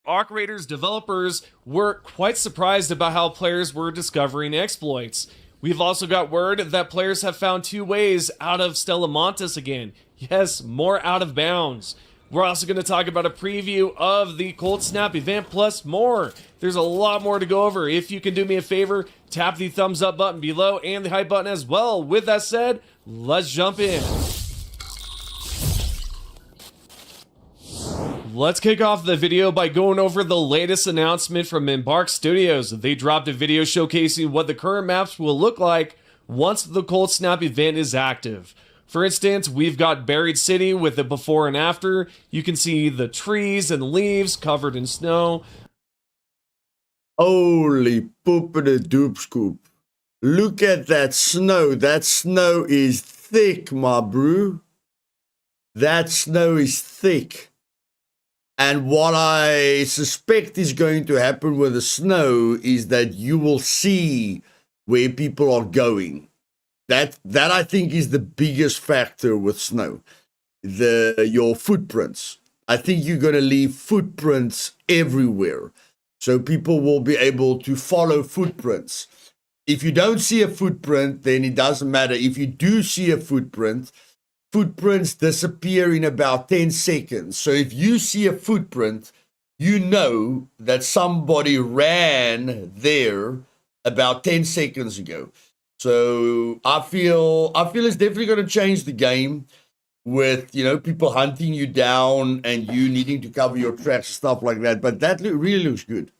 Operators, developers were quite surprised about how players were discovering exploits. We've also got word that players have found 2 ways out of Stella Montes again. Yes, more out of bounds. We're also going to talk about a preview of the Cold Snap event plus more. There's a lot more to go over. If you can do me a favor, tap the thumbs up button below and the hype button as well. With that said, let's jump in. Let's kick off the video by going over the latest announcement from Embark Studios. They dropped a video showcasing what the current maps will look like once the Cold Snap event is active. For instance, we've got Buried City with the before and after. You can see the trees and leaves covered in snow. Holy poopity doop scoop. Look at that snow. That snow is thick, my brew. That snow is thick. And what I suspect is going to happen with the snow is that you will see where people are going. That I think is the biggest factor with snow. Your footprints. I think you're going to leave footprints everywhere. So people will be able to follow footprints. If you don't see a footprint, then it doesn't matter. If you do see a footprint, footprints disappear in about 10 seconds. So if you see a footprint, you know that somebody ran there about 10 seconds ago. So I feel it's definitely going to change the game with, people hunting you down and you needing to cover your tracks and stuff like that. But that really looks good.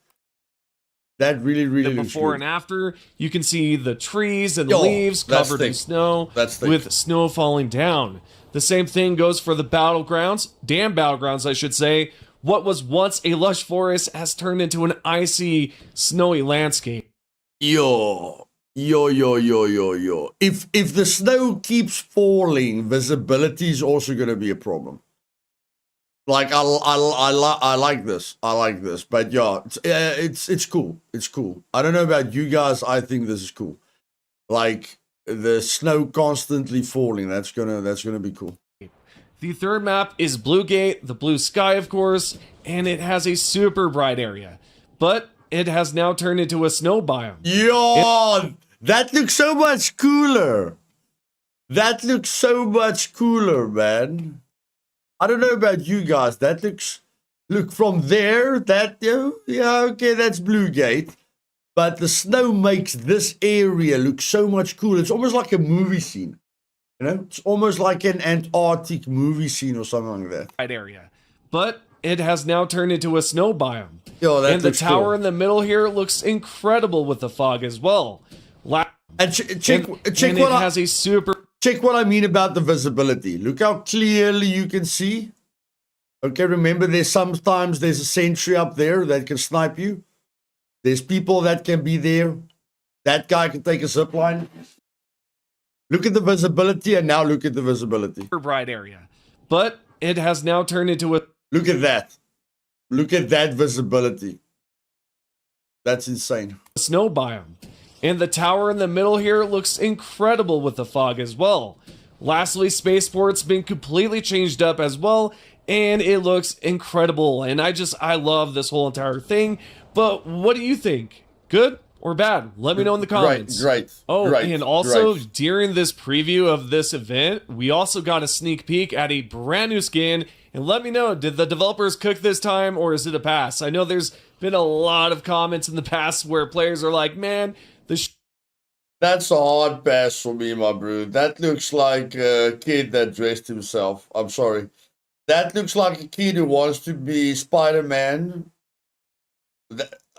That really looks good. Before and after, you can see the trees and leaves covered in snow with snow falling down. The same thing goes for the battlegrounds, dam battlegrounds, I should say. What was once a lush forest has turned into an icy, snowy landscape. Yo. If the snow keeps falling, visibility is also going to be a problem. Like I like this. I like this. But yeah, it's cool. It's cool. I don't know about you guys. I think this is cool. Like the snow constantly falling. That's gonna be cool. The third map is Blue Gate, the blue sky, of course, and it has a super bright area. But it has now turned into a snow biome. Yo, that looks so much cooler. That looks so much cooler, man. I don't know about you guys. That look from there, okay, that's Blue Gate. But the snow makes this area look so much cooler. It's almost like a movie scene. It's almost like an Antarctic movie scene or something like that. Right area. But it has now turned into a snow biome. Yo, that and the tower in the middle here looks incredible with the fog as well. And check what I mean about the visibility. Look how clearly you can see. Okay, remember sometimes there's a sentry up there that can snipe you. There's people that can be there. That guy can take a zip line. Look at the visibility, and now look at the visibility. Bright area. But it has now turned into a... Look at that. Look at that visibility. That's insane. Snow biome. And the tower in the middle here looks incredible with the fog as well. Lastly, Spaceport's been completely changed up as well, and it looks incredible. And I love this whole entire thing. But what do you think? Good or bad? Let me know in the comments. Right. And also, during this preview of this event, we also got a sneak peek at a brand new skin. And let me know, did the developers cook this time, or is it a pass? I know there's been a lot of comments in the past where players are like, man, that's a hard pass for me, my bro. That looks like a kid that dressed himself. I'm sorry. That looks like a kid who wants to be Spider-Man.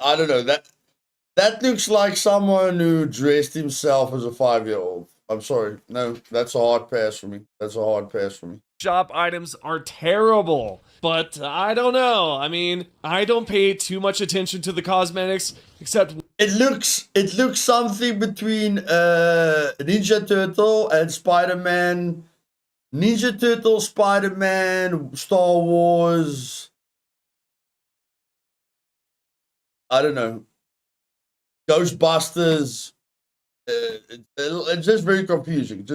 I don't know. That looks like someone who dressed himself as a 5-year-old. I'm sorry. No, that's a hard pass for me. That's a hard pass for me. Shop items are terrible, but I don't know. I mean, I don't pay too much attention to the cosmetics, except it looks something between Ninja Turtle and Spider-Man. Ninja Turtle, Spider-Man, Star Wars. I don't know. Ghostbusters. It's just very confusing.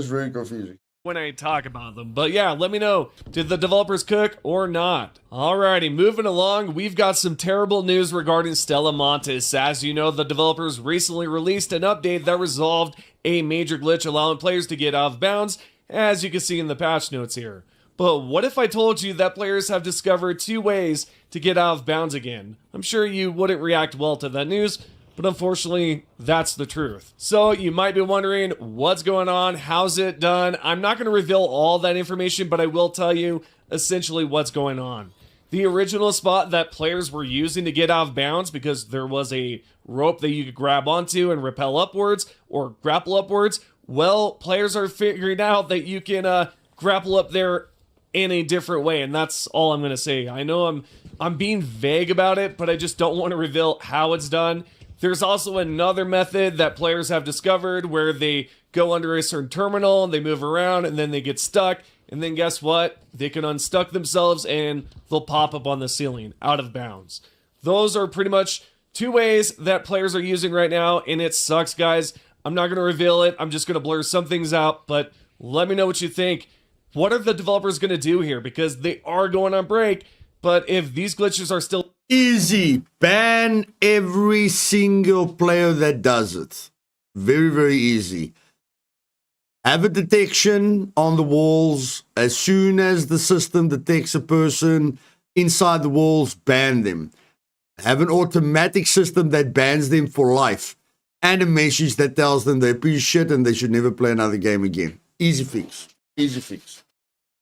when I talk about them. But yeah, let me know, did the developers cook or not? Alrighty, moving along, we've got some terrible news regarding Stella Montes. As you know, the developers recently released an update that resolved a major glitch allowing players to get out of bounds, as you can see in the patch notes here. But what if I told you that players have discovered 2 ways to get out of bounds again? I'm sure you wouldn't react well to that news, but unfortunately, that's the truth. So you might be wondering, what's going on? How's it done? I'm not going to reveal all that information, but I will tell you essentially what's going on. The original spot that players were using to get out of bounds, because there was a rope that you could grab onto and rappel upwards or grapple upwards, well, players are figuring out that you can grapple up there in a different way, and that's all I'm going to say. I know I'm being vague about it, but I just don't want to reveal how it's done. There's also another method that players have discovered where they go under a certain terminal and they move around and then they get stuck. And then guess what? They can unstuck themselves and they'll pop up on the ceiling out of bounds. Those are pretty much 2 ways that players are using right now, and it sucks, guys. I'm not going to reveal it. I'm just going to blur some things out, but let me know what you think. What are the developers going to do here? Because they are going on break, but if these glitches are still Easy. Ban every single player that does it. Very, very easy. Have a detection on the walls. As soon as the system detects a person inside the walls, ban them. Have an automatic system that bans them for life. And a message that tells them they're a piece of shit and they should never play another game again. Easy fix. Easy fix.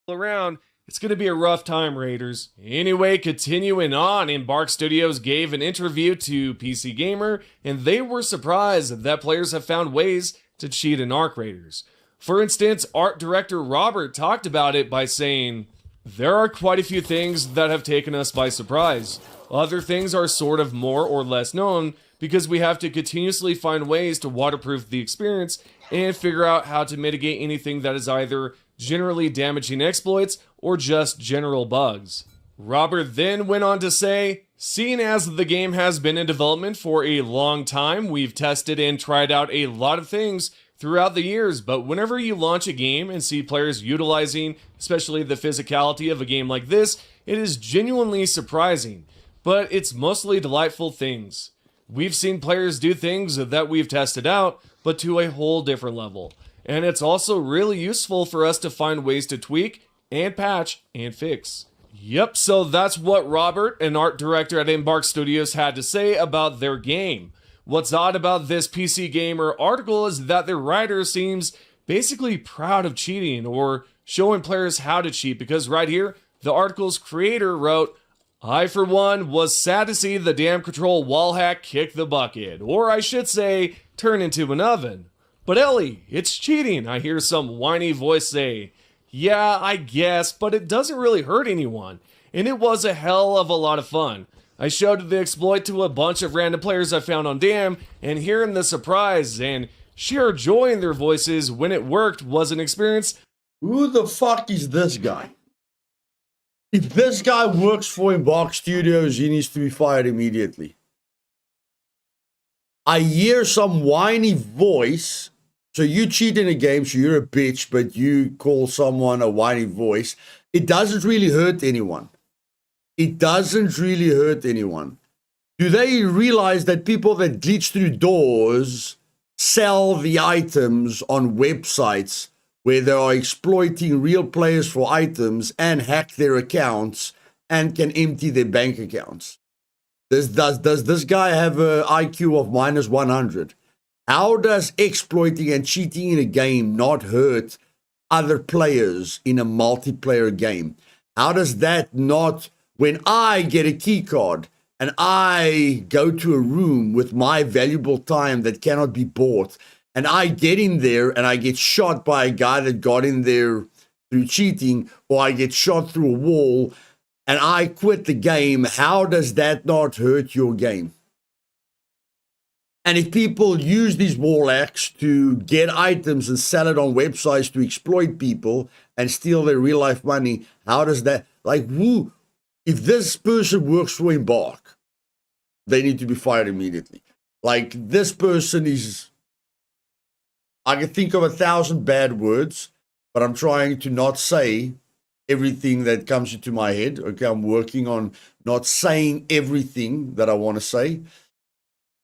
around, it's going to be a rough time, Raiders. Anyway, continuing on, Embark Studios gave an interview to PC Gamer, and they were surprised that players have found ways to cheat in Arc Raiders. For instance, art director Robert talked about it by saying, "There are quite a few things that have taken us by surprise. Other things are sort of more or less known because we have to continuously find ways to waterproof the experience and figure out how to mitigate anything that is either generally damaging exploits or just general bugs." Robert then went on to say, "Seeing as the game has been in development for a long time, we've tested and tried out a lot of things throughout the years, but whenever you launch a game and see players utilizing, especially the physicality of a game like this, it is genuinely surprising, but it's mostly delightful things. We've seen players do things that we've tested out, but to a whole different level. And it's also really useful for us to find ways to tweak and patch and fix." Yep, so that's what Robert, an art director at Embark Studios, had to say about their game. What's odd about this PC Gamer article is that the writer seems basically proud of cheating or showing players how to cheat, because right here, the article's creator wrote, "I, for one, was sad to see the damn control wall hack kick the bucket, or I should say, turn into an oven. But Ellie, it's cheating," I hear some whiny voice say. "Yeah, I guess, but it doesn't really hurt anyone, and it was a hell of a lot of fun. I showed the exploit to a bunch of random players I found on Damn, and hearing the surprise and sheer joy in their voices when it worked was an experience." Who the fuck is this guy? If this guy works for Embark Studios, he needs to be fired immediately. I hear some whiny voice. So you cheat in a game, so you're a bitch, but you call someone a whiny voice. It doesn't really hurt anyone. It doesn't really hurt anyone. Do they realize that people that glitch through doors sell the items on websites where they are exploiting real players for items and hack their accounts and can empty their bank accounts? Does this guy have an IQ of minus 100? How does exploiting and cheating in a game not hurt other players in a multiplayer game? How does that not, when I get a key card and I go to a room with my valuable time that cannot be bought, and I get in there and I get shot by a guy that got in there through cheating, or I get shot through a wall and I quit the game, how does that not hurt your game? And if people use these wall hacks to get items and sell it on websites to exploit people and steal their real life money, how does that, like, who, if this person works for Embark, they need to be fired immediately. Like, this person is, I can think of 1,000 bad words, but I'm trying to not say everything that comes into my head. Okay, I'm working on not saying everything that I want to say.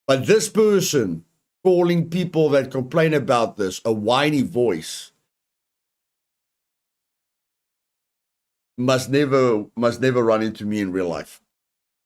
But this person calling people that complain about this a whiny voice must never run into me in real life,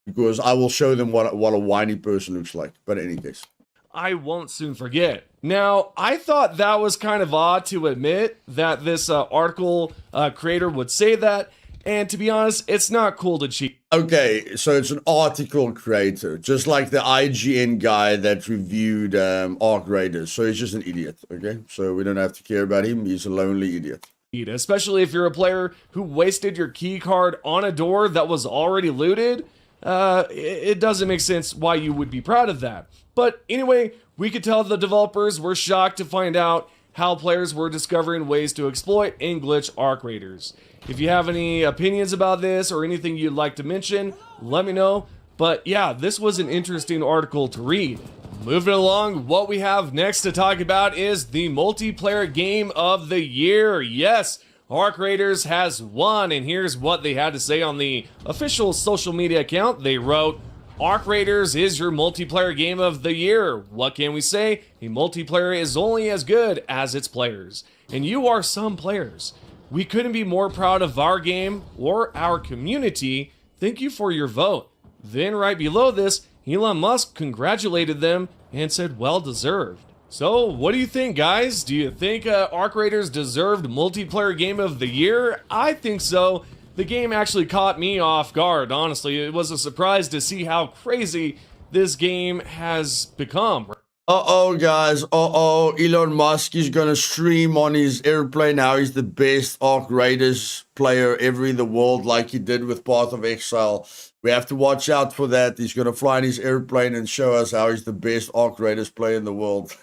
because I will show them what a whiny person looks like. But in any case, I won't soon forget. Now, I thought that was kind of odd to admit that this article creator would say that, and to be honest, it's not cool to cheat. Okay, so it's an article creator, just like the IGN guy that reviewed Arc Raiders. So he's just an idiot, okay? So we don't have to care about him. He's a lonely idiot. Especially if you're a player who wasted your key card on a door that was already looted. It doesn't make sense why you would be proud of that. But anyway, we could tell the developers were shocked to find out how players were discovering ways to exploit and glitch Arc Raiders. If you have any opinions about this or anything you'd like to mention, let me know. But yeah, this was an interesting article to read. Moving along, what we have next to talk about is the multiplayer game of the year. Yes, Arc Raiders has won, and here's what they had to say on the official social media account. They wrote, Arc Raiders is your multiplayer game of the year. What can we say? A multiplayer is only as good as its players. And you are some players. We couldn't be more proud of our game or our community. Thank you for your vote. Then right below this, Elon Musk congratulated them and said well deserved. So what do you think, guys? Do you think Arc Raiders deserved multiplayer game of the year? I think so. The game actually caught me off guard, honestly. It was a surprise to see how crazy this game has become. Uh-oh, guys. Uh-oh. Elon Musk is going to stream on his airplane how he's the best Arc Raiders player ever in the world, like he did with Path of Exile. We have to watch out for that. He's going to fly in his airplane and show us how he's the best Arc Raiders player in the world.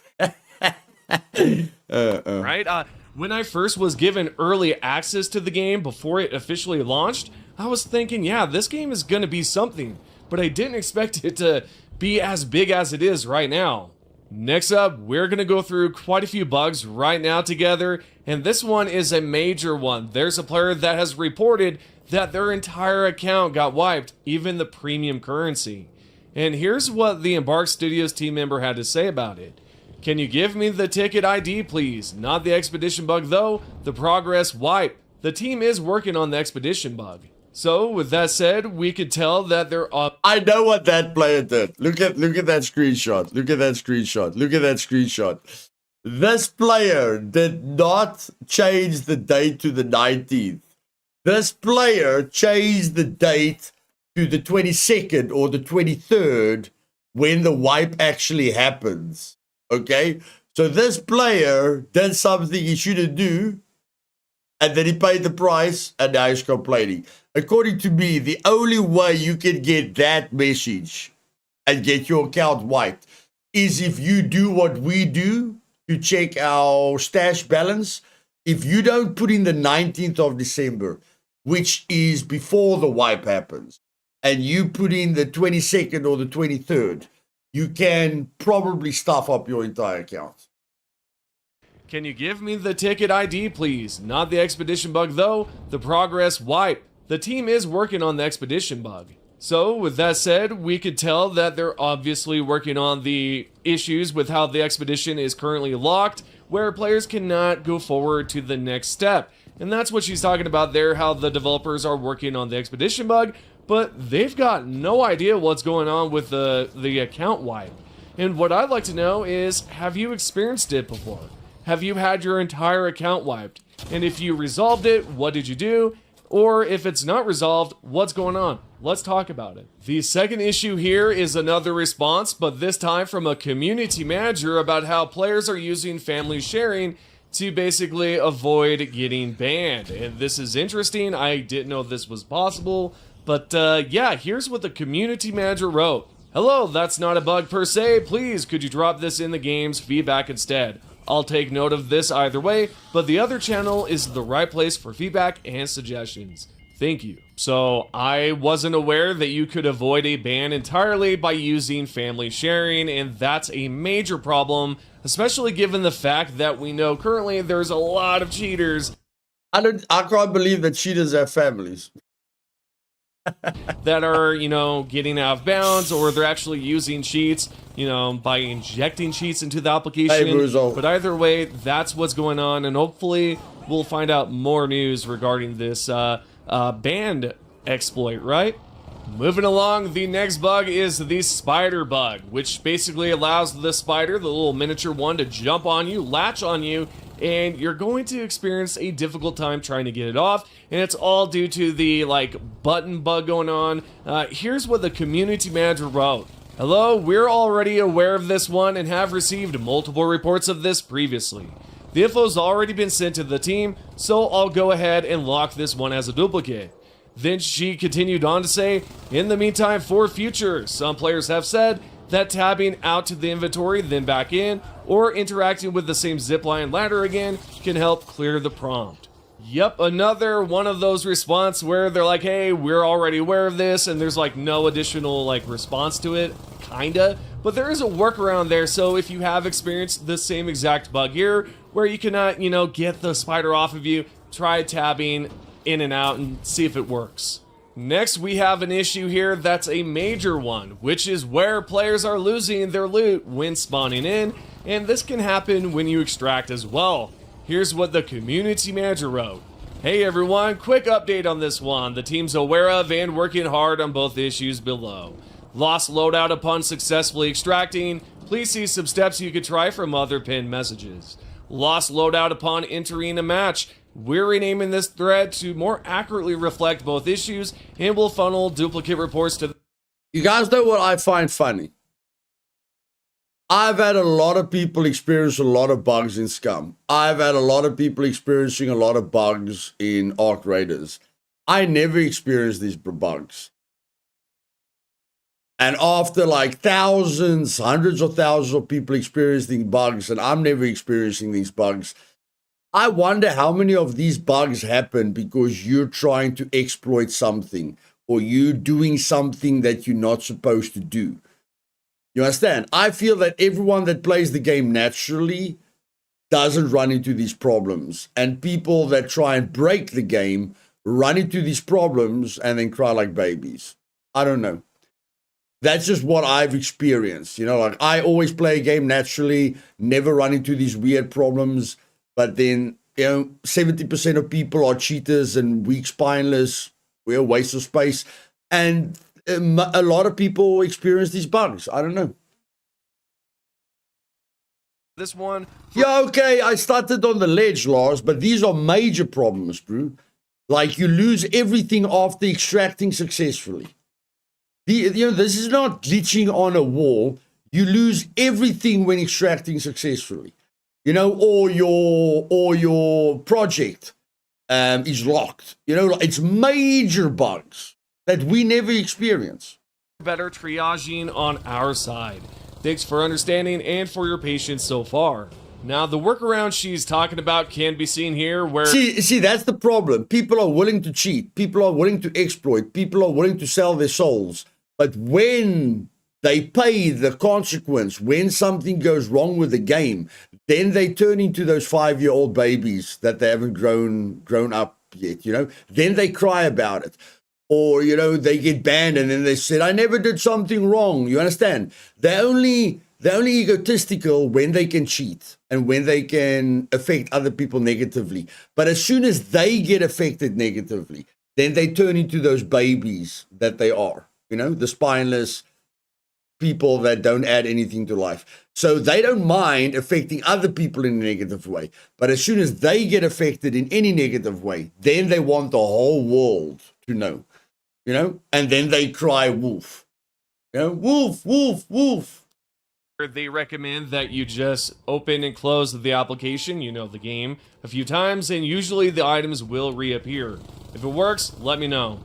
Right? When I first was given early access to the game before it officially launched, I was thinking, yeah, this game is going to be something. But I didn't expect it to be as big as it is right now. Next up, we're going to go through quite a few bugs right now together, and this one is a major one. There's a player that has reported that their entire account got wiped, even the premium currency. And here's what the Embark Studios team member had to say about it. Can you give me the ticket ID, please? Not the expedition bug, though. The progress wipe. The team is working on the expedition bug. So, with that said, we could tell that they're up. I know what that player did. Look at that screenshot. Look at that screenshot. Look at that screenshot. This player did not change the date to the 19th. This player changed the date to the 22nd or the 23rd when the wipe actually happens. Okay? So this player did something he shouldn't do, and then he paid the price, and now he's complaining. According to me, the only way you can get that message and get your account wiped is if you do what we do to check our stash balance. If you don't put in the 19th of December, which is before the wipe happens, and you put in the 22nd or the 23rd, you can probably stuff up your entire account. Can you give me the ticket ID, please? Not the expedition bug, though. The progress wipe. The team is working on the expedition bug. So, with that said, we could tell that they're obviously working on the issues with how the expedition is currently locked, where players cannot go forward to the next step. And that's what she's talking about there, how the developers are working on the expedition bug, but they've got no idea what's going on with the account wipe. And what I'd like to know is, have you experienced it before? Have you had your entire account wiped? And if you resolved it, what did you do? Or if it's not resolved, what's going on? Let's talk about it. The second issue here is another response, but this time from a community manager about how players are using family sharing to basically avoid getting banned. And this is interesting. I didn't know this was possible. But yeah, here's what the community manager wrote. Hello, that's not a bug per se. Please, could you drop this in the game's feedback instead? I'll take note of this either way, but the other channel is the right place for feedback and suggestions. Thank you. So, I wasn't aware that you could avoid a ban entirely by using family sharing, and that's a major problem, especially given the fact that we know currently there's a lot of cheaters I can't believe that cheaters have families. that are, getting out of bounds, or they're actually using cheats, by injecting cheats into the application. Hey, Bruzo. But either way, that's what's going on, and hopefully we'll find out more news regarding this banned exploit, right? Moving along, the next bug is the spider bug, which basically allows the spider, the little miniature one, to jump on you, latch on you, and you're going to experience a difficult time trying to get it off, and it's all due to the button bug going on. Here's what the community manager wrote. Hello, we're already aware of this one and have received multiple reports of this previously. The info's already been sent to the team, so I'll go ahead and lock this one as a duplicate. Then she continued on to say, in the meantime, for future, some players have said that tabbing out to the inventory, then back in, or interacting with the same zipline ladder again can help clear the prompt. Yep, another one of those response where they're like, hey, we're already aware of this, and there's no additional response to it, kinda. But there is a workaround there, so if you have experienced the same exact bug here, where you cannot, get the spider off of you, try tabbing in and out and see if it works. Next, we have an issue here that's a major one, which is where players are losing their loot when spawning in, and this can happen when you extract as well. Here's what the community manager wrote. Hey everyone, quick update on this one. The team's aware of and working hard on both issues below. Lost loadout upon successfully extracting. Please see some steps you could try from other pinned messages. Lost loadout upon entering a match. We're renaming this thread to more accurately reflect both issues and will funnel duplicate reports to... You guys know what I find funny? I've had a lot of people experience a lot of bugs in Scum. I've had a lot of people experiencing a lot of bugs in Arc Raiders. I never experienced these bugs. And after thousands, hundreds of thousands of people experiencing bugs, and I'm never experiencing these bugs, I wonder how many of these bugs happen because you're trying to exploit something or you're doing something that you're not supposed to do. You understand? I feel that everyone that plays the game naturally doesn't run into these problems. And people that try and break the game run into these problems and then cry like babies. I don't know. That's just what I've experienced. I always play a game naturally, never run into these weird problems. But then, 70% of people are cheaters and weak spineless. We're a waste of space. And a lot of people experience these bugs. I don't know. This one... Yeah, okay, I started on the ledge, Lars, but these are major problems, bro. You lose everything after extracting successfully. This is not glitching on a wall. You lose everything when extracting successfully. Or your project is locked. It's major bugs that we never experience. Better triaging on our side. Thanks for understanding and for your patience so far. Now, the workaround she's talking about can be seen here where... See, that's the problem. People are willing to cheat. People are willing to exploit. People are willing to sell their souls. But when they pay the consequence, when something goes wrong with the game, then they turn into those 5-year-old babies that they haven't grown up yet, Then they cry about it. Or, they get banned and then they said, I never did something wrong. You understand? They're only egotistical when they can cheat and when they can affect other people negatively. But as soon as they get affected negatively, then they turn into those babies that they are, the spineless people that don't add anything to life. So they don't mind affecting other people in a negative way. But as soon as they get affected in any negative way, then they want the whole world to know, and then they cry wolf, wolf, wolf, wolf. They recommend that you just open and close the application, the game, a few times, and usually the items will reappear. If it works, let me know.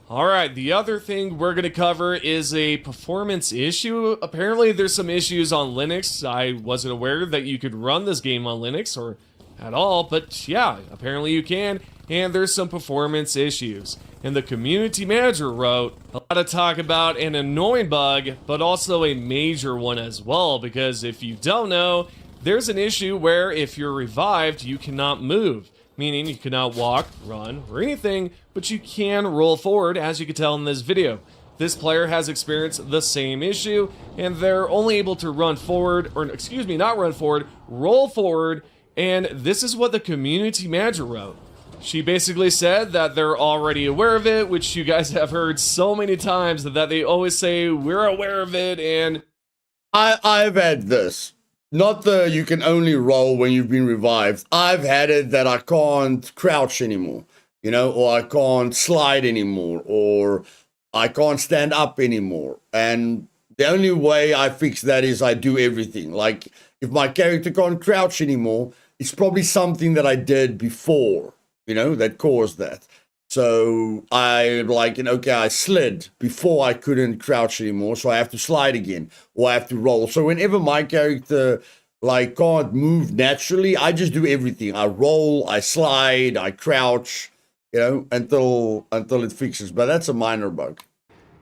Alright, the other thing we're going to cover is a performance issue. Apparently there's some issues on Linux. I wasn't aware that you could run this game on Linux or at all, but yeah, apparently you can, and there's some performance issues. And the community manager wrote a lot of talk about an annoying bug, but also a major one as well, because if you don't know, there's an issue where if you're revived, you cannot move. meaning you cannot walk, run, or anything, but you can roll forward, as you can tell in this video. This player has experienced the same issue, and they're only able to run forward, or excuse me, not run forward, roll forward, and this is what the community manager wrote. She basically said that they're already aware of it, which you guys have heard so many times that they always say, we're aware of it, and... I've had this. Not the you can only roll when you've been revived. I've had it that I can't crouch anymore, you know, or I can't slide anymore, or I can't stand up anymore. And the only way I fix that is I do everything. Like, if my character can't crouch anymore, it's probably something that I did before, you know, that caused that. So I'm like, okay, I slid before I couldn't crouch anymore, so I have to slide again, or I have to roll. So whenever my character like can't move naturally, I just do everything. I roll, I slide, I crouch, you know, until it fixes. But that's a minor bug.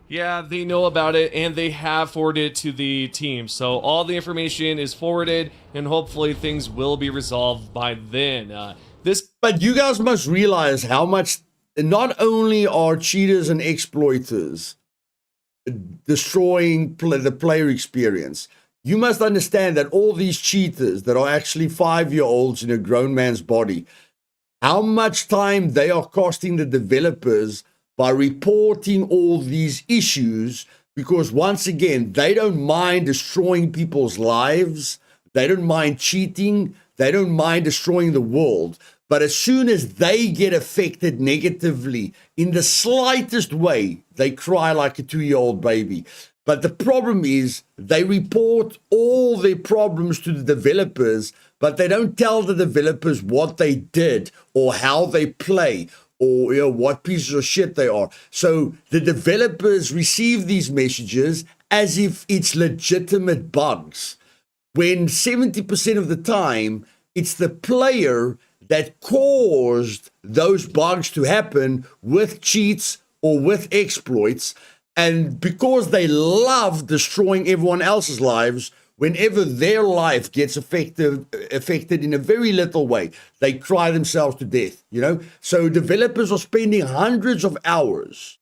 Yeah, they know about it, and they have forwarded it to the team. So all the information is forwarded, and hopefully things will be resolved by then. But you guys must realize how much. Not only are cheaters and exploiters destroying the player experience, you must understand that all these cheaters that are actually 5-year-olds in a grown man's body, how much time they are costing the developers by reporting all these issues, because once again, they don't mind destroying people's lives, they don't mind cheating, they don't mind destroying the world. But as soon as they get affected negatively in the slightest way, they cry like a 2-year-old baby. But the problem is they report all their problems to the developers, but they don't tell the developers what they did or how they play or, you know, what pieces of shit they are. So the developers receive these messages as if it's legitimate bugs, when 70% of the time it's the player that caused those bugs to happen with cheats or with exploits. And because they love destroying everyone else's lives, whenever their life gets affected in a very little way, they cry themselves to death, you know? So developers are spending hundreds of hours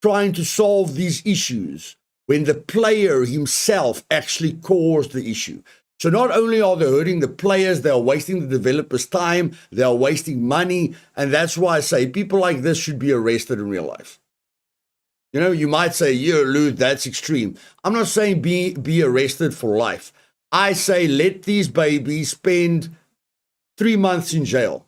trying to solve these issues when the player himself actually caused the issue. So not only are they hurting the players, they are wasting the developers' time, they are wasting money, and that's why I say people like this should be arrested in real life. You know, you might say, yeah, Lou, that's extreme. I'm not saying be arrested for life. I say let these babies spend 3 months in jail.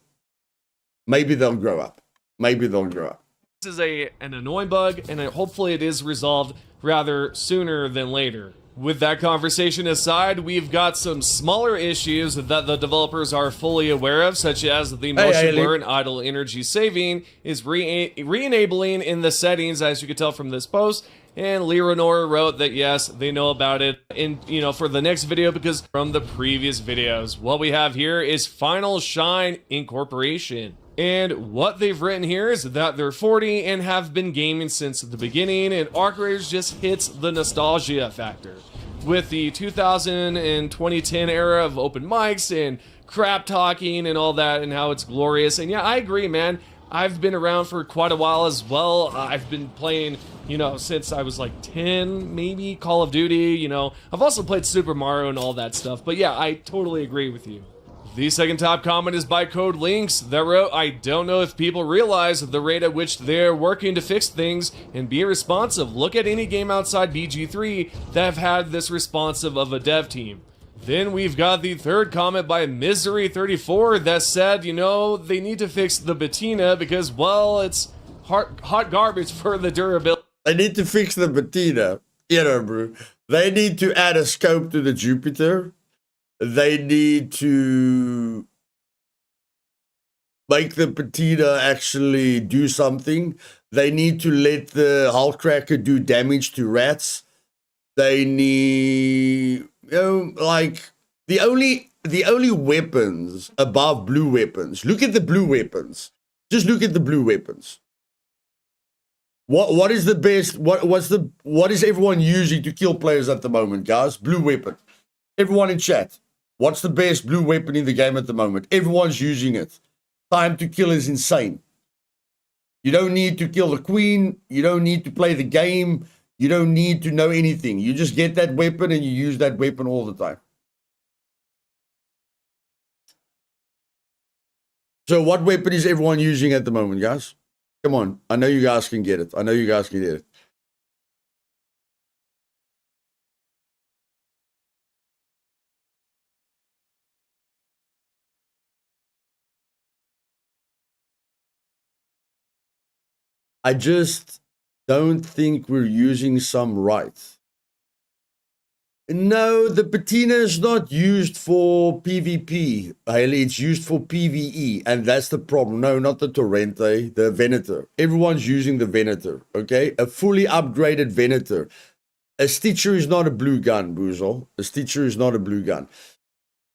Maybe they'll grow up. Maybe they'll grow up. This is an annoying bug, and hopefully it is resolved rather sooner than later. With that conversation aside, we've got some smaller issues that the developers are fully aware of, such as the motion blur and idle energy saving is re-enabling in the settings, as you can tell from this post. And Leonor wrote that yes, they know about it for the next video, because from the previous videos, what we have here is Final Shine Incorporation. And what they've written here is that they're 40 and have been gaming since the beginning, and Arc Raiders just hits the nostalgia factor. With the 2000 and 2010 era of open mics and crap talking and all that, and how it's glorious. And yeah, I agree, man. I've been around for quite a while as well. I've been playing, since I was like 10, maybe, Call of Duty, I've also played Super Mario and all that stuff. But yeah, I totally agree with you. The second top comment is by Code Links that wrote, I don't know if people realize the rate at which they're working to fix things and be responsive. Look at any game outside BG3 that have had this responsive of a dev team. Then we've got the third comment by Misery34 that said, they need to fix the patina because, well, it's hot garbage for the durability. They need to fix the patina. Bro. They need to add a scope to the Jupiter. They need to make the patina actually do something. They need to let the hull cracker do damage to rats. They need, the only weapons above blue weapons. Look at the blue weapons. Just look at the blue weapons. What is the best? What is everyone using to kill players at the moment, guys? Blue weapon. Everyone in chat. What's the best blue weapon in the game at the moment? Everyone's using it. Time to kill is insane. You don't need to kill the queen. You don't need to play the game. You don't need to know anything. You just get that weapon and you use that weapon all the time. So what weapon is everyone using at the moment, guys? Come on. I know you guys can get it. I know you guys can get it. I just don't think we're using some right. No, the patina is not used for PvP, Haley. It's used for PvE, and that's the problem. No, not the Torrente, the Venator. Everyone's using the Venator, okay? A fully upgraded Venator. A Stitcher is not a blue gun, Boozle. A Stitcher is not a blue gun.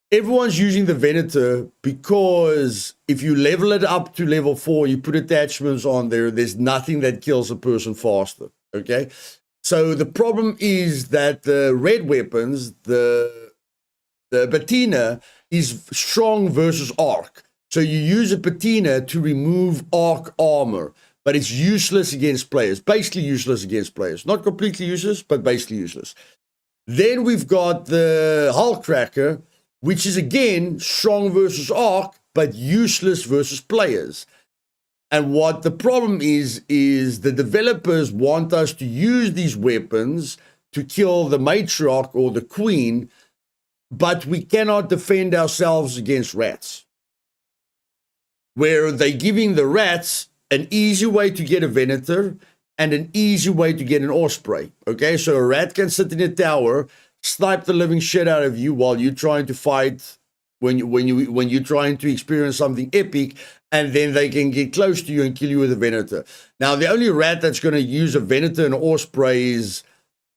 Everyone's using the Venator because if you level it up to level 4, you put attachments on there, there's nothing that kills a person faster, okay? So the problem is that the red weapons, the patina, is strong versus arc. So you use a patina to remove arc armor, but it's useless against players. Basically useless against players. Not completely useless, but basically useless. Then we've got the Hull Cracker, which is again strong versus arc, but useless versus players. And what the problem is the developers want us to use these weapons to kill the matriarch or the queen, but we cannot defend ourselves against rats. Where they're giving the rats an easy way to get a Venator and an easy way to get an Osprey. Okay, so a rat can sit in a tower, snipe the living shit out of you while you're trying to fight, when you're trying to experience something epic, and then they can get close to you and kill you with a Venator. Now, the only rat that's going to use a Venator and Osprey is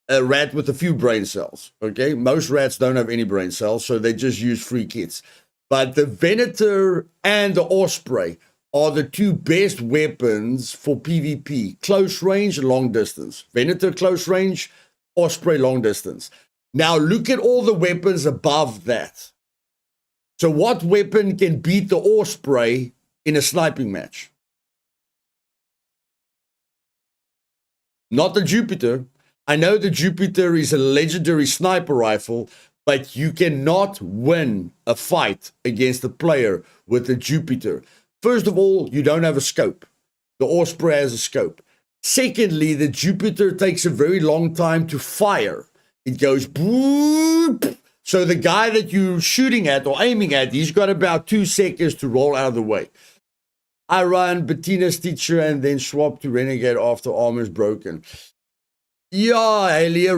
a rat with a few brain cells, okay? Most rats don't have any brain cells, so they just use free kits. But the Venator and the Osprey are the two best weapons for PvP. Close range and long distance. Venator close range, Osprey long distance. Now, look at all the weapons above that. So what weapon can beat the Osprey in a sniping match? Not the Jupiter. I know the Jupiter is a legendary sniper rifle, but you cannot win a fight against a player with the Jupiter. First of all, you don't have a scope. The Osprey has a scope. Secondly, the Jupiter takes a very long time to fire. It goes boop. So the guy that you're shooting at or aiming at, he's got about 2 seconds to roll out of the way. I run Bettina Stitcher and then swap to Renegade after armor is broken. Yeah, Haley,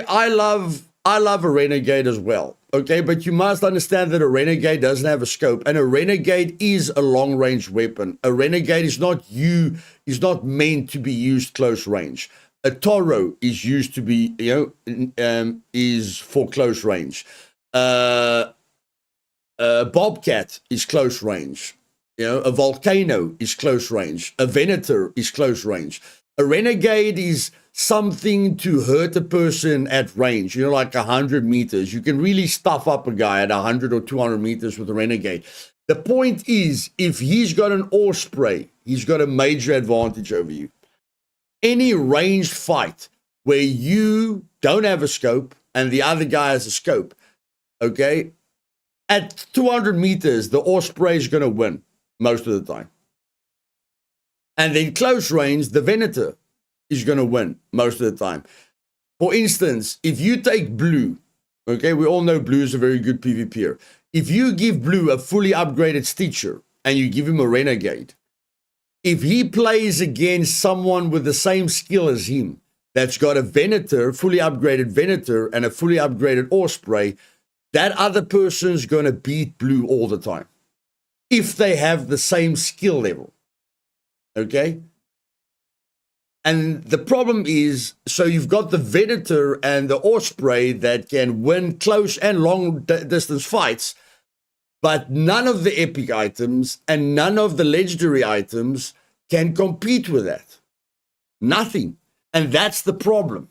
I love a Renegade as well. Okay, but you must understand that a Renegade doesn't have a scope, and a Renegade is a long-range weapon. A Renegade is not meant to be used close range. A Toro is used to be, is for close range. Bobcat is close range. A Volcano is close range. A Venator is close range. A Renegade is something to hurt a person at range, like 100 meters. You can really stuff up a guy at 100 or 200 meters with a Renegade. The point is, if he's got an Osprey, he's got a major advantage over you. Any ranged fight where you don't have a scope and the other guy has a scope, okay, at 200 meters, the Osprey is going to win most of the time. And then close range, the Venator is going to win most of the time. For instance, if you take Blue, okay, we all know Blue is a very good PvPer. If you give Blue a fully upgraded Stitcher and you give him a Renegade, if he plays against someone with the same skill as him, that's got a Venator, fully upgraded Venator, and a fully upgraded Osprey, that other person's going to beat Blue all the time. If they have the same skill level. Okay? And the problem is, so you've got the Venator and the Osprey that can win close and long distance fights, but none of the epic items and none of the legendary items can compete with that. Nothing. And that's the problem.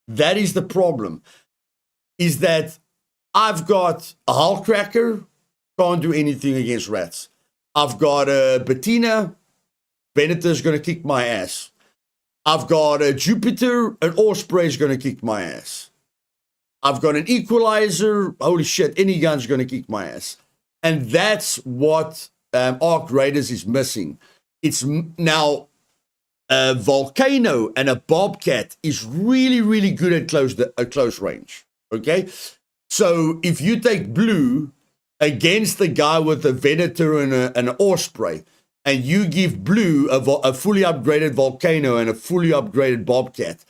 That is the problem. Is that I've got a Hull Cracker, can't do anything against rats. I've got a Bettina. Venator's going to kick my ass. I've got a Jupiter. An Osprey's going to kick my ass. I've got an Equalizer. Holy shit, any gun's going to kick my ass. And that's what Arc Raiders is missing. It's now a Volcano and a Bobcat is really, really good at close range. Okay? So if you take Blue against the guy with a Venator and an Osprey, and you give Blue a fully upgraded Volcano and a fully upgraded Bobcat,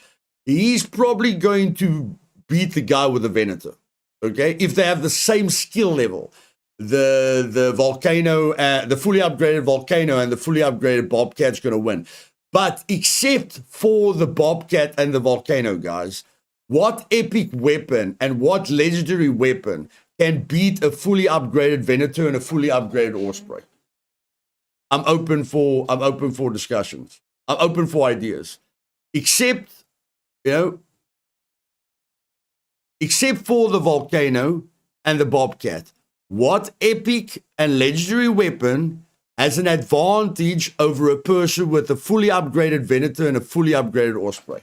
he's probably going to beat the guy with the Venator. Okay? If they have the same skill level. The Volcano, the fully upgraded Volcano and the fully upgraded Bobcat's going to win. But except for the Bobcat and the Volcano, guys, what epic weapon and what legendary weapon can beat a fully upgraded Venator and a fully upgraded Osprey? I'm open for discussions. I'm open for ideas. Except for the Volcano and the Bobcat. What epic and legendary weapon has an advantage over a person with a fully upgraded Venator and a fully upgraded Osprey?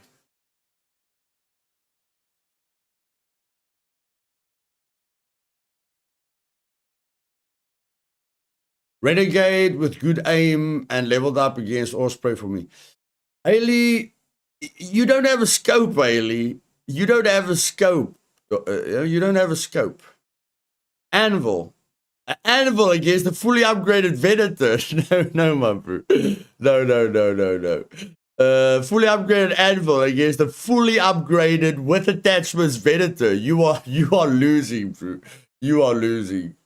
Renegade with good aim and leveled up against Osprey for me. Haley, you don't have a scope, Haley. You don't have a scope. You don't have a scope. Anvil against the fully upgraded Venator. No, my bro. No. Fully upgraded Anvil against the fully upgraded with attachments Venator. You are losing, bro. You are losing.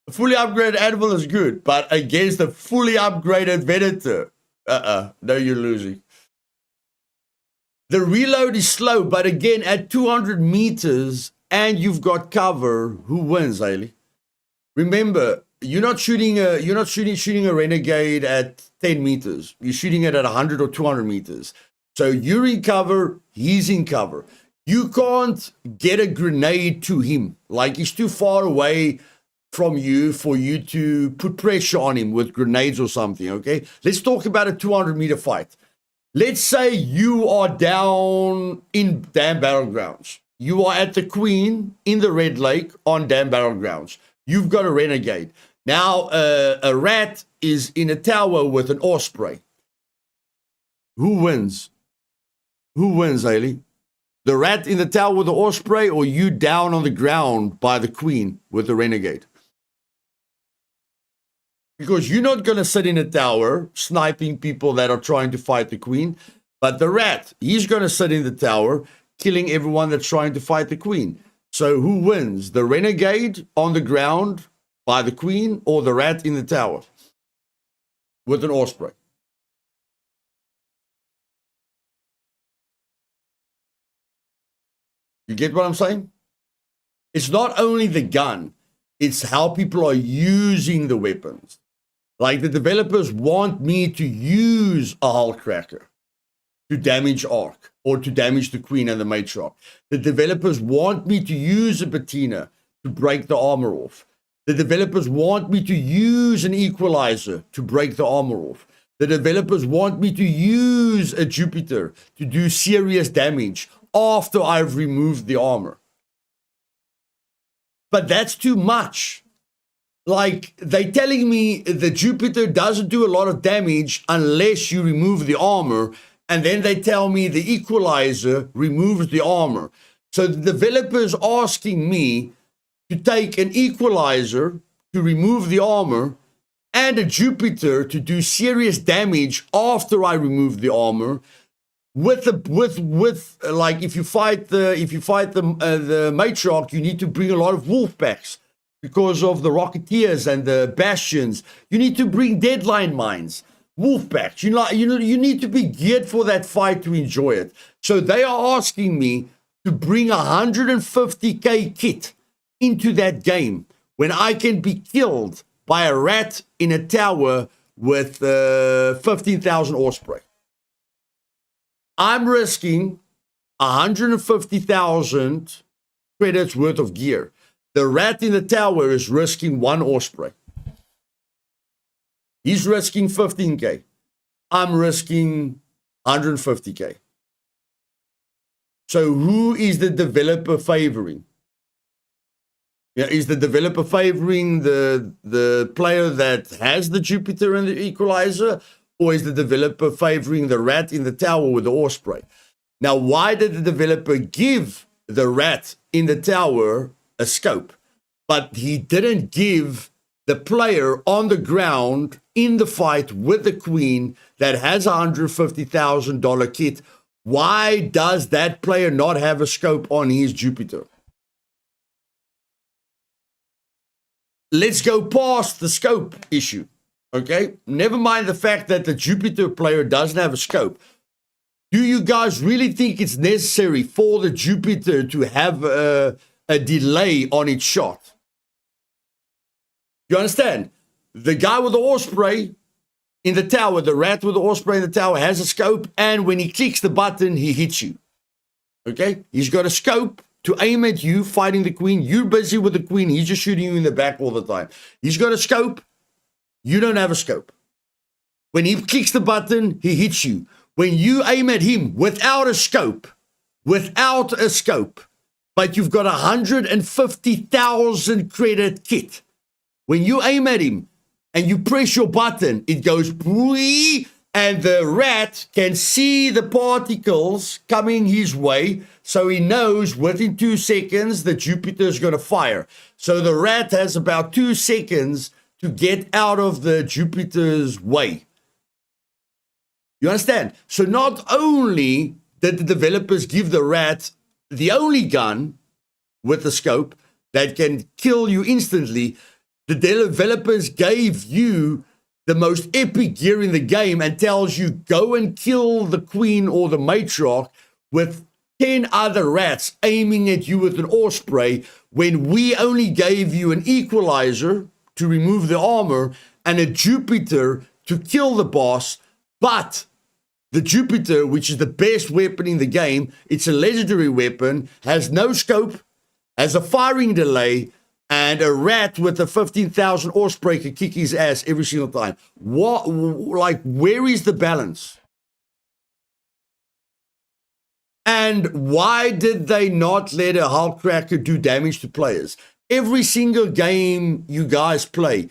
A fully upgraded Anvil is good, but against the fully upgraded Venator, no, you're losing. The reload is slow, but again, at 200 meters and you've got cover, who wins, Ailey? Remember, you're not shooting a Renegade at 10 meters. You're shooting it at 100 or 200 meters. So you're in cover, he's in cover. You can't get a grenade to him. Like, he's too far away from you for you to put pressure on him with grenades or something, okay? Let's talk about a 200-meter fight. Let's say you are down in damn battlegrounds. You are at the Queen in the Red Lake on damn battlegrounds. You've got a Renegade. Now, a Rat is in a tower with an Osprey. Who wins? Who wins, Ailey? The Rat in the tower with the Osprey, or you down on the ground by the Queen with the Renegade? Because you're not going to sit in a tower sniping people that are trying to fight the Queen. But the Rat, he's going to sit in the tower killing everyone that's trying to fight the Queen. So who wins? The Renegade on the ground by the Queen, or the Rat in the tower with an Osprey? You get what I'm saying? It's not only the gun, it's how people are using the weapons. Like, the developers want me to use a hull cracker to damage Ark or to damage the Queen and the Matriarch. The developers want me to use a Bettina to break the armor off. The developers want me to use an Equalizer to break the armor off. The developers want me to use a Jupiter to do serious damage after I've removed the armor. But that's too much. Like, they're telling me the Jupiter doesn't do a lot of damage unless you remove the armor, and then they tell me the Equalizer removes the armor. So the developer's asking me to take an Equalizer to remove the armor and a Jupiter to do serious damage after I remove the armor. With like, if you fight the Matriarch, you need to bring a lot of wolf packs because of the Rocketeers and the Bastions. You need to bring deadline mines, wolf packs. You need to be geared for that fight to enjoy it. So they are asking me to bring 150k kit into that game when I can be killed by a Rat in a tower with 15,000 Osprey. I'm risking 150,000 credits worth of gear. The Rat in the tower is risking 1 Osprey. He's risking 15K. I'm risking 150K. So who is the developer favoring? Yeah, is the developer favoring the player that has the Jupiter and the Equalizer, or is the developer favoring the rat in the tower with the Osprey? Now, why did the developer give the rat in the tower a scope, but he didn't give the player on the ground in the fight with the queen that has a $150,000 kit? Why does that player not have a scope on his Jupiter? Let's go past the scope issue, okay? Never mind the fact that the Jupiter player doesn't have a scope. Do you guys really think it's necessary for the Jupiter to have a delay on its shot? You understand? The guy with the Osprey in the tower, the rat with the Osprey in the tower has a scope, and when he clicks the button, he hits you. Okay? He's got a scope to aim at you, fighting the queen. You're busy with the queen. He's just shooting you in the back all the time. He's got a scope. You don't have a scope. When he clicks the button, he hits you. When you aim at him without a scope, but you've got a 150,000 credit kit, when you aim at him and you press your button, it goes bwee, and the rat can see the particles coming his way, so he knows within 2 seconds the Jupiter is going to fire. So the rat has about 2 seconds to get out of the Jupiter's way. You understand? So not only did the developers give the rat the only gun with the scope that can kill you instantly, the developers gave you the most epic gear in the game and tells you go and kill the queen or the matriarch with 10 other rats aiming at you with an Osprey, when we only gave you an Equalizer to remove the armor and a Jupiter to kill the boss. But the Jupiter, which is the best weapon in the game, it's a legendary weapon, has no scope, has a firing delay, and a rat with a 15,000 Osprey can kick his ass every single time. What, like, where is the balance? And why did they not let a Hulk Cracker do damage to players? Every single game you guys play,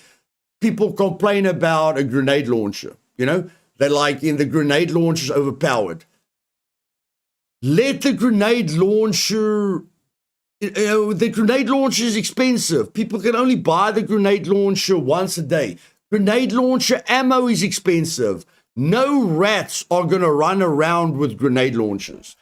people complain about a grenade launcher. You know, they're like, in the grenade launcher is overpowered. Let the grenade launcher... the grenade launcher is expensive. People can only buy the grenade launcher once a day. Grenade launcher ammo is expensive. No rats are going to run around with grenade launchers.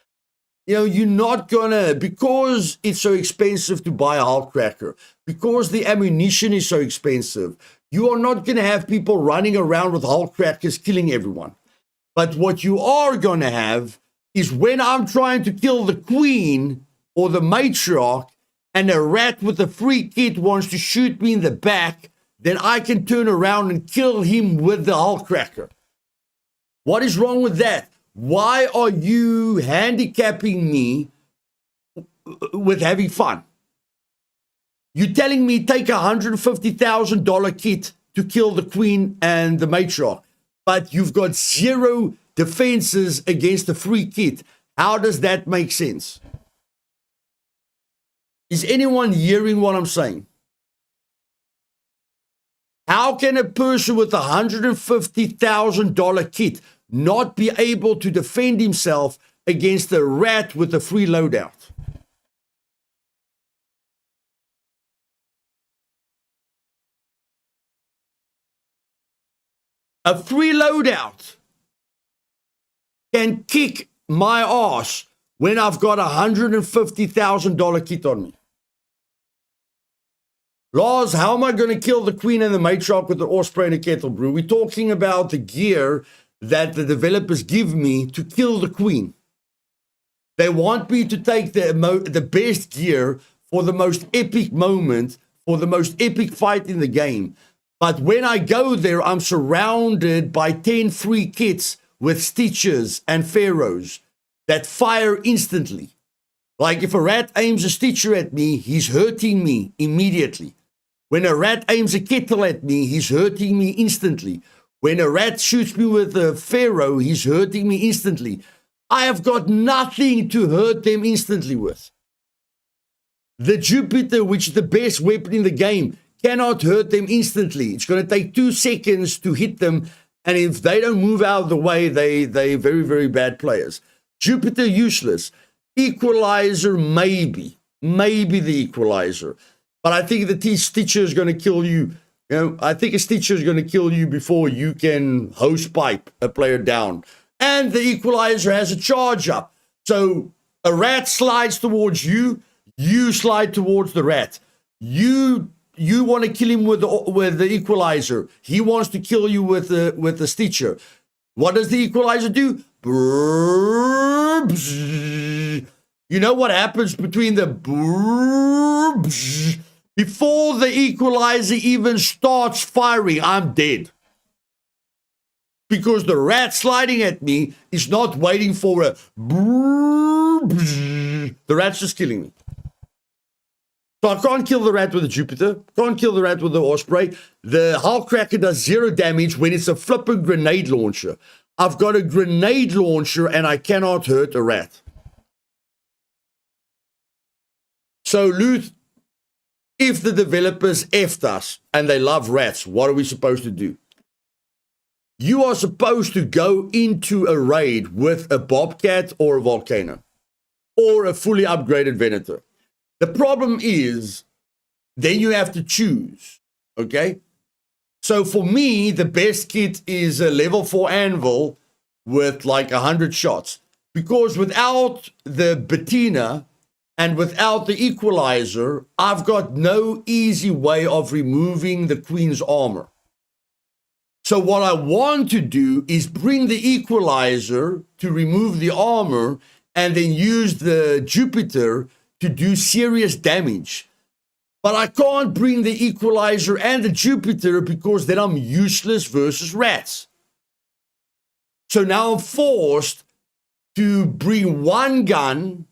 You know, you're not going to, because it's so expensive to buy a Hulk Cracker, because the ammunition is so expensive, you are not going to have people running around with Hulk Crackers killing everyone. But what you are going to have is, when I'm trying to kill the queen or the matriarch, and a rat with a free kit wants to shoot me in the back, then I can turn around and kill him with the Hulk Cracker. What is wrong with that? Why are you handicapping me with having fun? You're telling me take a $150,000 kit to kill the queen and the matriarch, but you've got 0 defenses against the free kit. How does that make sense? Is anyone hearing what I'm saying? How can a person with a $150,000 kit not be able to defend himself against a rat with a free loadout? A free loadout can kick my ass when I've got a $150,000 kit on me. Lars, how am I going to kill the queen and the matriarch with the Osprey and a kettle brew? We're talking about the gear that the developers give me to kill the queen. They want me to take the best gear for the most epic moment, for the most epic fight in the game. But when I go there, I'm surrounded by 10 free kits with Stitchers and Pharaohs that fire instantly. Like, if a rat aims a Stitcher at me, he's hurting me immediately. When a rat aims a kettle at me, he's hurting me instantly. When a rat shoots me with a pharaoh, he's hurting me instantly. I have got nothing to hurt them instantly with. The Jupiter, which is the best weapon in the game, cannot hurt them instantly. It's going to take 2 seconds to hit them, and if they don't move out of the way, they're very, very bad players. Jupiter, useless. Equalizer, maybe the equalizer. But I think the Stitcher is going to kill you. I think a Stitcher is going to kill you before you can hose pipe a player down. And the equalizer has a charge up. So a rat slides towards you, you slide towards the rat. You want to kill him with the equalizer. He wants to kill you with the Stitcher. What does the equalizer do? You know what happens between the before the equalizer even starts firing? I'm dead. Because the rat sliding at me is not waiting for a the rat's just killing me. So I can't kill the rat with a Jupiter. Can't kill the rat with the Osprey. The Hull Cracker does 0 damage when it's a flippin' grenade launcher. I've got a grenade launcher and I cannot hurt a rat. So, Luth, if the developers effed us and they love rats, what are we supposed to do? You are supposed to go into a raid with a Bobcat or a Volcano or a fully upgraded Venator. The problem is, then you have to choose, okay? So for me, the best kit is a level 4 anvil with like 100 shots. Because without the Bettina and without the equalizer, I've got no easy way of removing the Queen's armor. So what I want to do is bring the equalizer to remove the armor and then use the Jupiter to do serious damage. But I can't bring the equalizer and the Jupiter because then I'm useless versus rats. So now I'm forced to bring 1 gun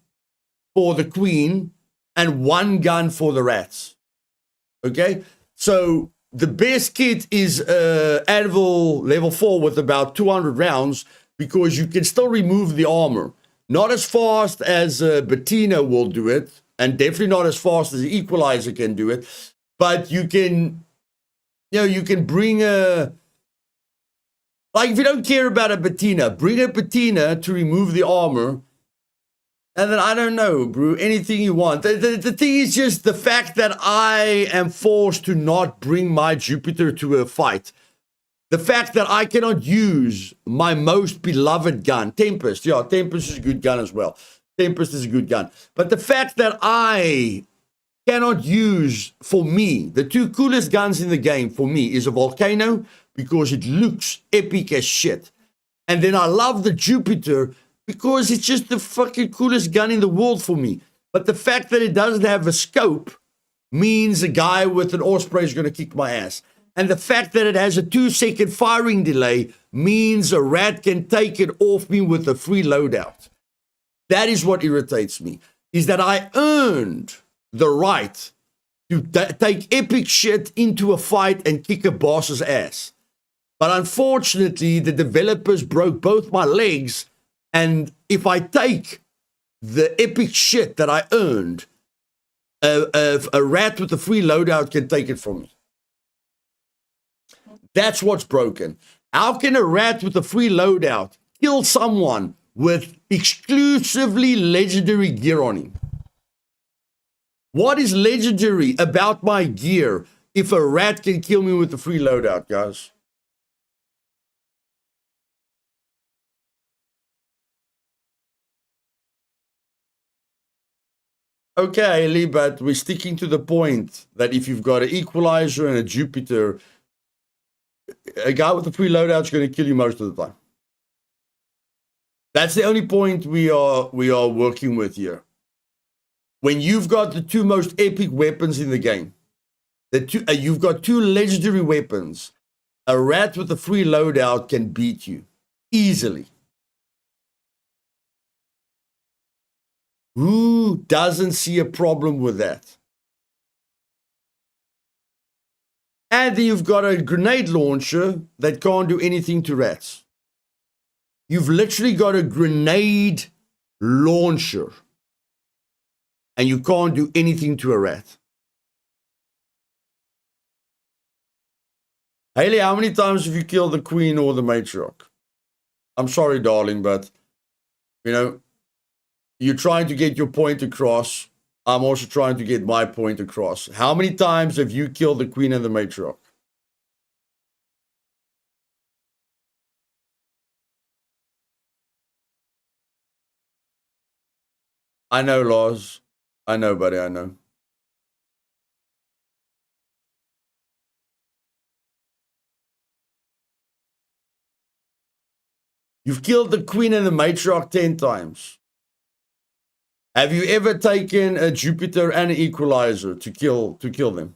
for the Queen and 1 gun for the rats. Okay? So the best kit is Anvil level 4 with about 200 rounds because you can still remove the armor. Not as fast as Bettina will do it, and definitely not as fast as the equalizer can do it. But you can, you can bring a, like if you don't care about a Bettina, bring a Bettina to remove the armor. And then I don't know, bro, anything you want. The thing is just the fact that I am forced to not bring my Jupiter to a fight. The fact that I cannot use my most beloved gun, Tempest. Yeah, Tempest is a good gun as well. Tempest is a good gun. But the fact that I cannot use, for me, the 2 coolest guns in the game for me is a Volcano because it looks epic as shit. And then I love the Jupiter because it's just the fucking coolest gun in the world for me. But the fact that it doesn't have a scope means a guy with an Osprey is going to kick my ass. And the fact that it has a 2-second firing delay means a rat can take it off me with a free loadout. That is what irritates me, is that I earned the right to take epic shit into a fight and kick a boss's ass. But unfortunately, the developers broke both my legs, and if I take the epic shit that I earned, a rat with a free loadout can take it from me. That's what's broken. How can a rat with a free loadout kill someone with exclusively legendary gear on him? What is legendary about my gear if a rat can kill me with a free loadout, guys? Okay, Lee, but we're sticking to the point that if you've got an equalizer and a Jupiter, a guy with a free loadout is going to kill you most of the time. That's the only point we are working with here. When you've got the 2 most epic weapons in the game, you've got 2 legendary weapons, a rat with a free loadout can beat you easily. Who doesn't see a problem with that? And then you've got a grenade launcher that can't do anything to rats. You've literally got a grenade launcher. And you can't do anything to a rat. Haley, how many times have you killed the queen or the matriarch? I'm sorry, darling, but, you know, you're trying to get your point across. I'm also trying to get my point across. How many times have you killed the queen and the matriarch? I know, Lars. I know, buddy, I know. You've killed the queen and the matriarch 10 times. Have you ever taken a Jupiter and an equalizer to kill them?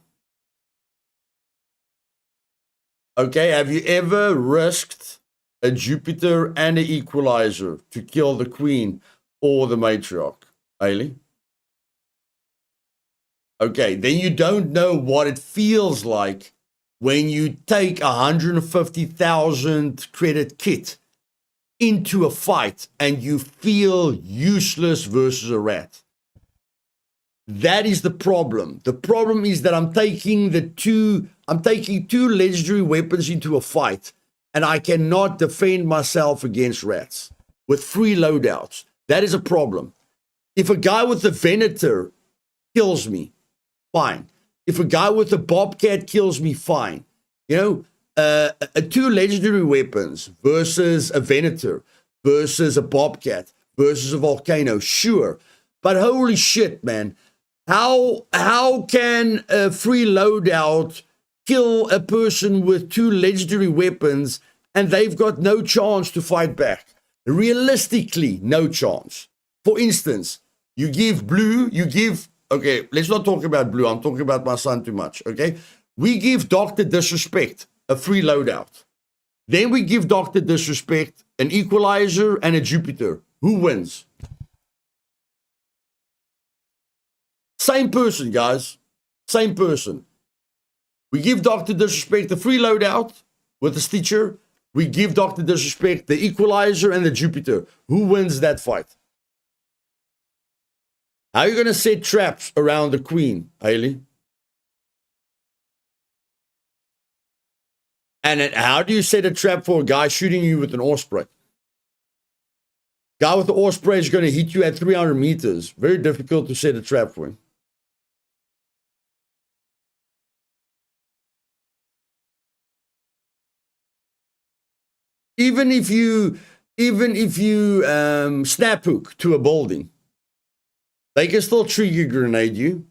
Okay, have you ever risked a Jupiter and an equalizer to kill the queen or the matriarch, Ailey? Okay, then you don't know what it feels like when you take 150,000 credit kit into a fight and you feel useless versus a rat. That is the problem. The problem is that I'm taking two legendary weapons into a fight and I cannot defend myself against rats with free loadouts. That is a problem. If a guy with the Venator kills me, fine. If a guy with a Bobcat kills me, fine. You know, two legendary weapons versus a Venator versus a Bobcat versus a Volcano, sure. But holy shit, man. How can a free loadout kill a person with two legendary weapons and they've got no chance to fight back? Realistically, no chance. For instance, you give blue, okay, let's not talk about blue. I'm talking about my son too much, okay? We give Dr. Disrespect a free loadout. Then we give Dr. Disrespect an equalizer and a Jupiter. Who wins? Same person, guys. Same person. We give Dr. Disrespect the free loadout with the Stitcher. We give Dr. Disrespect the equalizer and the Jupiter. Who wins that fight? How are you going to set traps around the queen, Haley? And then how do you set a trap for a guy shooting you with an Osprey? Guy with the Osprey is going to hit you at 300 meters. Very difficult to set a trap for him. Even if you snap hook to a building, they can still trigger grenade you.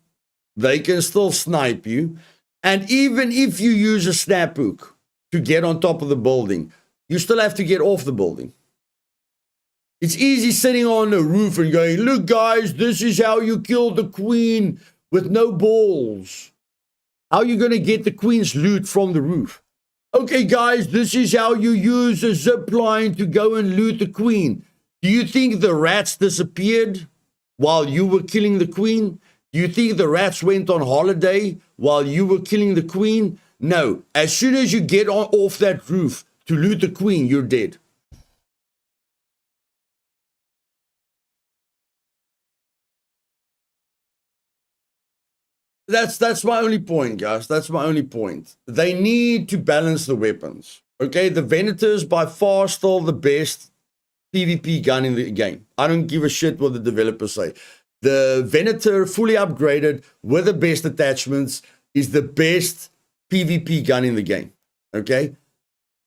They can still snipe you. And even if you use a snap hook to get on top of the building, you still have to get off the building. It's easy sitting on the roof and going, look guys, this is how you kill the queen with no balls. How are you going to get the queen's loot from the roof? Okay, guys, this is how you use a zip line to go and loot the queen. Do you think the rats disappeared while you were killing the queen? Do you think the rats went on holiday while you were killing the queen? No. As soon as you get off that roof to loot the queen, you're dead. That's my only point, guys. That's my only point. They need to balance the weapons. Okay, the Venator is by far still the best PvP gun in the game. I don't give a shit what the developers say. The Venator, fully upgraded with the best attachments, is the best PvP gun in the game. Okay,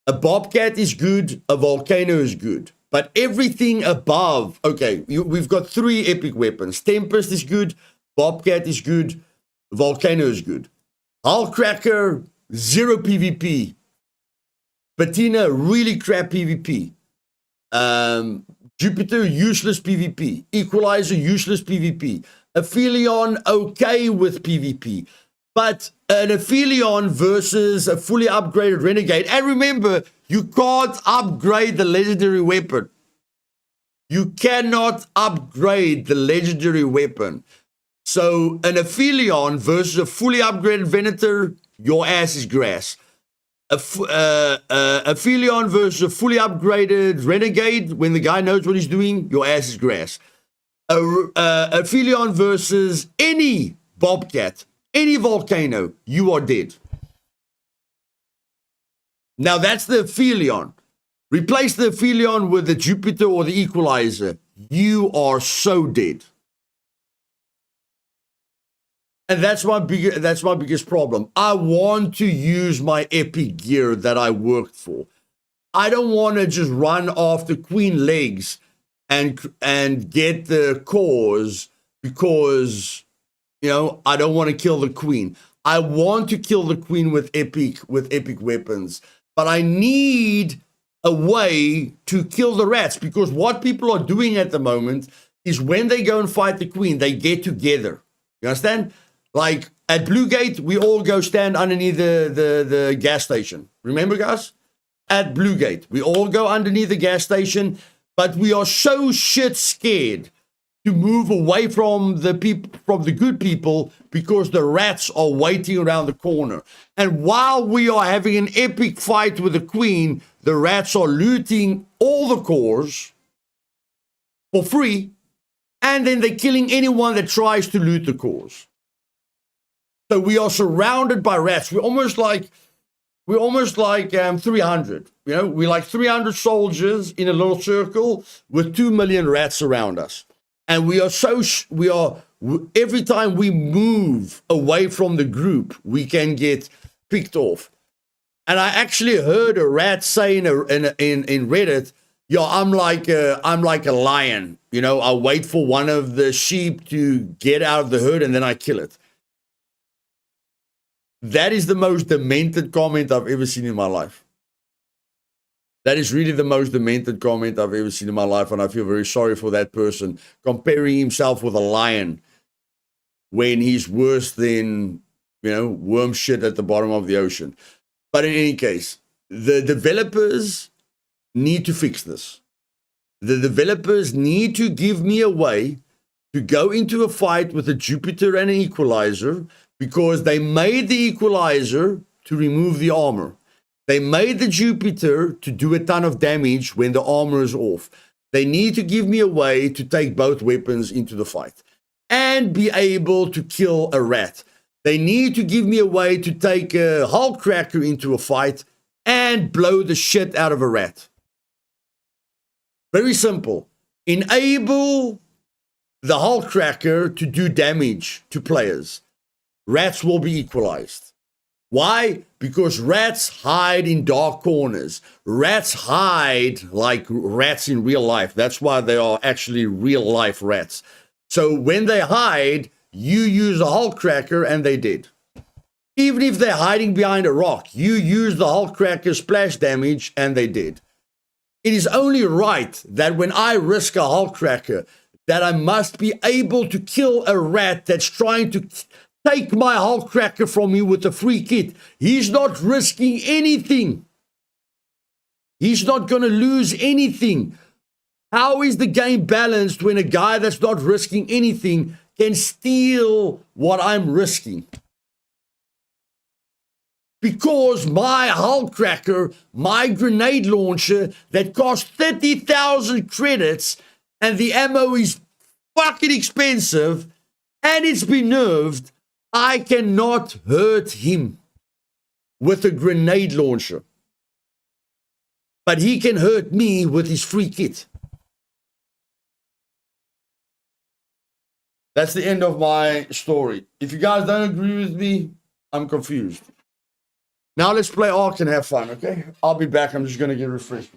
a Bobcat is good, a Volcano is good, but everything above. Okay, we've got three epic weapons. Tempest is good, Bobcat is good, Volcano is good. Hullcracker, zero PvP. Patina, really crap PvP. Jupiter, useless PvP. Equalizer, useless PvP. Aphelion, okay with PvP. But an Aphelion versus a fully upgraded Renegade. And remember, you can't upgrade the legendary weapon. You cannot upgrade the legendary weapon. So an Aphelion versus a fully upgraded Venator, your ass is grass. A Philion versus a fully upgraded Renegade, when the guy knows what he's doing, your ass is grass. A Philion versus any Bobcat, any Volcano, you are dead. Now that's the Philion. Replace the Philion with the Jupiter or the Equalizer. You are so dead. And that's my biggest problem. I want to use my epic gear that I worked for. I don't want to just run after queen legs and get the cores because, you know, I don't want to kill the queen. I want to kill the queen with epic weapons, but I need a way to kill the rats, because what people are doing at the moment is when they go and fight the queen, they get together. You understand? Like at Blue Gate, we all go stand underneath the gas station. Remember, guys? At Blue Gate, we all go underneath the gas station, but we are so shit scared to move away from the good people, because the rats are waiting around the corner. And while we are having an epic fight with the queen, the rats are looting all the cores for free, and then they're killing anyone that tries to loot the cores. So we are surrounded by rats. We're almost like 300. You know, we're like 300 soldiers in a little circle with 2 million rats around us. And we are every time we move away from the group, we can get picked off. And I actually heard a rat say in Reddit, "Yo, I'm like a lion. You know, I wait for one of the sheep to get out of the herd and then I kill it." That is the most demented comment I've ever seen in my life. That is really the most demented comment I've ever seen in my life, and I feel very sorry for that person comparing himself with a lion when he's worse than, you know, worm shit at the bottom of the ocean. But in any case, the developers need to fix this. The developers need to give me a way to go into a fight with a Jupiter and an Equalizer, because they made the Equalizer to remove the armor. They made the Jupiter to do a ton of damage when the armor is off. They need to give me a way to take both weapons into the fight and be able to kill a rat. They need to give me a way to take a Hulk Cracker into a fight and blow the shit out of a rat. Very simple. Enable the Hulk Cracker to do damage to players. Rats will be equalized. Why? Because rats hide in dark corners. Rats hide like rats in real life. That's why they are actually real life rats. So when they hide, you use a Hulk Cracker and they did. Even if they're hiding behind a rock, you use the Hulk Cracker splash damage and they did. It is only right that when I risk a Hulk Cracker, that I must be able to kill a rat that's trying to take my Hulk Cracker from me with a free kit. He's not risking anything. He's not going to lose anything. How is the game balanced when a guy that's not risking anything can steal what I'm risking? Because my Hulk Cracker, my grenade launcher that costs 30,000 credits, and the ammo is fucking expensive, and it's been nerfed, I cannot hurt him with a grenade launcher. But he can hurt me with his free kit. That's the end of my story. If you guys don't agree with me, I'm confused. Now let's play Ark and have fun, okay? I'll be back. I'm just going to get refreshed.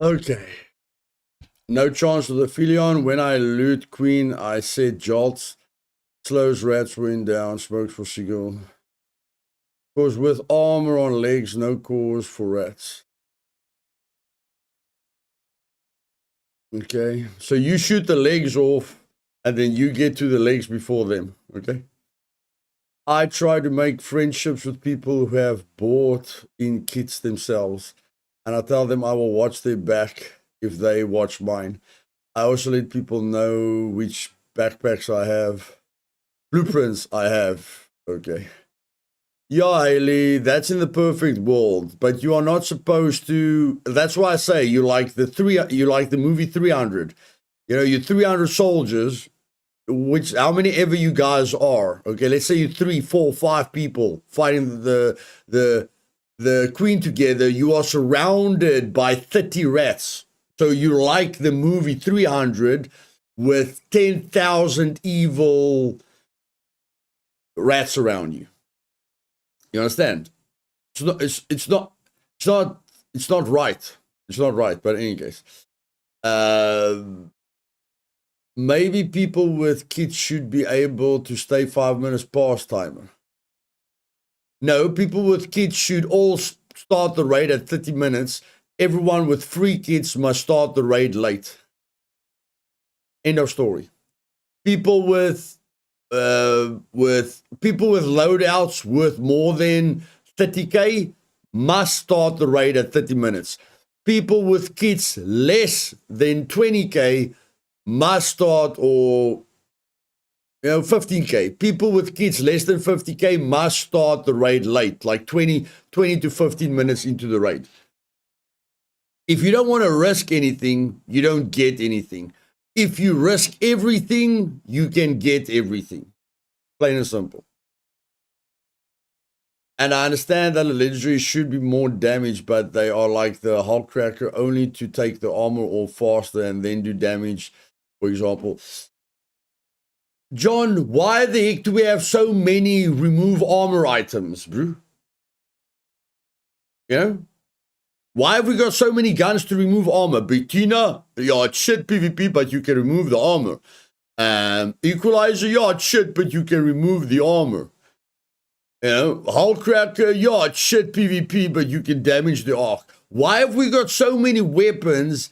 Okay. No chance of the Philion. When I loot Queen, I said Jolts. Slows rats went down. Smokes for Seagull. Because with armor on legs, no cause for rats. Okay. So you shoot the legs off, and then you get to the legs before them. Okay. I try to make friendships with people who have bought in kits themselves. And I tell them I will watch their back if they watch mine. I also let people know which backpacks I have, blueprints I have. Okay. Yeah, Haley, that's in the perfect world, but you are not supposed to. That's why I say you like the movie 300. You know, you're 300 soldiers, which how many ever you guys are. Okay, let's say you're 3, 4, 5 people fighting the queen together. You are surrounded by 30 rats. So you're like the movie 300 with 10,000 evil rats around you. You understand? It's not right. It's not right. But in any case, maybe people with kids should be able to stay 5 minutes past timer. No, people with kids should all start the raid at 30 minutes. Everyone with free kids must start the raid late. End of story. People with loadouts worth more than 30k must start the raid at 30 minutes. People with kits less than 20k must start, or 15k. People with kids less than 50k must start the raid late, like 20 to 15 minutes into the raid. If you don't want to risk anything, you don't get anything. If you risk everything, you can get everything. Plain and simple. And I understand that the legendaries should be more damage, but they are like the Hulk Cracker, only to take the armor off faster and then do damage, for example. John, why the heck do we have so many remove armor items, bro? You know? Why have we got so many guns to remove armor? Bettina, yeah, it's shit PvP, but you can remove the armor. Equalizer, yeah, it's shit, but you can remove the armor. You know, Hull Cracker, yeah, it's shit PvP, but you can damage the arc. Why have we got so many weapons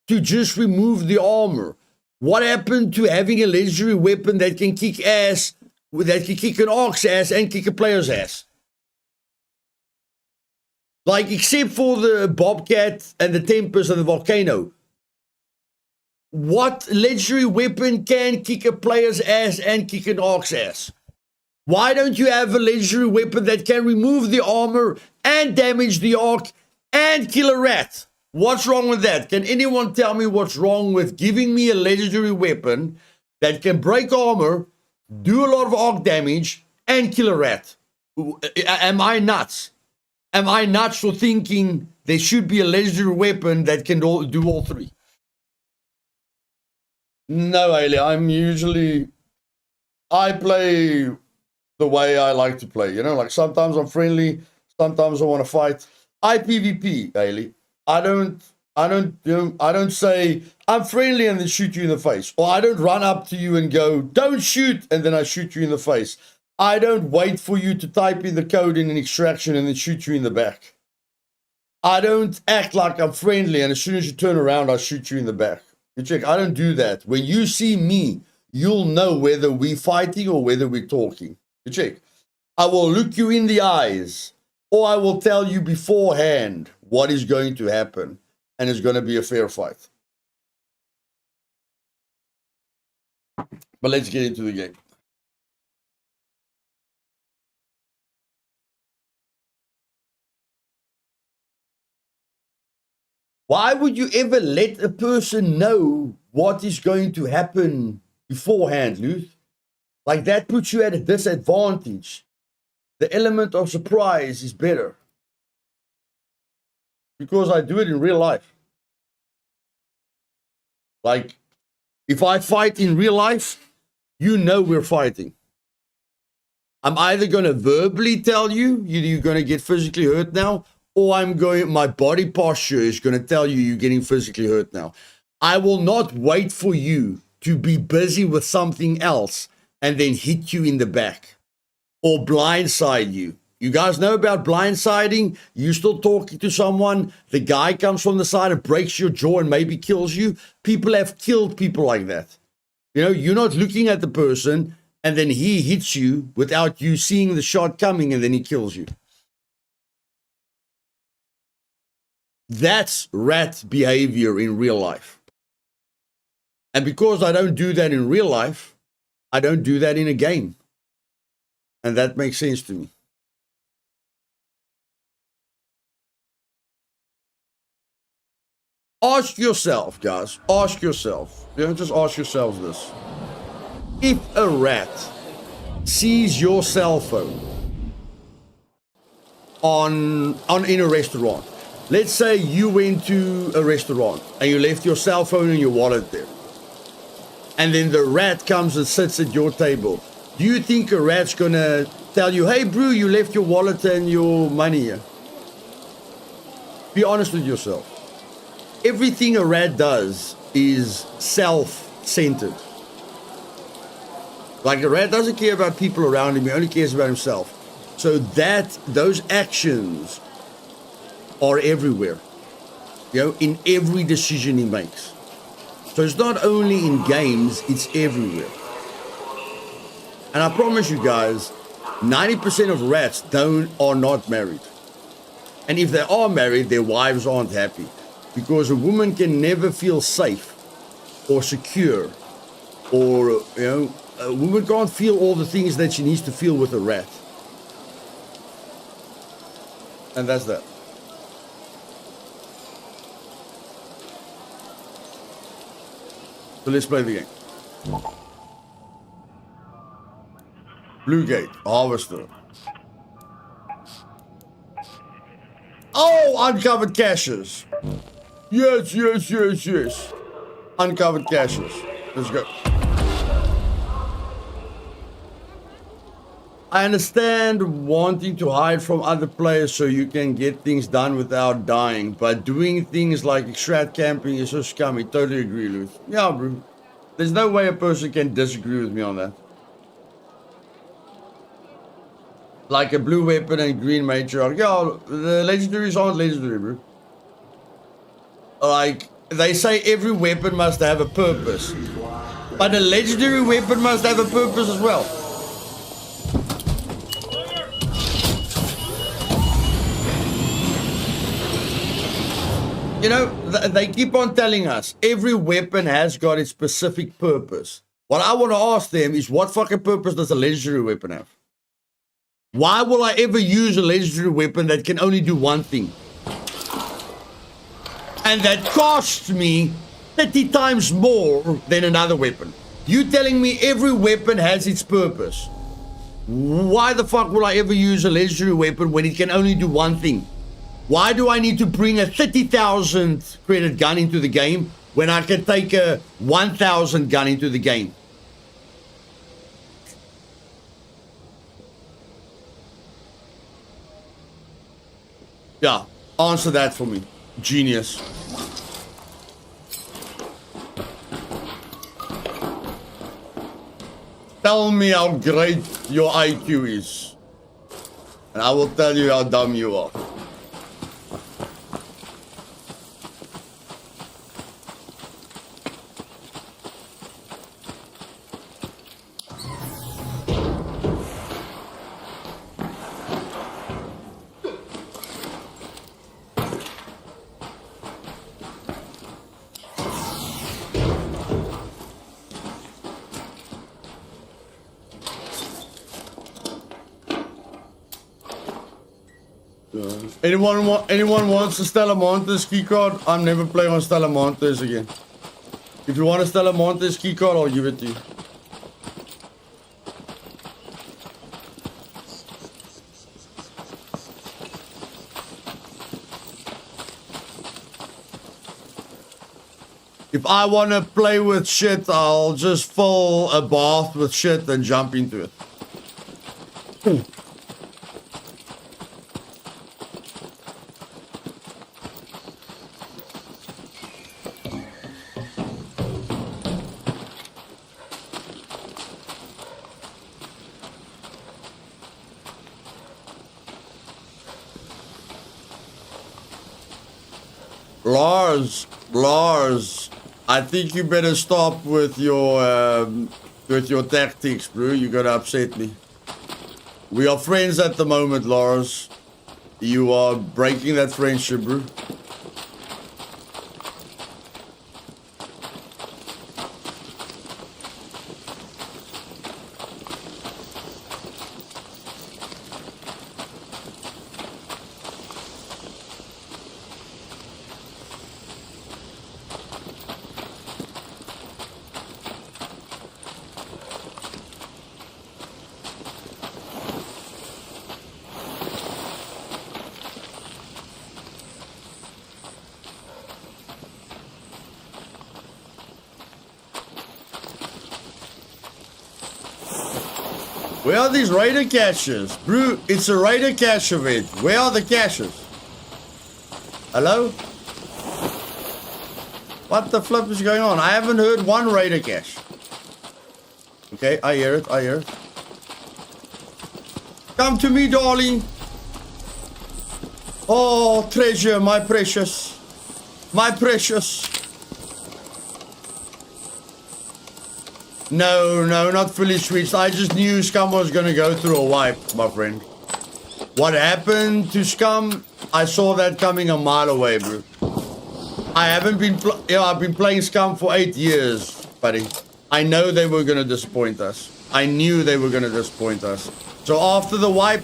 to just remove the armor? What happened to having a legendary weapon that can kick ass, that can kick an arc's ass and kick a player's ass? Like, except for the Bobcat and the Tempest and the Volcano. What legendary weapon can kick a player's ass and kick an arc's ass? Why don't you have a legendary weapon that can remove the armor and damage the arc and kill a rat? What's wrong with that? Can anyone tell me what's wrong with giving me a legendary weapon that can break armor, do a lot of arc damage, and kill a rat? Am I nuts? Am I nuts for thinking there should be a legendary weapon that can do all three? No, Ali, I play the way I like to play. You know, like sometimes I'm friendly, sometimes I want to fight. I PvP, Ali. I don't say I'm friendly and then shoot you in the face. Or I don't run up to you and go, don't shoot, and then I shoot you in the face. I don't wait for you to type in the code in an extraction and then shoot you in the back. I don't act like I'm friendly and as soon as you turn around, I shoot you in the back. You check, I don't do that. When you see me, you'll know whether we're fighting or whether we're talking. You check. I will look you in the eyes, or I will tell you beforehand what is going to happen, and it's going to be a fair fight. But let's get into the game. Why would you ever let a person know what is going to happen beforehand, Luth? Like, that puts you at a disadvantage. The element of surprise is better. Because I do it in real life. Like, if I fight in real life, you know we're fighting. I'm either going to verbally tell you, you're going to get physically hurt now, or my body posture is going to tell you you're getting physically hurt now. I will not wait for you to be busy with something else and then hit you in the back or blindside you. You guys know about blindsiding? You're still talking to someone, the guy comes from the side and breaks your jaw and maybe kills you. People have killed people like that. You know, you're not looking at the person and then he hits you without you seeing the shot coming and then he kills you. That's rat behavior in real life. And because I don't do that in real life, I don't do that in a game. And that makes sense to me. Ask yourself, guys, ask yourself, just ask yourself this. If a rat sees your cell phone in a restaurant, let's say you went to a restaurant and you left your cell phone and your wallet there, and then the rat comes and sits at your table, do you think a rat's gonna tell you, hey bro, you left your wallet and your money here? Be honest with yourself. Everything a rat does is self-centered. Like a rat doesn't care about people around him, he only cares about himself. So those actions are everywhere, in every decision he makes. So it's not only in games, it's everywhere. And I promise you guys, 90% of rats are not married. And if they are married, their wives aren't happy. Because a woman can never feel safe or secure, or, a woman can't feel all the things that she needs to feel with a rat. And that's that. So let's play the game. Blue Gate, Harvester. Oh, uncovered caches. Yes. Uncovered caches. Let's go. I understand wanting to hide from other players so you can get things done without dying, but doing things like extract camping is so scummy. Totally agree, Luth. Yeah, bro. There's no way a person can disagree with me on that. Like a blue weapon and green matriarch. Yeah, the legendaries aren't legendary, bro. Like, they say every weapon must have a purpose. But a legendary weapon must have a purpose as well. They keep on telling us every weapon has got its specific purpose. What I want to ask them is, what fucking purpose does a legendary weapon have? Why will I ever use a legendary weapon that can only do one thing? And that costs me 30 times more than another weapon. You telling me every weapon has its purpose. Why the fuck will I ever use a legendary weapon when it can only do one thing? Why do I need to bring a 30,000 credit gun into the game when I can take a 1,000 gun into the game? Yeah, answer that for me. Genius. Tell me how great your IQ is, and I will tell you how dumb you are. Anyone wants a Stella Montes keycard? I'm never playing on Stella Montes again. If you want a Stella Montes keycard, I'll give it to you. If I want to play with shit, I'll just fill a bath with shit and jump into it. Ooh. Lars, I think you better stop with your tactics, bro. You're gonna upset me. We are friends at the moment, Lars. You are breaking that friendship, bro. Where are these raider caches? Bro, it's a raider cache event. Where are the caches? Hello? What the flip is going on? I haven't heard one raider cache. Okay, I hear it, I hear it. Come to me, darling. Oh, treasure, my precious. My precious. No, not fully switched. I just knew Scum was gonna go through a wipe, my friend. What happened to Scum? I saw that coming a mile away, bro. I haven't been, I've been playing Scum for 8 years, buddy. I know they were gonna disappoint us. I knew they were gonna disappoint us. So after the wipe,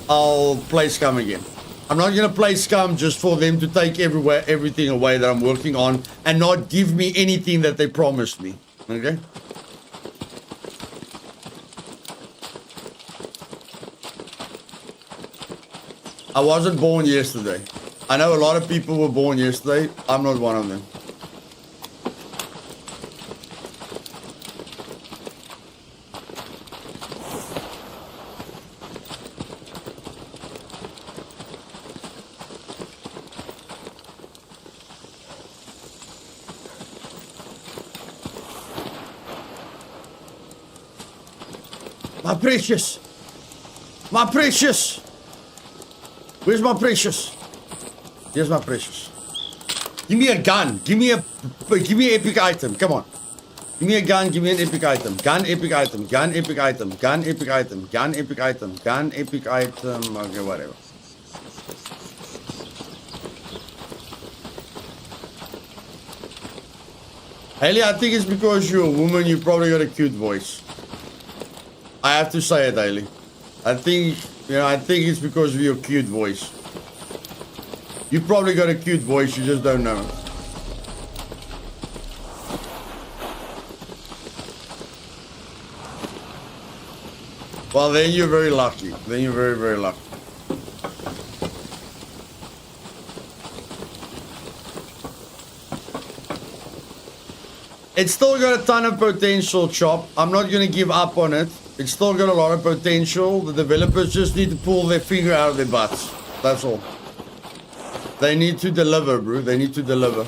I'll play Scum again. I'm not gonna play Scum just for them to take everything away that I'm working on and not give me anything that they promised me. Okay? I wasn't born yesterday. I know a lot of people were born yesterday. I'm not one of them. My precious. My precious. Where's my precious? Here's my precious. Give me a gun. Give me an epic item. Come on. Give me a gun. Give me an epic item. Gun, epic item. Gun, epic item. Gun, epic item. Gun, epic item. Gun, epic item. Okay, whatever. Haley, I think it's because you're a woman. You probably got a cute voice. I have to say it, Haley. I think it's because of your cute voice. You probably got a cute voice, you just don't know. Well, then you're very lucky. Then you're very, very lucky. It's still got a ton of potential, Chop. I'm not going to give up on it. It's still got a lot of potential. The developers just need to pull their finger out of their butts. That's all. They need to deliver, bro. They need to deliver.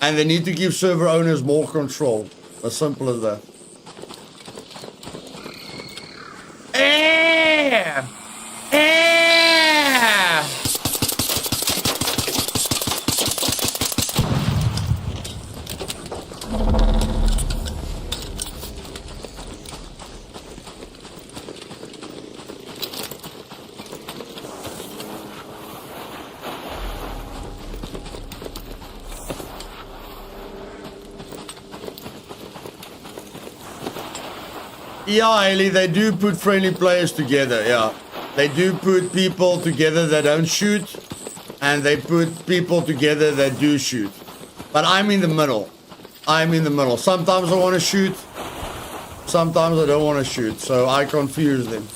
And they need to give server owners more control. As simple as that. Yeah, Haley, they do put friendly players together, yeah. They do put people together that don't shoot, and they put people together that do shoot. But I'm in the middle. I'm in the middle. Sometimes I want to shoot, sometimes I don't want to shoot, so I confuse them.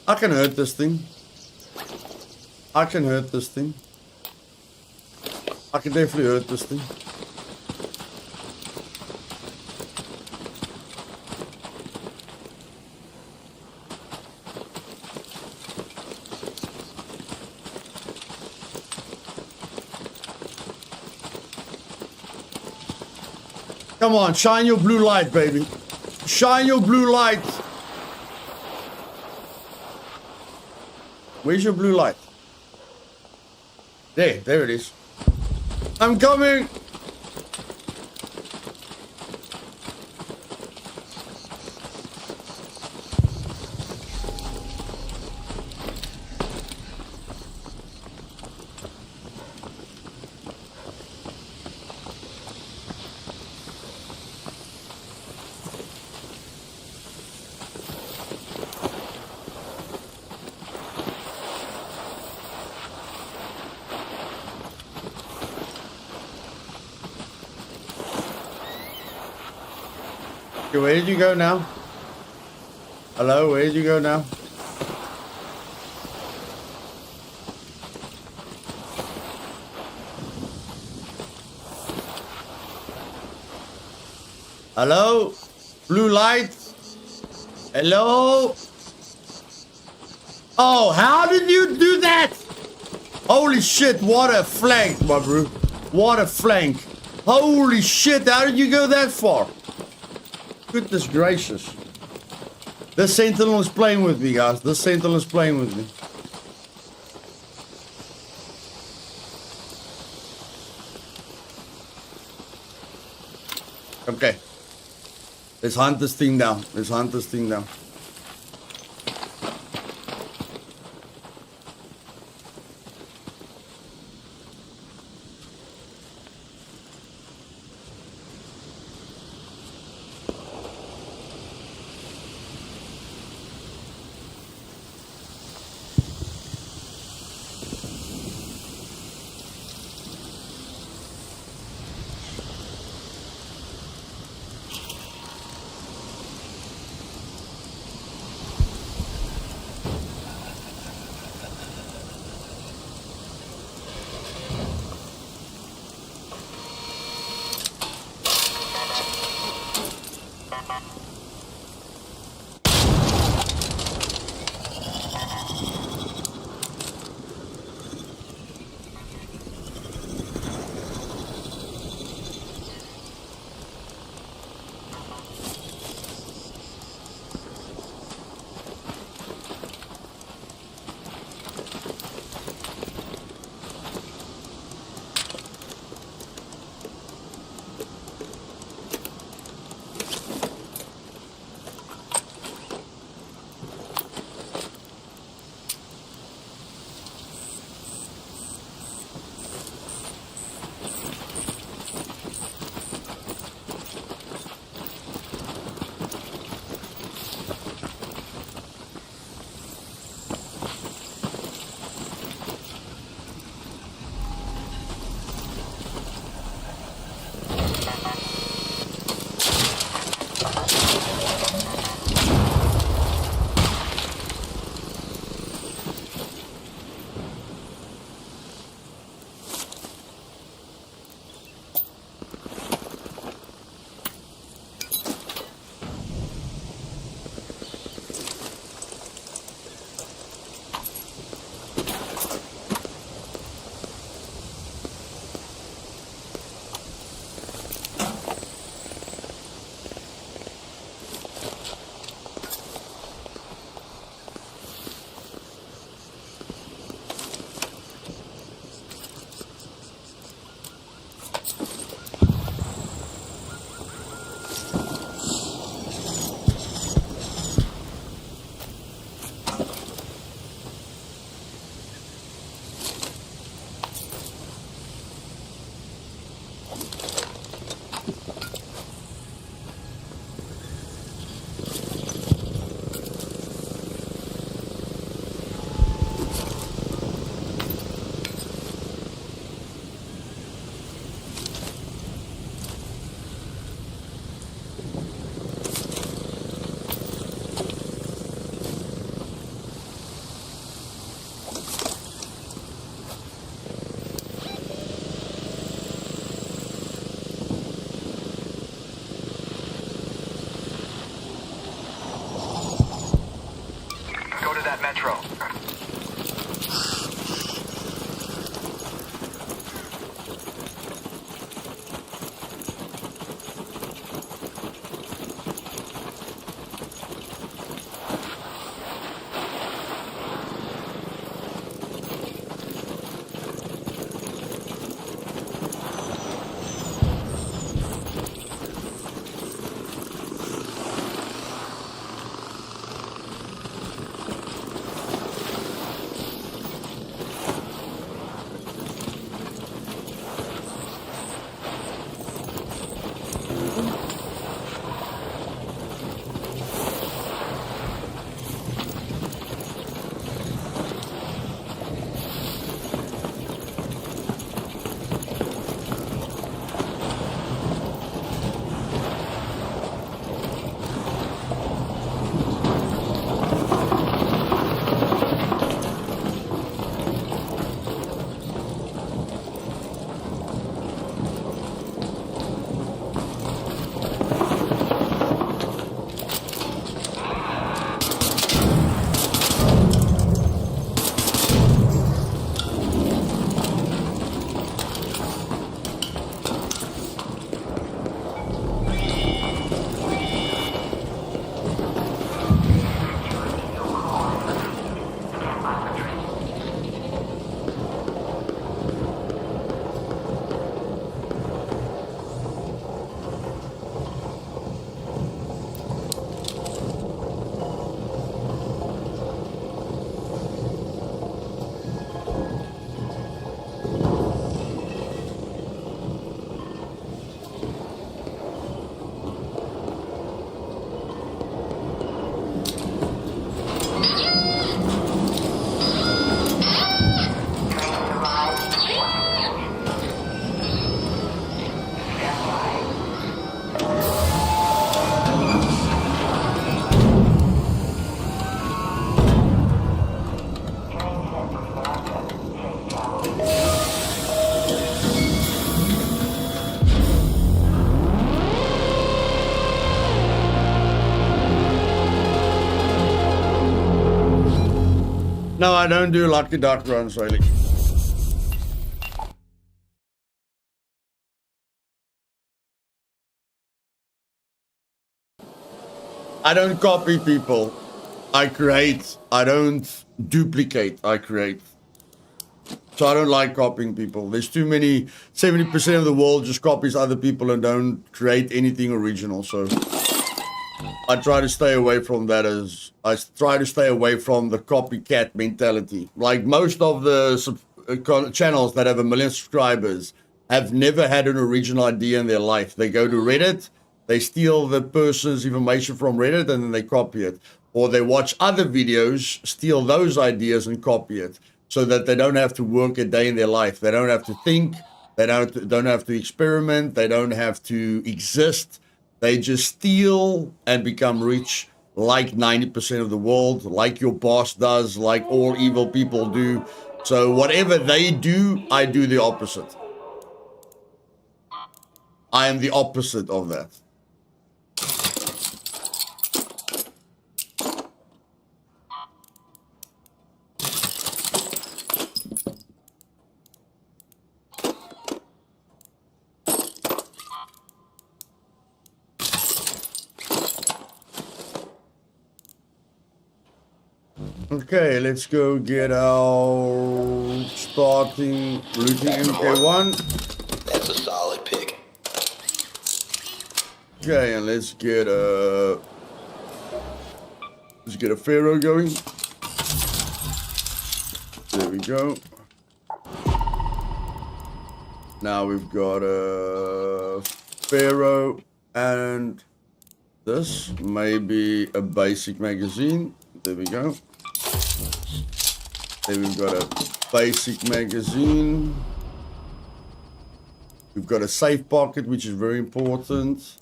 I can hurt this thing. I can hurt this thing. I can definitely hurt this thing. Come on, shine your blue light, baby. Shine your blue light. Where's your blue light? There it is. I'm coming. Okay, where did you go now? Hello, where did you go now? Hello? Blue light? Hello? Oh, how did you do that? Holy shit, what a flank, my bro. What a flank. Holy shit, how did you go that far? Goodness gracious. This Sentinel is playing with me, guys. This Sentinel is playing with me. Okay. Let's hunt this thing down. Let's hunt this thing down. No, I don't do Lucky Duck runs, really. I don't copy people. I create. I don't duplicate. I create. So I don't like copying people. There's too many. 70% of the world just copies other people and don't create anything original. So I try to stay away from that. I try to stay away from the copycat mentality. Like most of the channels that have 1 million subscribers have never had an original idea in their life. They go to Reddit, they steal the person's information from Reddit, and then they copy it. Or they watch other videos, steal those ideas and copy it, so that they don't have to work a day in their life. They don't have to think. They don't have to experiment. They don't have to exist. They just steal and become rich like 90% of the world, like your boss does, like all evil people do. So whatever they do, I do the opposite. I am the opposite of that. Okay, let's go get our starting looting MK1. That's a solid pick. Okay, and let's get a Pharaoh going. There we go. Now we've got a Pharaoh and this, maybe a basic magazine. There we go. Then we've got a basic magazine. We've got a safe pocket, which is very important.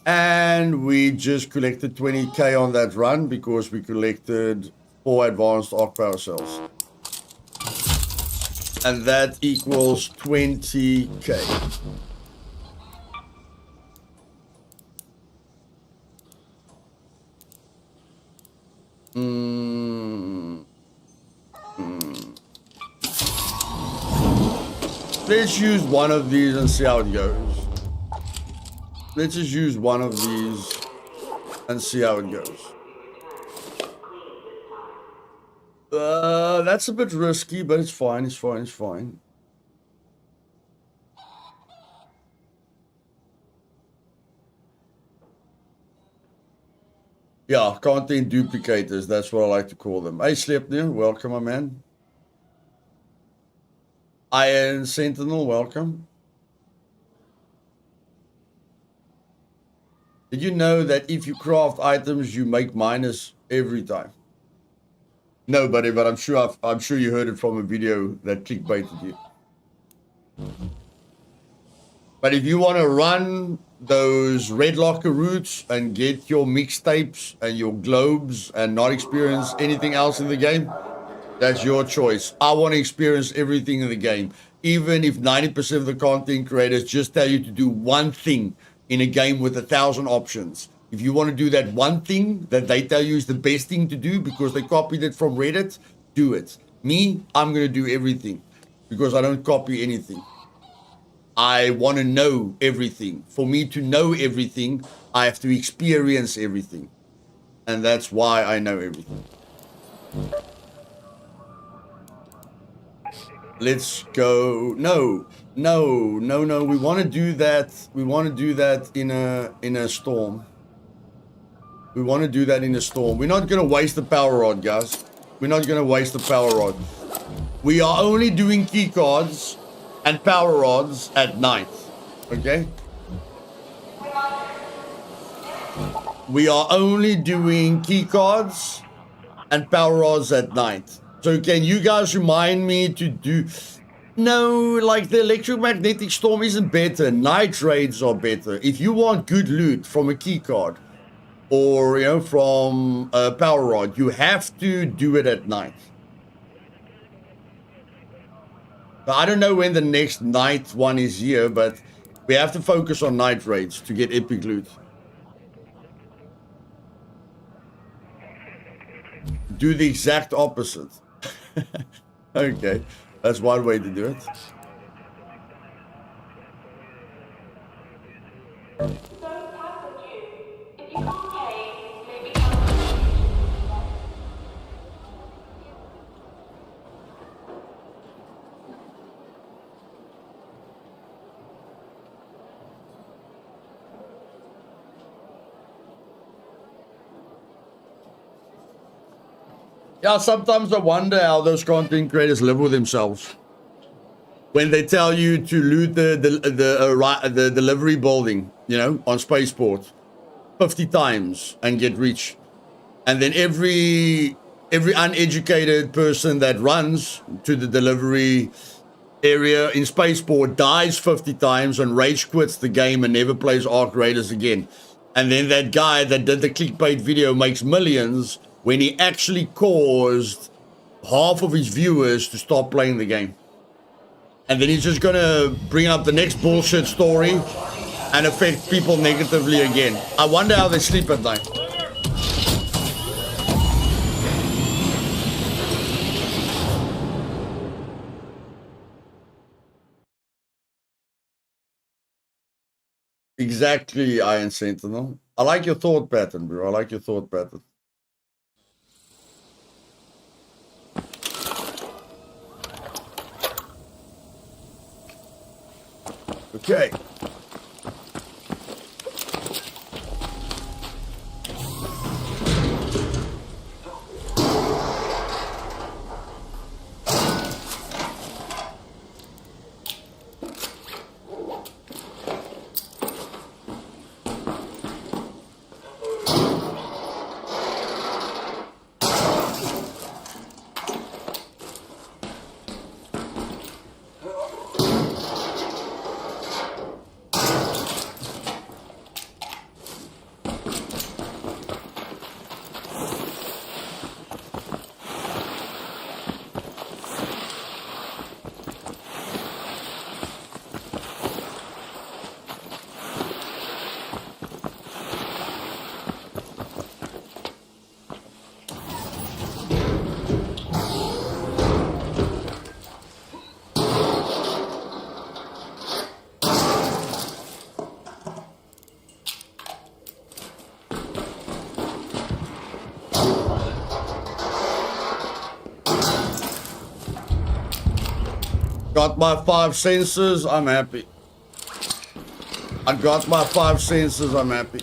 And we just collected 20k on that run because we collected 4 advanced arc power cells. And that equals 20k. Let's use one of these and see how it goes. Let's just use one of these and see how it goes. That's a bit risky, but it's fine, it's fine, it's fine. Yeah, content duplicators, that's what I like to call them. Hey, Sleipnir, welcome, my man. Iron Sentinel, welcome. Did you know that if you craft items, you make minus every time? No, buddy, but I'm sure you heard it from a video that clickbaited you. But if you want to run those red locker routes and get your mixtapes and your globes and not experience anything else in the game, that's your choice. I want to experience everything in the game. Even if 90% of the content creators just tell you to do one thing in a game with 1,000 options. If you want to do that one thing that they tell you is the best thing to do because they copied it from Reddit, do it. Me, I'm going to do everything because I don't copy anything. I want to know everything. For me to know everything, I have to experience everything. And that's why I know everything. Let's go. No. We want to do that. We want to do that in a storm. We want to do that in a storm. We're not going to waste the power rod, guys. We're not going to waste the power rod. We are only doing key cards and power rods at night. Okay? We are only doing key cards and power rods at night. So can you guys remind me to do... No, like the electromagnetic storm isn't better. Night raids are better. If you want good loot from a key card or, you know, from a power rod, you have to do it at night. I don't know when the next night one is here, but we have to focus on night raids to get epic loot. do the exact opposite. Okay, that's one way to do it. Yeah, sometimes I wonder how those content creators live with themselves. When they tell you to loot the delivery building, you know, on Spaceport 50 times and get rich. And then every uneducated person that runs to the delivery area in Spaceport dies 50 times and rage quits the game and never plays Ark Raiders again. And then that guy that did the clickbait video makes millions when he actually caused half of his viewers to stop playing the game. And then he's just gonna bring up the next bullshit story and affect people negatively again. I wonder how they sleep at night. Exactly, Iron Sentinel. I like your thought pattern, bro. I like your thought pattern. Okay. Got my 5 senses, I'm happy. I got my 5 senses, I'm happy.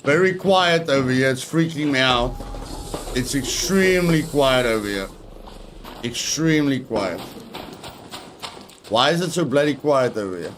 Very quiet over here. It's freaking me out. It's extremely quiet over here. Extremely quiet. Why is it so bloody quiet over here?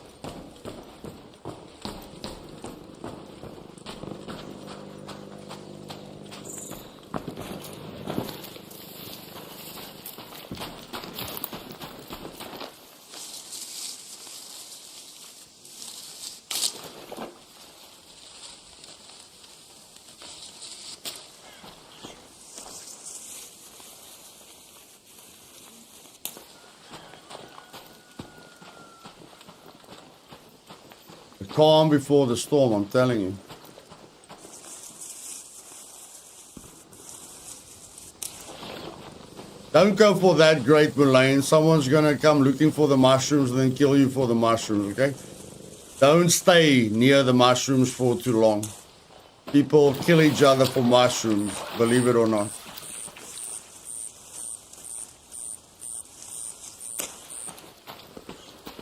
Calm before the storm, I'm telling you. Don't go for that great Mulane. Someone's gonna come looking for the mushrooms and then kill you for the mushrooms, okay? Don't stay near the mushrooms for too long. People kill each other for mushrooms, believe it or not.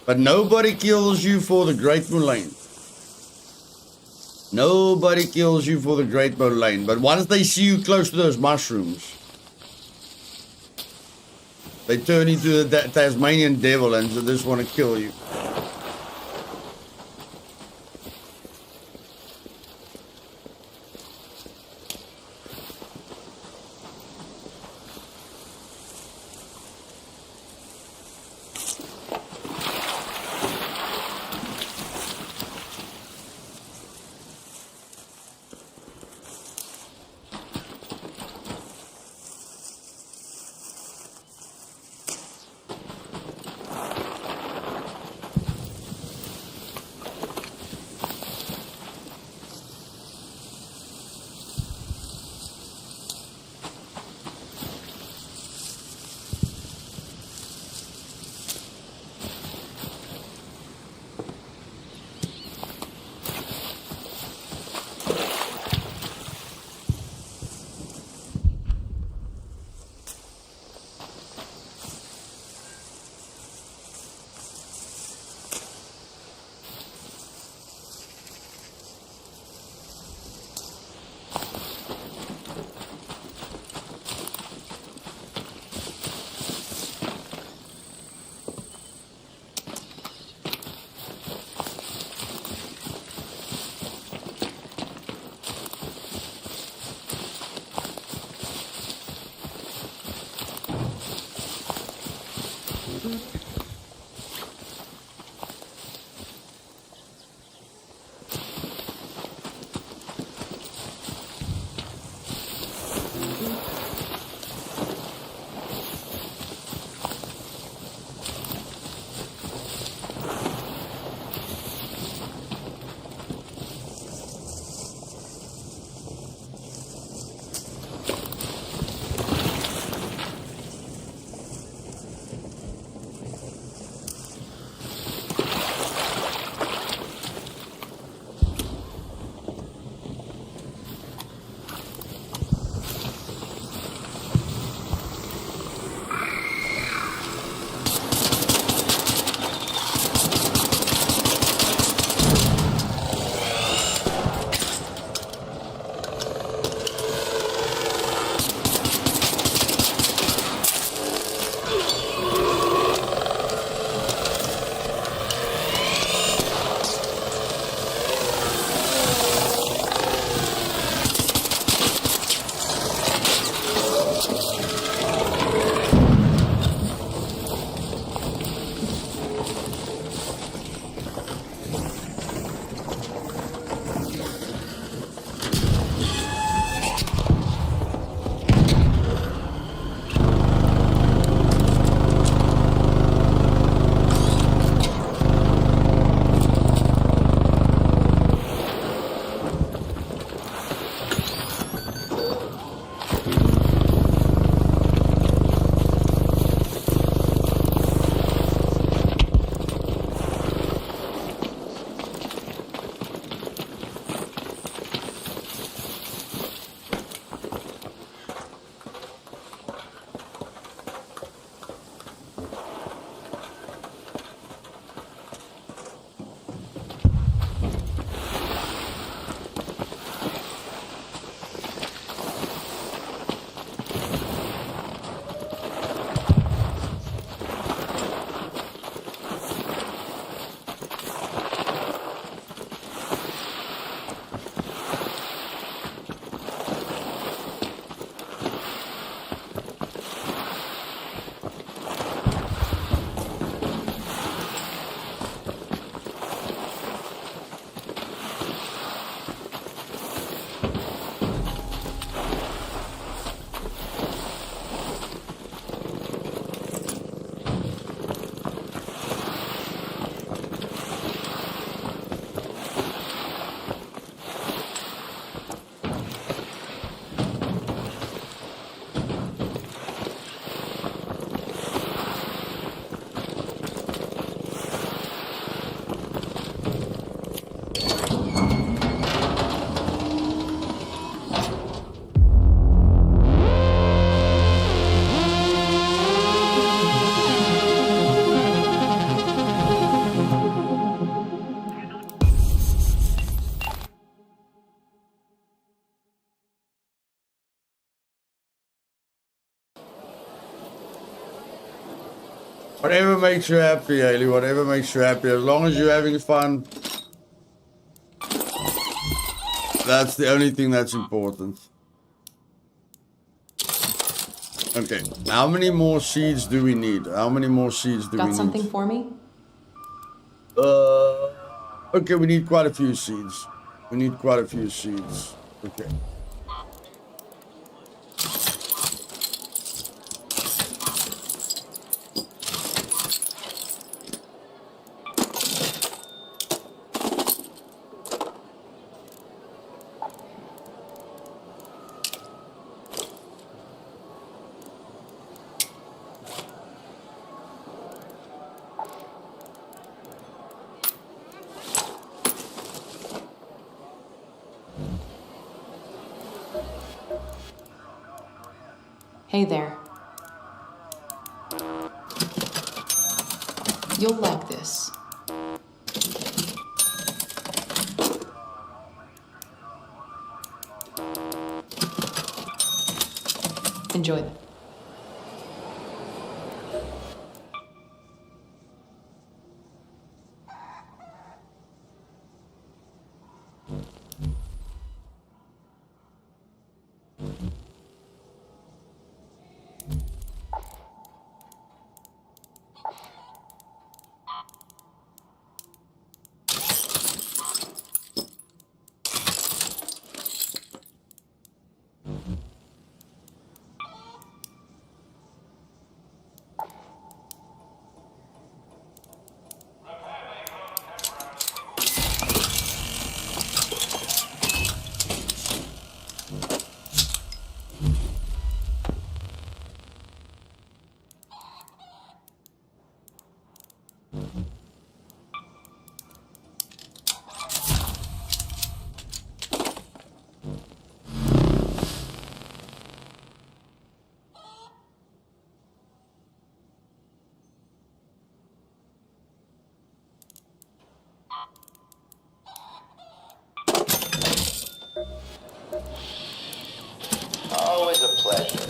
But nobody kills you for the great Mulane. Nobody kills you for the great Mulane. But once they see you close to those mushrooms, They turn into the Tasmanian devil and they just want to kill you. Whatever makes you happy, Haley. Whatever makes you happy. As long as you're having fun. That's the only thing that's important. Okay. How many more seeds do we need? How many more seeds do we need? Got something for me? Okay, we need quite a few seeds. We need quite a few seeds. Okay. Hey there. You'll like this. Enjoy them. Always a pleasure.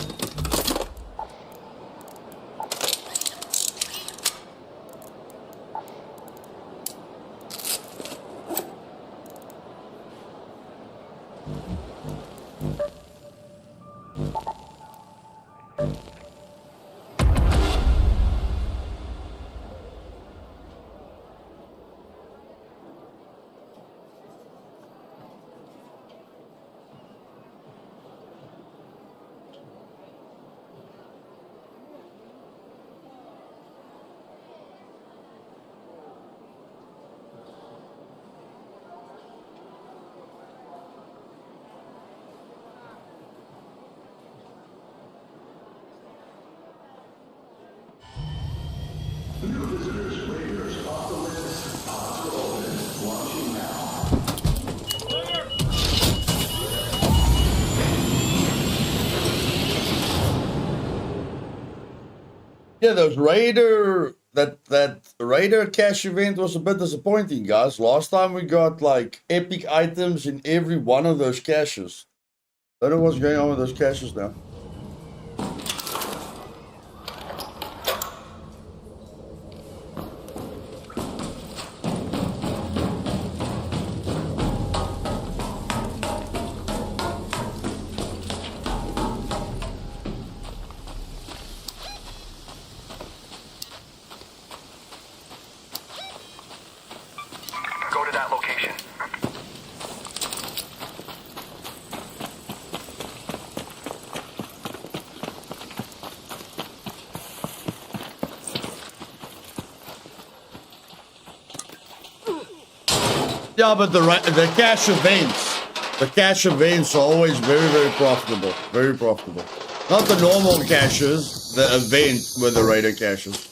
Yeah, that Raider cache event was a bit disappointing, guys. Last time we got like epic items in every one of those caches. I don't know what's going on with those caches now. Go to that location. Yeah, but the cache events are always very, very profitable. Very profitable. Not the normal caches, the event with the Raider caches.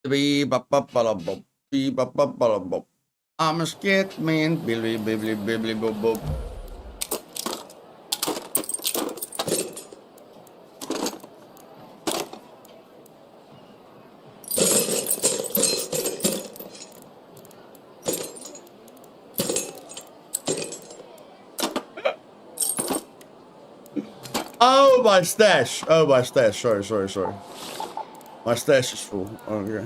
Bee-bop-bop-bop-bop. Bee-bop-bop-bop-bop. I'm a scared man. Bibbly, bibbly, bibbly, boop, boop. Oh, my stash. Oh, my stash. Sorry, sorry, sorry. My stash is full. Okay.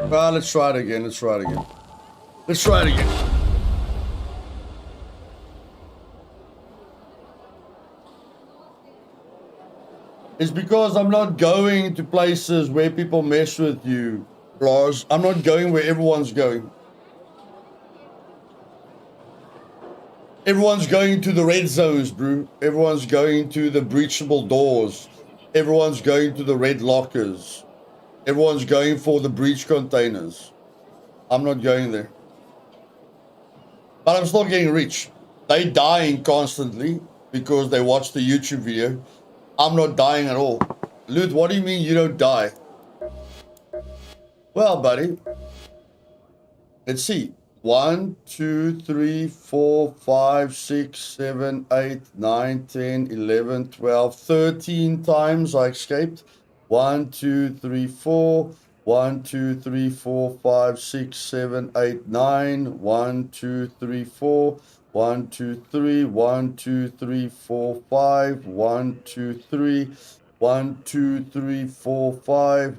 Well, let's try it again. Let's try it again. Let's try it again. It's because I'm not going to places where people mess with you, Lars. I'm not going where everyone's going. Everyone's going to the red zones, bro. Everyone's going to the breachable doors. Everyone's going to the red lockers. Everyone's going for the breach containers. I'm not going there. But I'm still getting rich. They dying constantly because they watch the YouTube video. I'm not dying at all. Loot, what do you mean you don't die? Well, buddy. Let's see. 1, 2, 3, 4, 5, 6, 7, 8, 9, 10, 11, 12, 13 times I escaped. 1, 2, 3, 4. 1, 2, 3, 4, 5, 6, 7, 8, 9. 1, 2, 3, 4. 1, 2, 3. 1, 2, 3, 4, 5. 1, 2, 3. 1, 2, 3, 4, 5.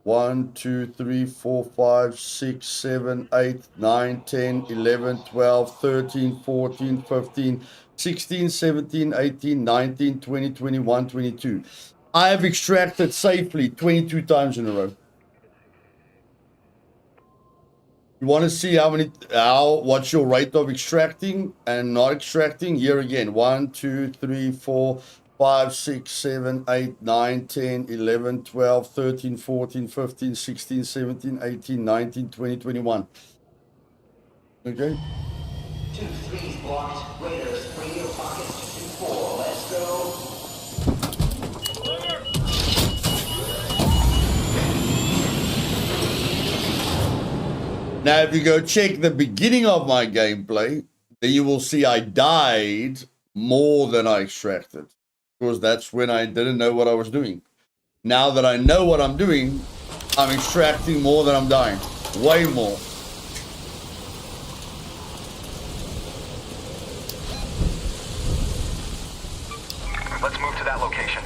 1, 2, 3, 4, 5, 6, 7, 8, 9, 10, 11, 12, 13, 14, 15, 16, 17, 18, 19, 20, 21, 22. I have extracted safely 22 times in a row. You want to see what's your rate of extracting and not extracting? Here again, 1, 2, 3, 4, 5, 6, 7, 8, 9, 10, 11, 12, 13, 14, 15, 16, 17, 18, 19, 20, 21. Okay? 2, 3's blocked. Raiders, bring your pockets to 4. Let's go. Now, if you go check the beginning of my gameplay, then you will see I died more than I extracted. Because that's when I didn't know what I was doing. Now that I know what I'm doing, I'm extracting more than I'm dying. Way more. Let's move to that location.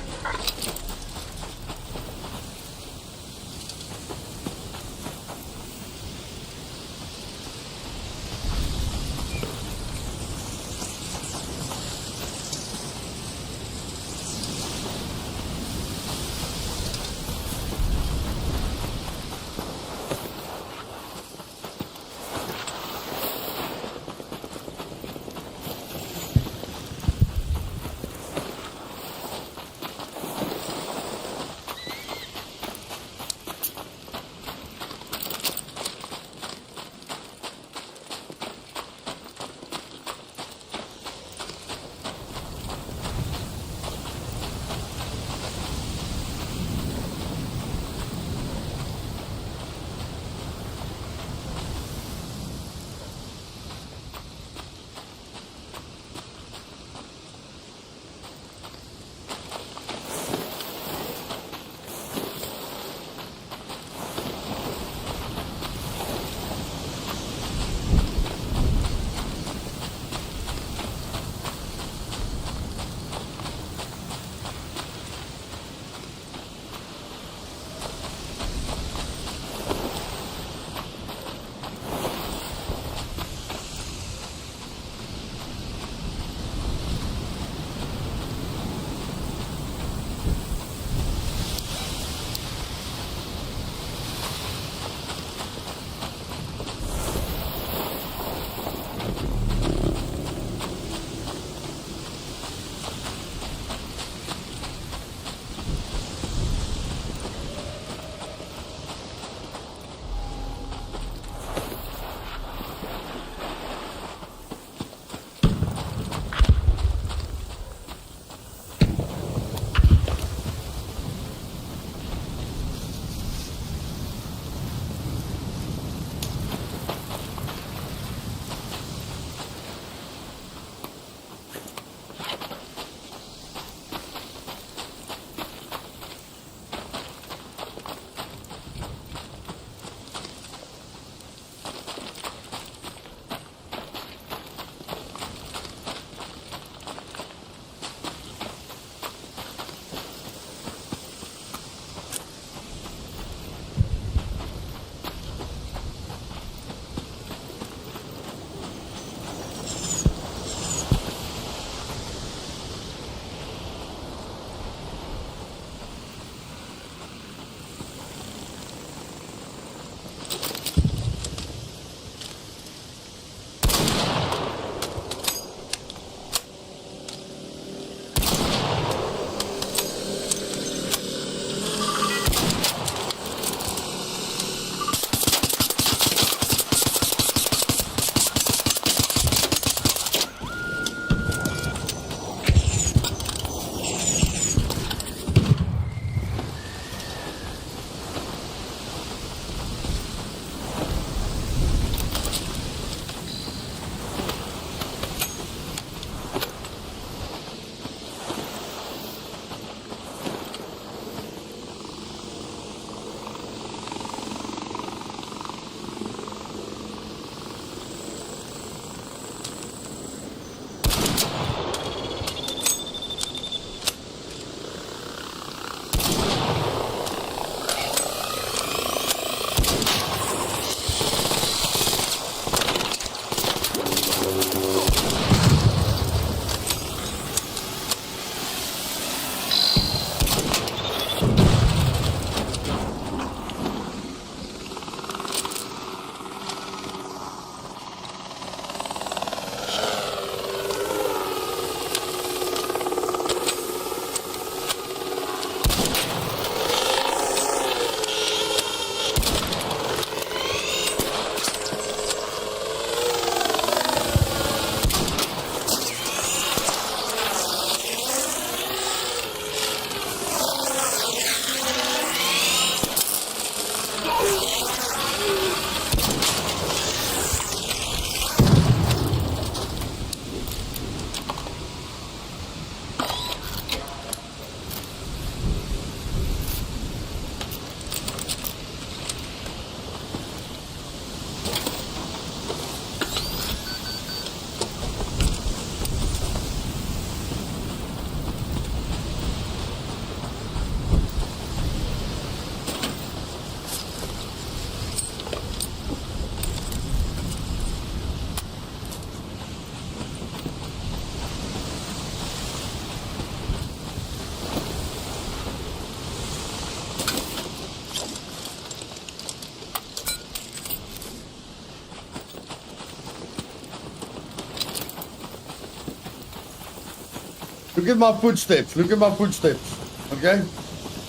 Look at my footsteps. Look at my footsteps. Okay?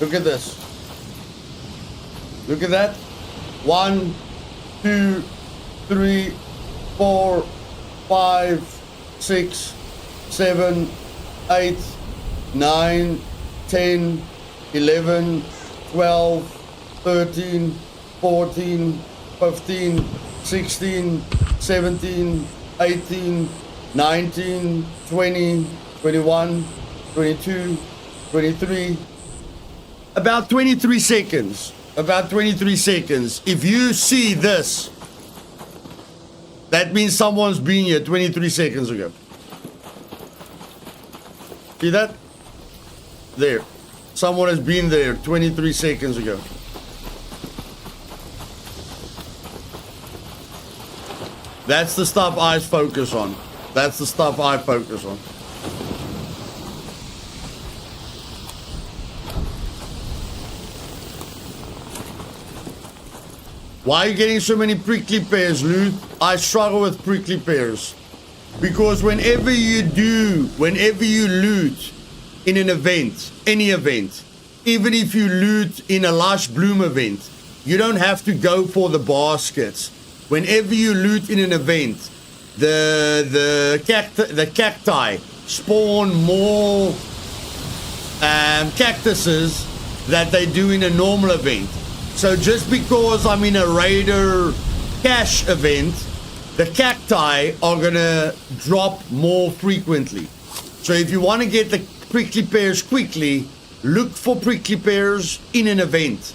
Look at this. Look at that. 1, 2, 3, 4, 5, 6, 7, 8, 9, 10, 11, 12, 13, 14, 15, 16, 17, 18, 19, 20, 21, 22, 23. About 23 seconds. About 23 seconds. If you see this, that means someone's been here 23 seconds ago. See that? There. Someone has been there 23 seconds ago. That's the stuff I focus on. That's the stuff I focus on. Why are you getting so many prickly pears, Lou? I struggle with prickly pears. Because whenever you loot in an event, any event, even if you loot in a Lush Bloom event, you don't have to go for the baskets. Whenever you loot in an event, the cacti spawn more cactuses that they do in a normal event. So just because I'm in a Raider cash event, the cacti are gonna drop more frequently. So if you want to get the prickly pears quickly, look for prickly pears in an event.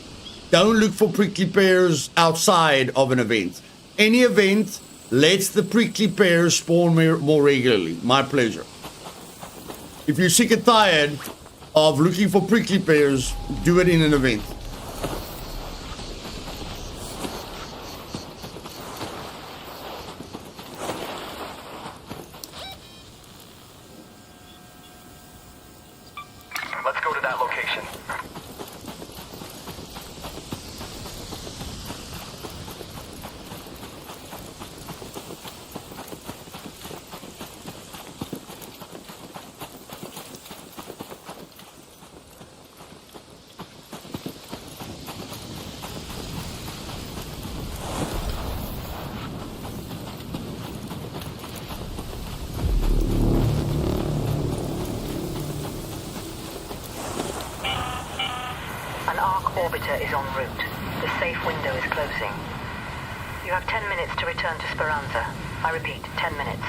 Don't look for prickly pears outside of an event. Any event lets the prickly pears spawn more regularly. My pleasure. If you're sick and tired of looking for prickly pears, do it in an event. Let's go to that location. An arc orbiter is en route. The safe window is closing. You have 10 minutes to return to Speranza. I repeat, 10 minutes.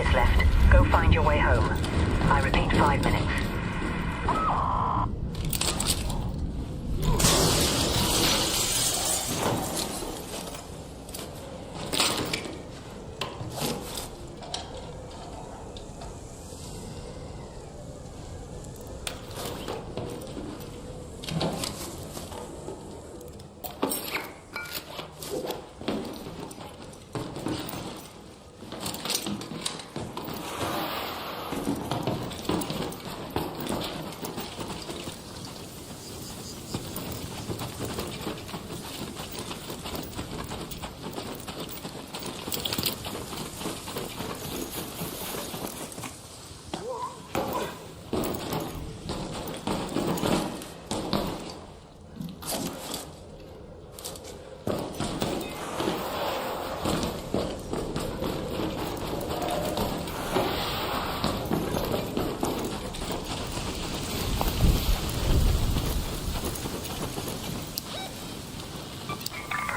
minutes left. Go find your way home. I repeat, 5 minutes.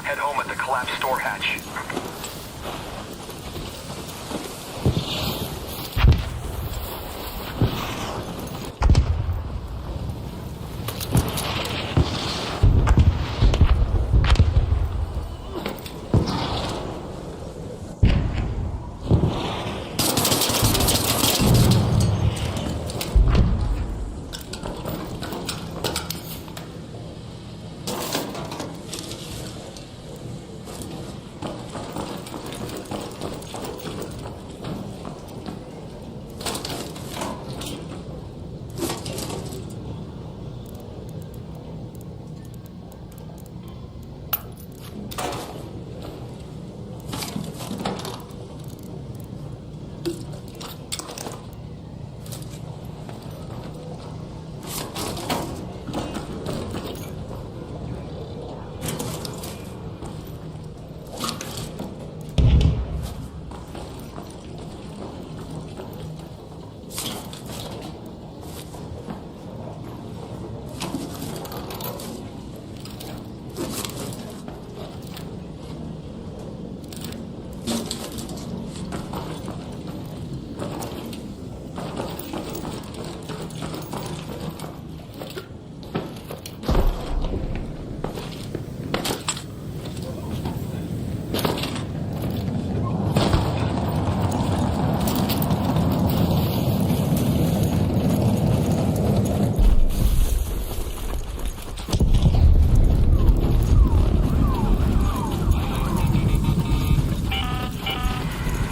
Head home at the collapsed store hatch.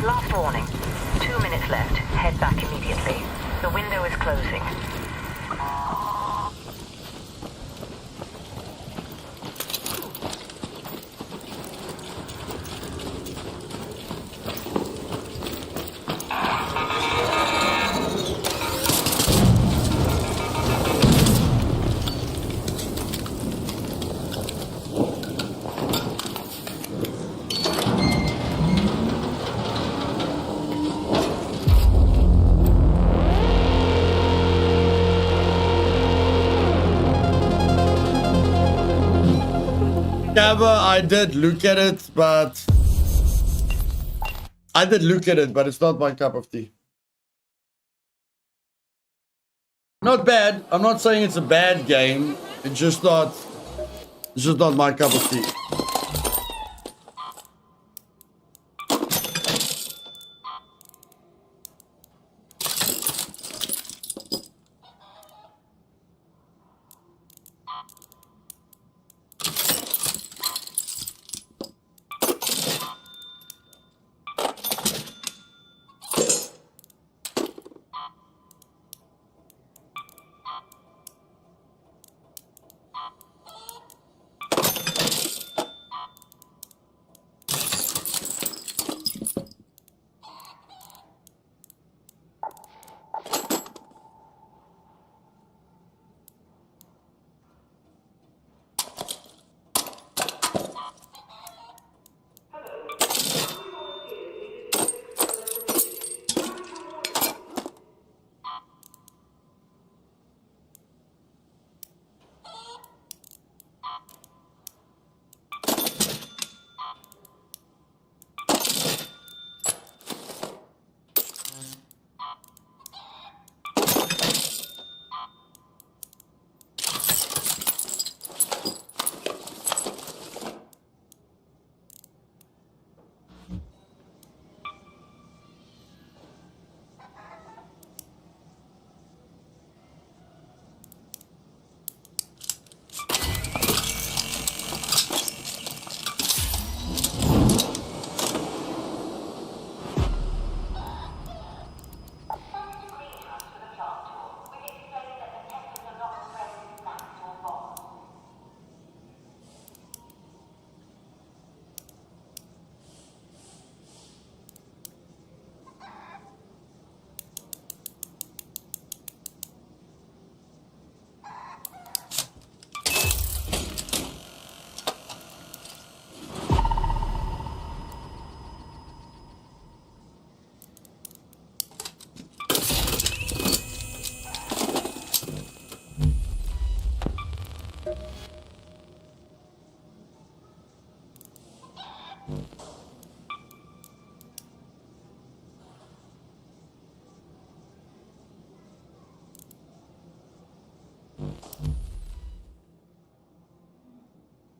Last warning. 2 minutes left. Head back immediately. The window is closing. Gabba, I did look at it, but it's not my cup of tea. Not bad. I'm not saying it's a bad game. It's just not my cup of tea.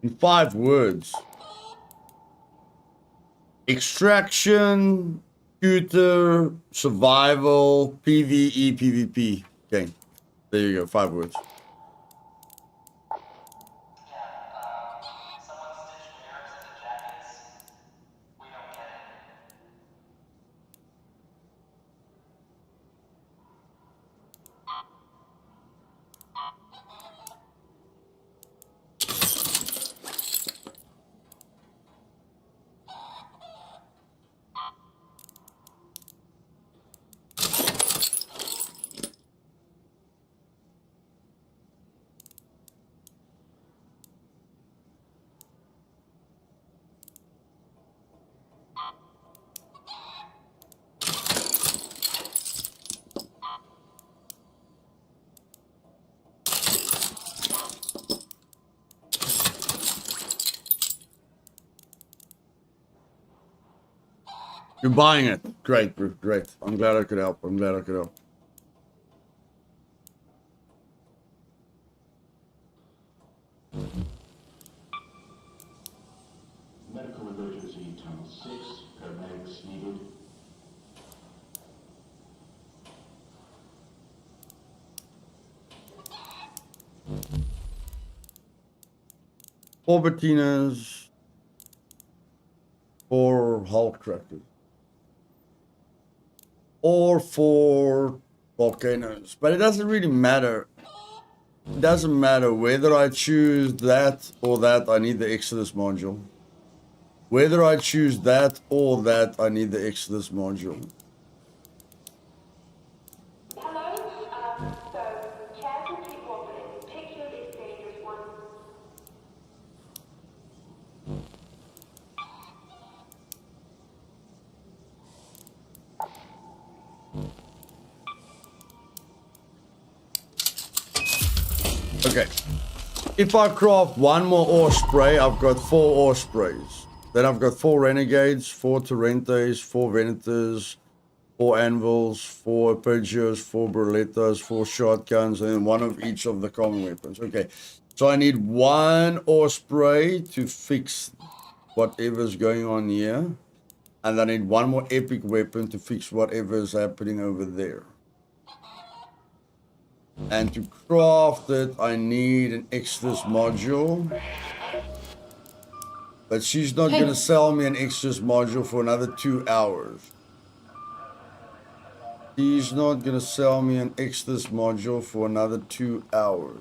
In 5 words. Extraction, shooter, survival, PvE, PvP. Okay. There you go. 5 words. You're buying it. Great, bro. Great. I'm glad I could help. I'm glad I could help. Medical emergency, tunnel 6, paramedics needed. Four Bettinas. 4 Hulk tractors. Or 4 volcanoes. But it doesn't really matter. It doesn't matter whether I choose that or that, I need the Exodus module. Whether I choose that or that, I need the Exodus module. Hello, so chances people, but in particular this dangerous one. Okay. If I craft one more ore spray, I've got 4 ore sprays. Then I've got 4 renegades, 4 Torrentes, 4 venators, 4 anvils, 4 arpeggios, 4 burlettas, 4 shotguns, and then 1 of each of the common weapons. Okay. So I need 1 ore spray to fix whatever's going on here. And I need 1 more epic weapon to fix whatever's happening over there. And to craft it, I need an Exodus module. But she's not going to sell me an Exodus module for another 2 hours. She's not going to sell me an Exodus module for another 2 hours.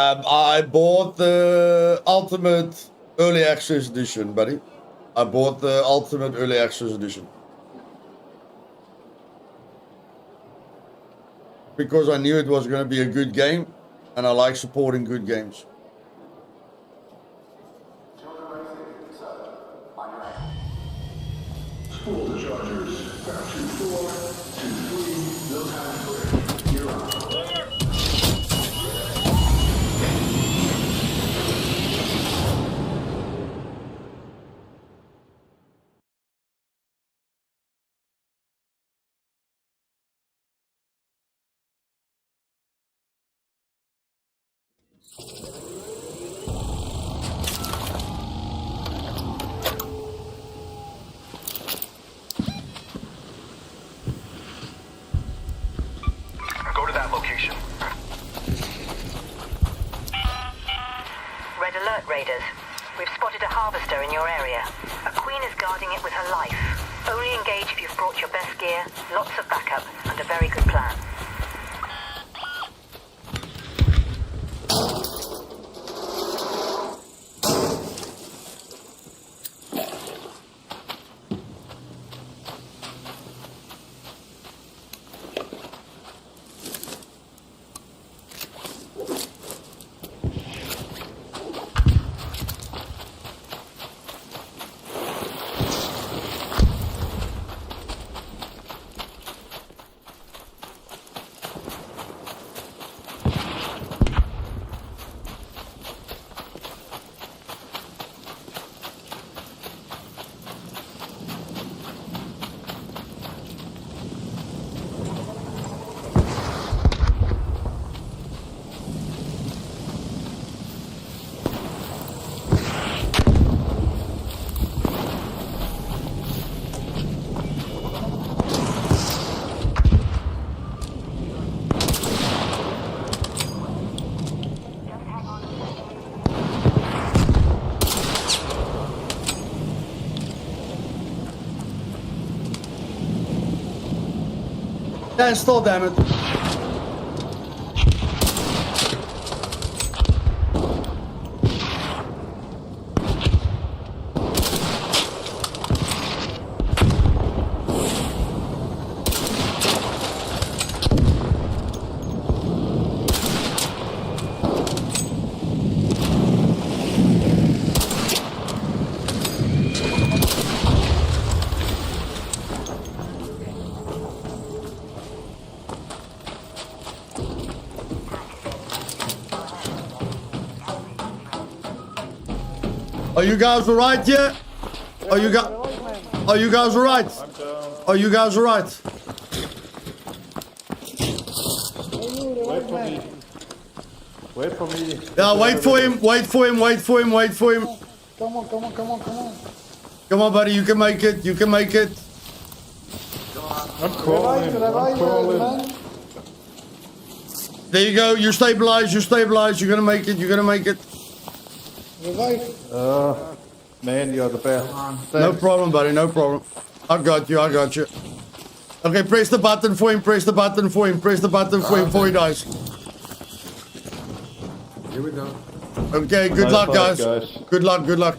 I bought the Ultimate Early Access Edition, buddy. I bought the Ultimate Early Access Edition. Because I knew it was going to be a good game, and I like supporting good games. Pull the chargers. Back to 4, 2, 3, no time for break. You're on. Go to that location. Red alert, Raiders. We've spotted a harvester in your area. A queen is guarding it with her life. Only engage if you've brought your best gear, lots of backup, and a very good plan. Stand still, damn it. Are you guys alright yet? Are you guys alright? Are you guys alright? Wait for me. Yeah, wait for him, wait for him, wait for him, wait for him. Come on, come on, come on, come on. Come on, buddy, you can make it, you can make it. I'm crawling, I'm crawling. There you go, you stabilize, you're gonna make it, you're gonna make it. Man, you're the best. No problem, buddy, no problem. I got you, I got you. Okay, press the button for him, press the button for him, press the button for him before he dies. Here we go. Okay, good luck, guys. Good luck, good luck.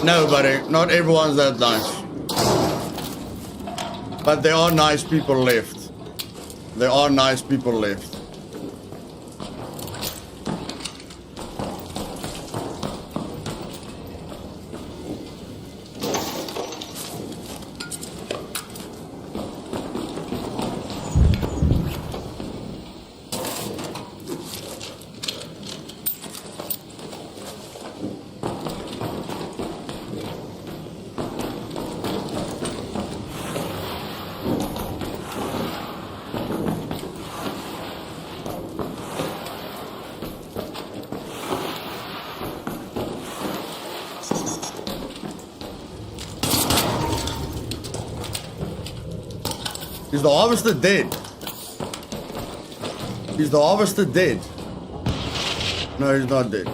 No, buddy, not everyone's that nice. But there are nice people left. There are nice people left. Is the harvester dead? Is the harvester dead? No, he's not dead.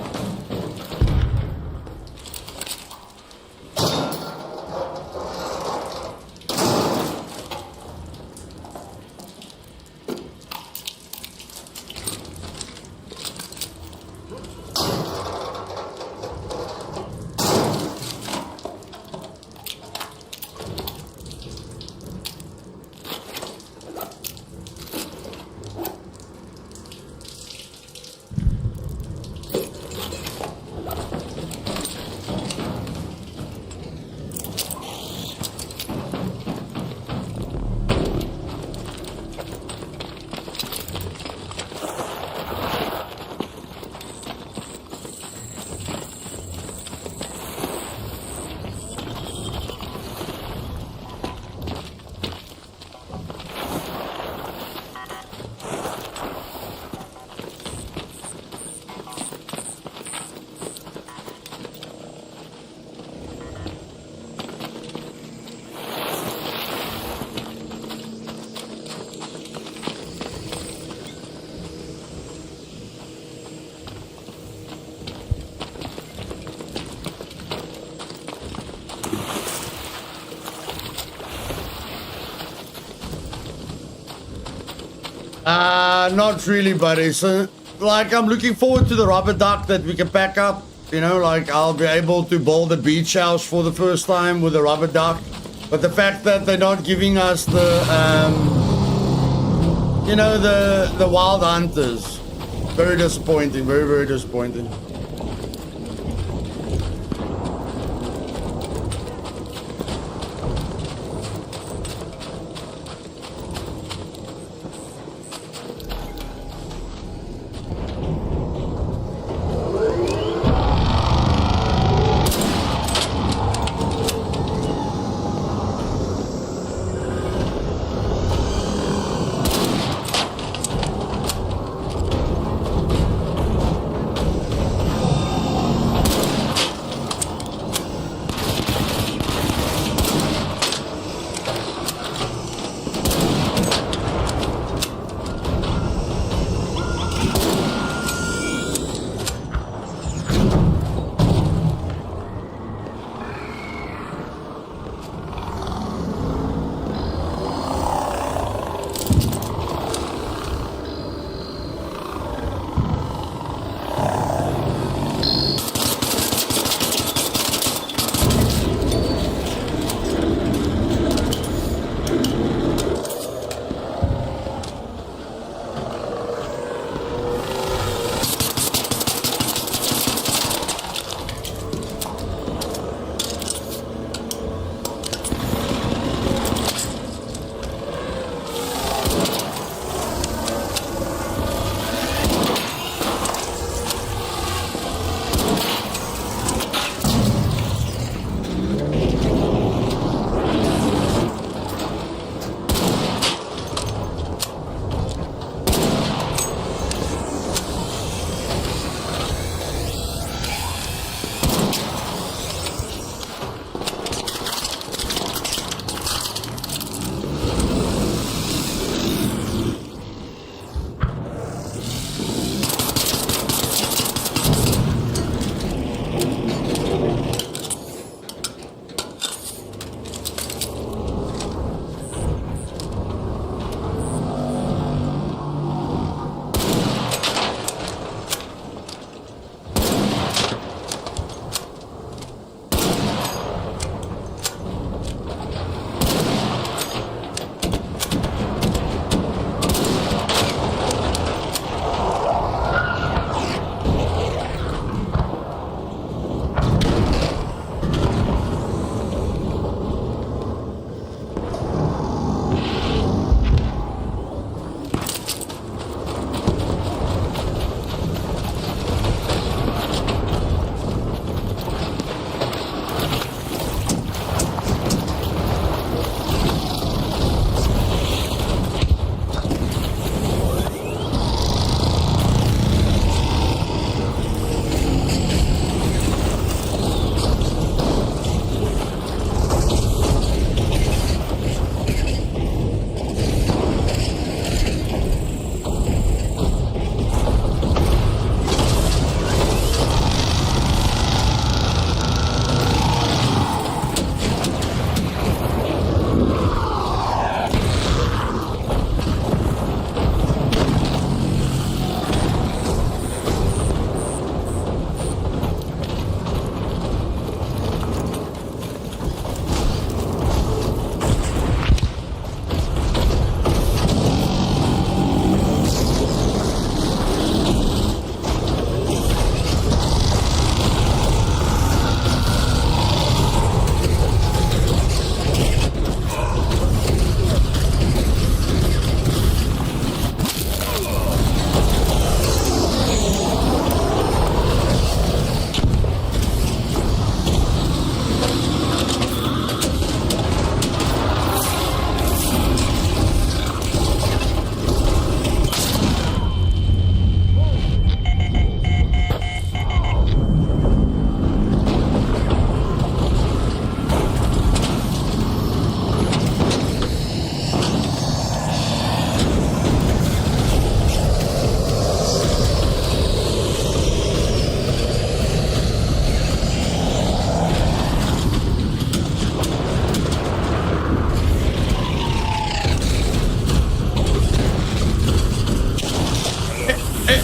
Not really, buddy. So, like, I'm looking forward to the rubber duck that we can pack up. You know, like, I'll be able to build a beach house for the first time with a rubber duck. But the fact that they're not giving us the, you know, the wild hunters. Very disappointing. Very, very disappointing.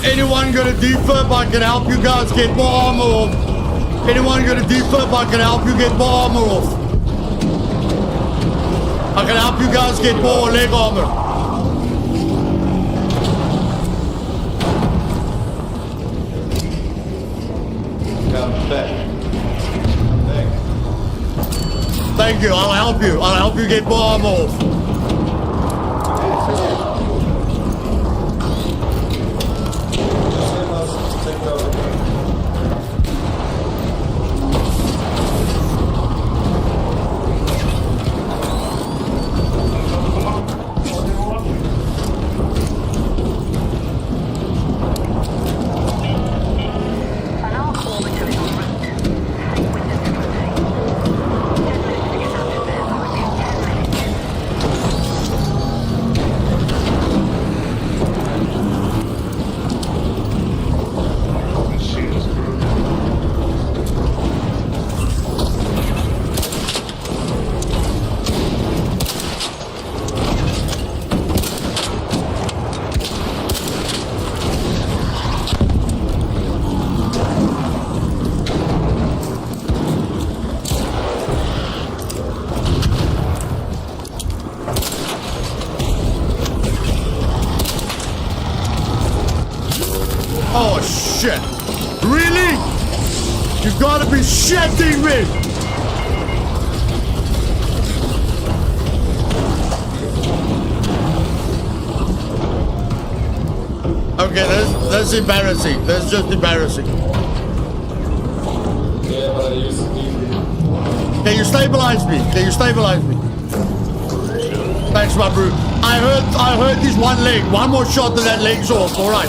Anyone got a defib? I can help you guys get more armor off. Anyone got a defib? I can help you get more armor off. I can help you guys get more leg armor. Thank you. I'll help you. I'll help you get more armor off. An arc orbiter is en route. Sync with the facility. 10 minutes to get out of there. I repeat, 10 minutes. Oh shit! Really? You gotta be shitting me! Okay, that's embarrassing. That's just embarrassing. Yeah, but I used to be. Can you stabilize me? Can you stabilize me? Thanks, my bro. I heard this one leg. One more shot and that leg's off. All right.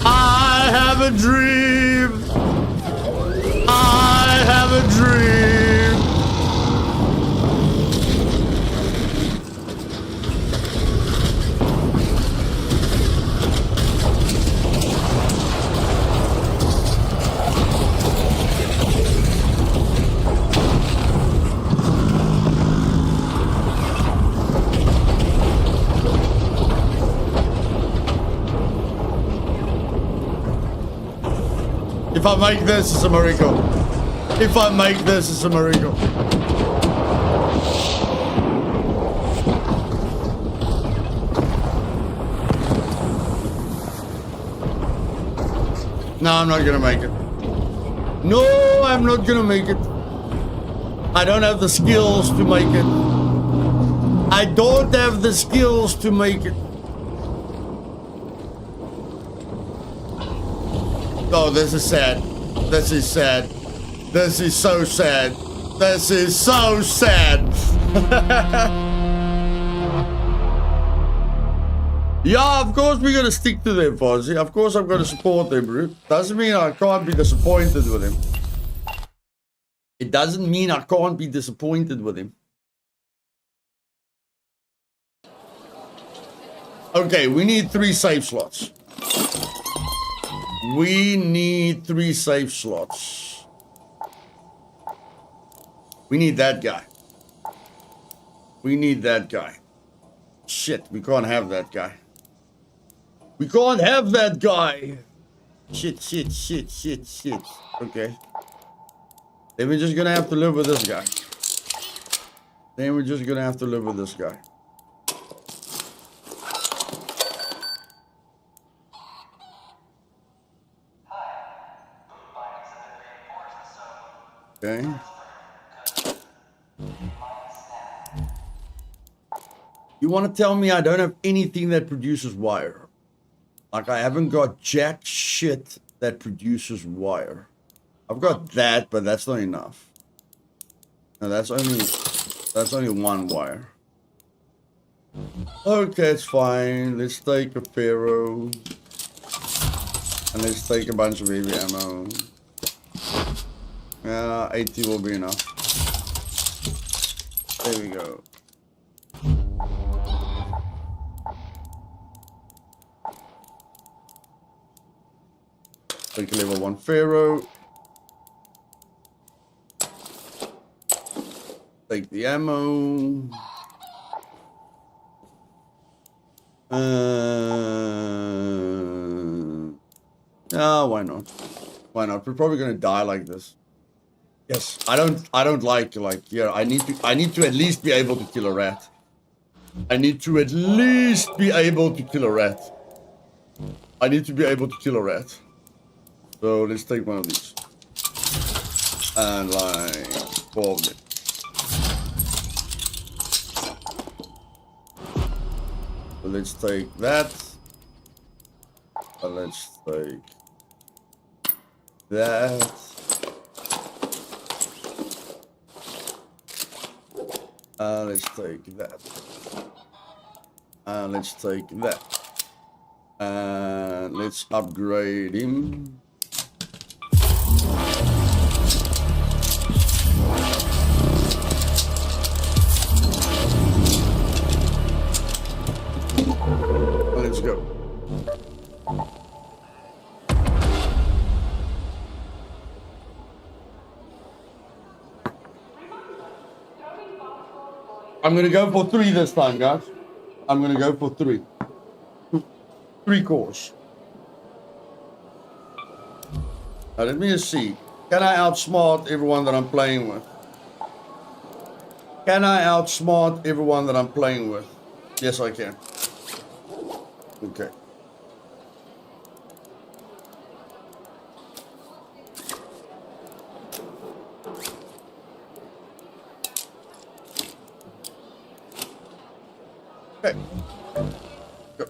I have a dream. I have a dream. If I make this, it's a miracle. If I make this, it's a miracle. No, I'm not gonna make it. No, I'm not gonna make it. I don't have the skills to make it. I don't have the skills to make it. Oh, this is sad. This is sad. This is so sad. This is so sad. Yeah, of course we're gonna stick to them, Fozzie. Of course I'm gonna support them, bro. Doesn't mean I can't be disappointed with him. It doesn't mean I can't be disappointed with him. Okay, we need 3 save slots. We need 3 save slots. We need that guy. We need that guy. Shit, we can't have that guy. We can't have that guy. Shit. Okay. Then we're just gonna have to live with this guy. Then we're just gonna have to live with this guy. Okay. You want to tell me I don't have anything that produces wire? Like I haven't got jack shit that produces wire. I've got that, but that's not enough. No, that's only 1 wire. Okay, it's fine. Let's take a Pharaoh. And let's take a bunch of heavy ammo. 80 will be enough. There we go. Take a level 1 Pharaoh. Take the ammo. Why not? Why not? We're probably gonna die like this. Yes, I don't like yeah, I need to at least be able to kill a rat. I need to at least be able to kill a rat. I need to be able to kill a rat. So let's take one of these. And like 4 of them. So let's take that. And let's take that. Let's take that. Let's take that. Let's upgrade him. Let's go. I'm gonna go for 3 this time, guys. I'm gonna go for 3. 3 cores. Now let me just see. Can I outsmart everyone that I'm playing with? Can I outsmart everyone that I'm playing with? Yes, I can. Okay. Okay. Go.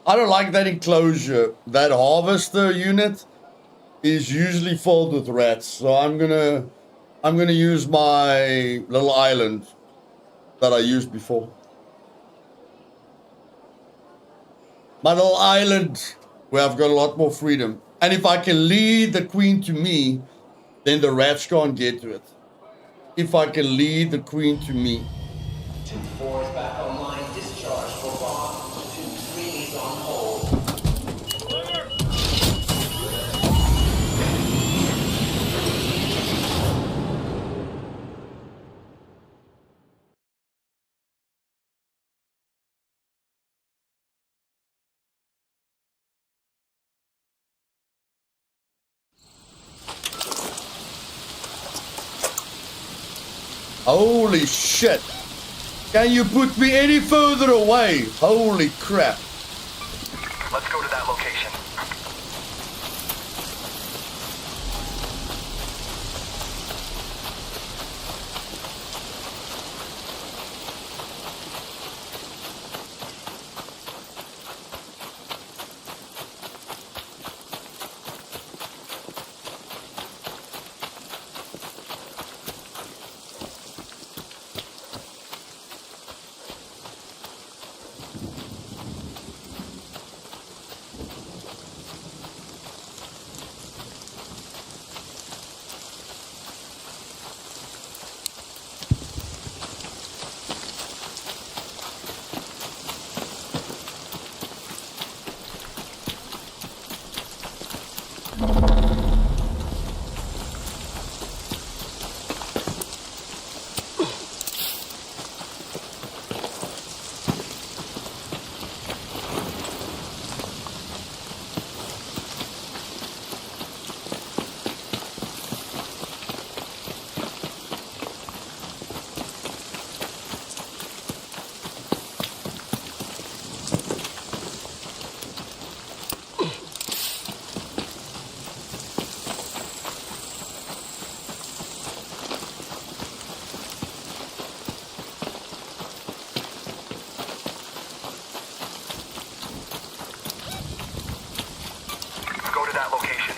I don't like that enclosure. That harvester unit is usually filled with rats. So I'm gonna use my little island that I used before. My little island where I've got a lot more freedom. And if I can lead the queen to me, then the rats can't get to it. If I can lead the queen to me. 2-4 is back online. Discharge for bomb. 2-3 is on hold. Holy shit. Can you put me any further away? Holy crap. Let's go to that location. that location.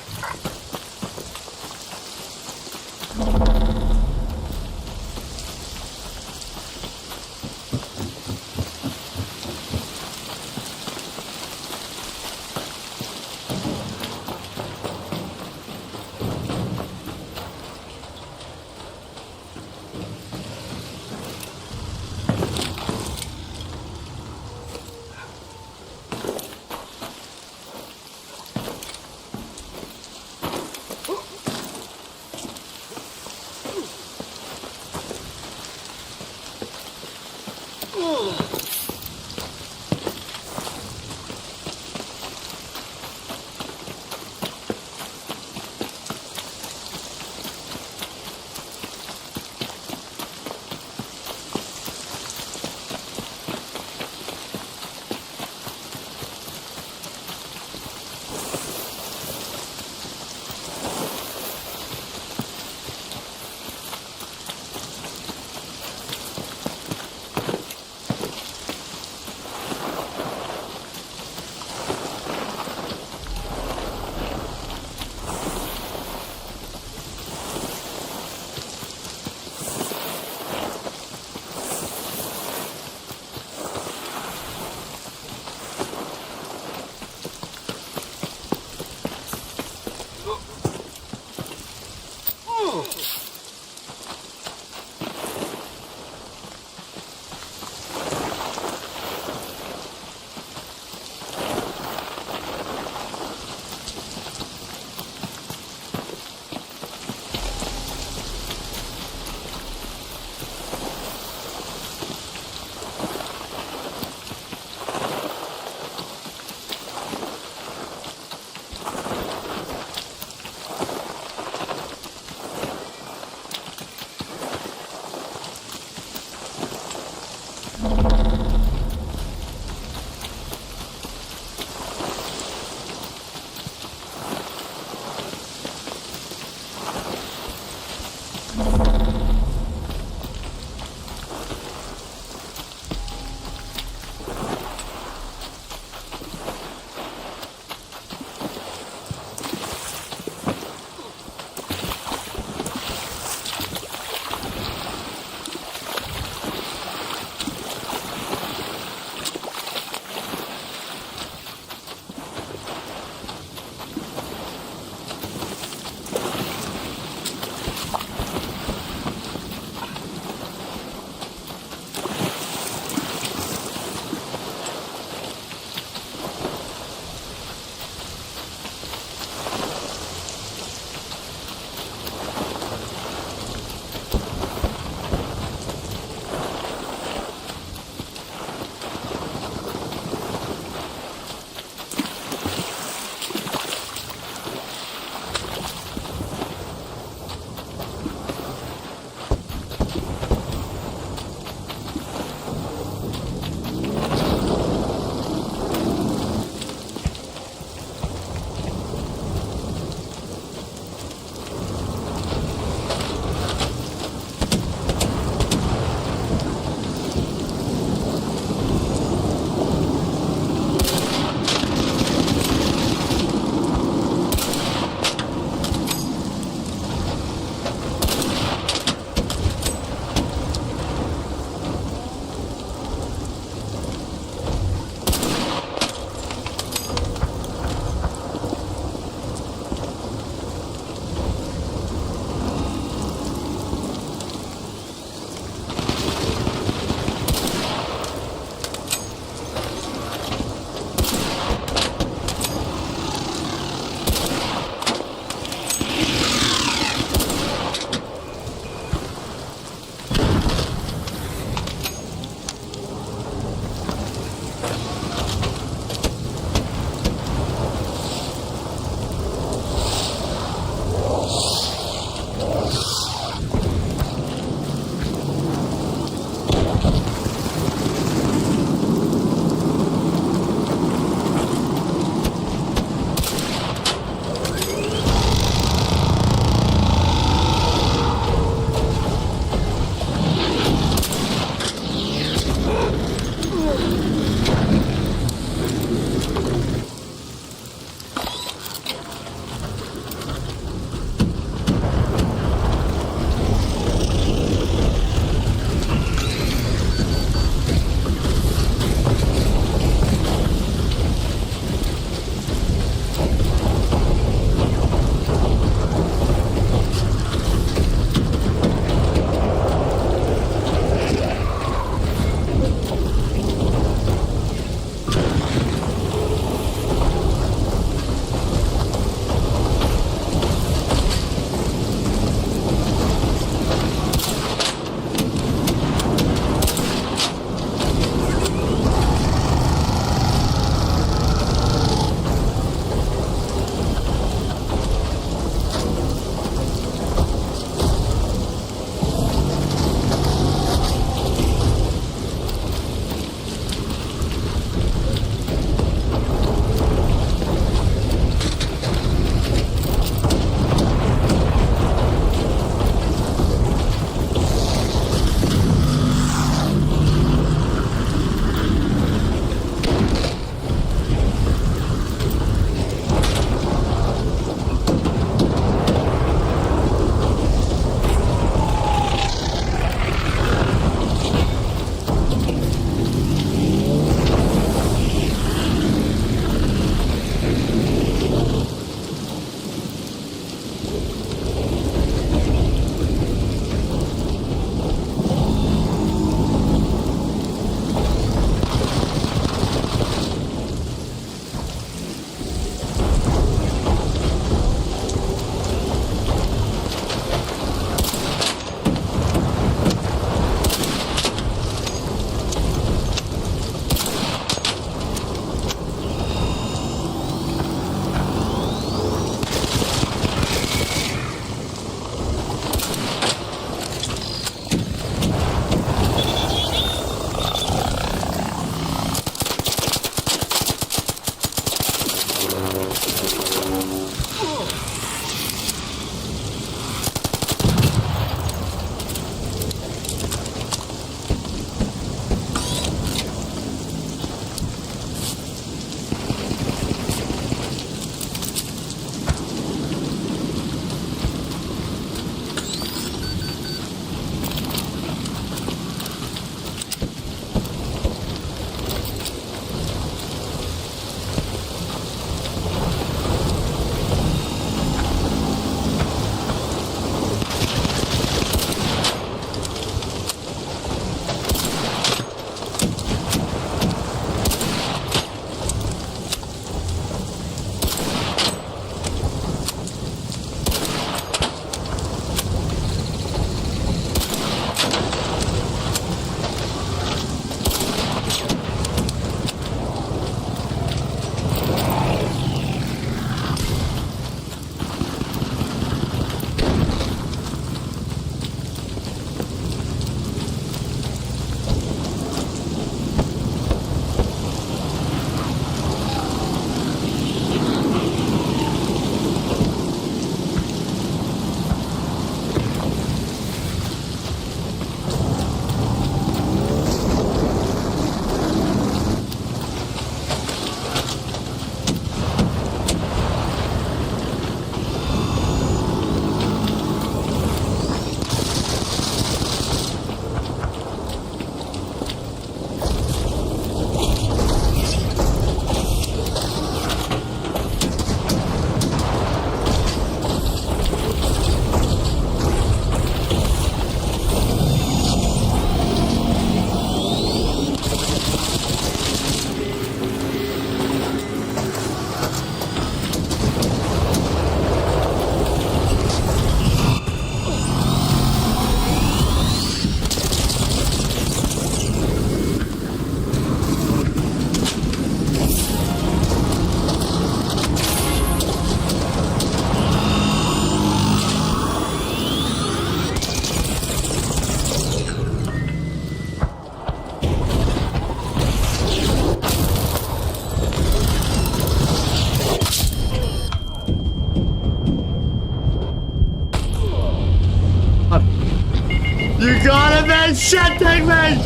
You got it, man! Shit, thing, man!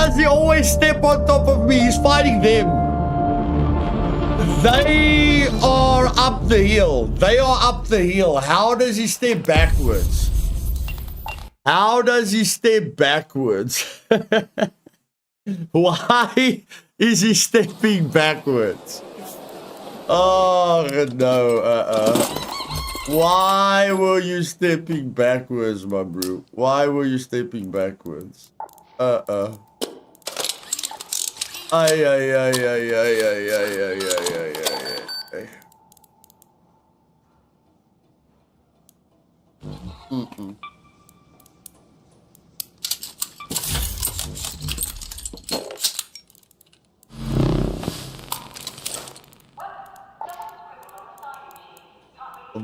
He always step on top of me. He's fighting them. They are up the hill. They are up the hill. How does he step backwards? How does he step backwards? Why is he stepping backwards? Oh no. Why were you stepping backwards, my bro? Why were you stepping backwards? Ay.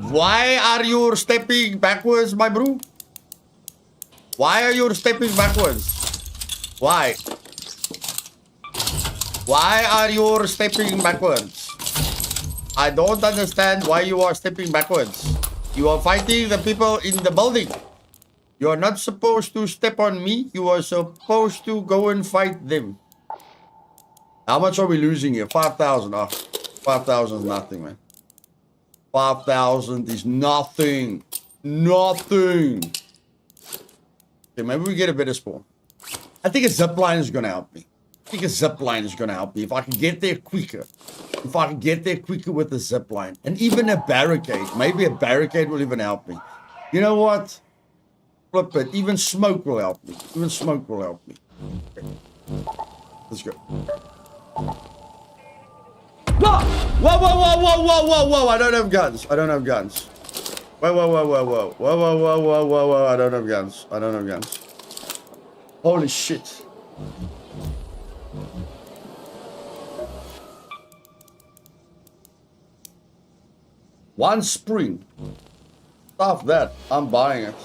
Why are you stepping backwards, my bro? Why are you stepping backwards? Why? Why are you stepping backwards? I don't understand why you are stepping backwards. You are fighting the people in the building. You are not supposed to step on me. You are supposed to go and fight them. How much are we losing here? 5,000. Oh, 5,000 is nothing, man. 5,000 is nothing. Nothing. Okay, maybe we get a better spawn. I think a zipline is going to help me. I think a zipline is going to help me. If I can get there quicker. If I can get there quicker with a zipline. And even a barricade. Maybe a barricade will even help me. You know what? Flip it. Even smoke will help me. Even smoke will help me. Okay. Let's go. Whoa! Whoa, whoa, whoa, whoa, whoa, whoa, whoa. I don't have guns. I don't have guns. Whoa, whoa, whoa, whoa, whoa. Whoa, whoa, whoa, whoa, whoa, whoa. I don't have guns. I don't have guns. Holy shit. One spring. Stuff that. I'm buying it.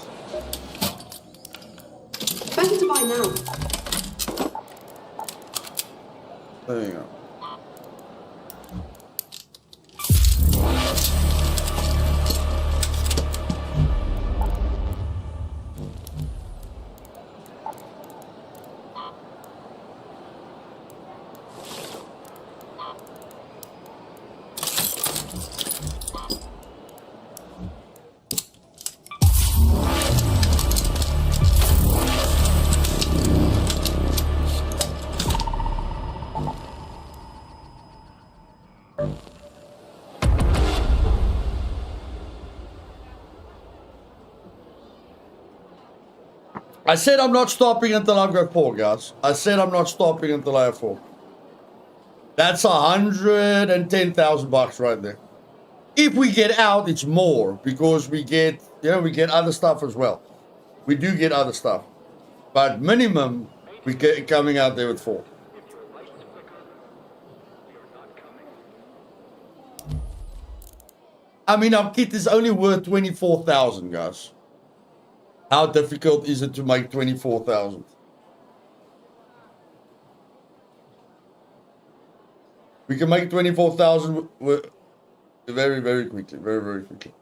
Better to buy now. There you go. I said I'm not stopping until I've got 4, guys. I said I'm not stopping until I have 4. That's 110,000 bucks right there. If we get out, it's more because we get, we get other stuff as well. We do get other stuff, but minimum we get coming out there with 4. I mean, our kit is only worth 24,000, guys. How difficult is it to make 24,000? We can make 24,000 very, very quickly. Very, very quickly.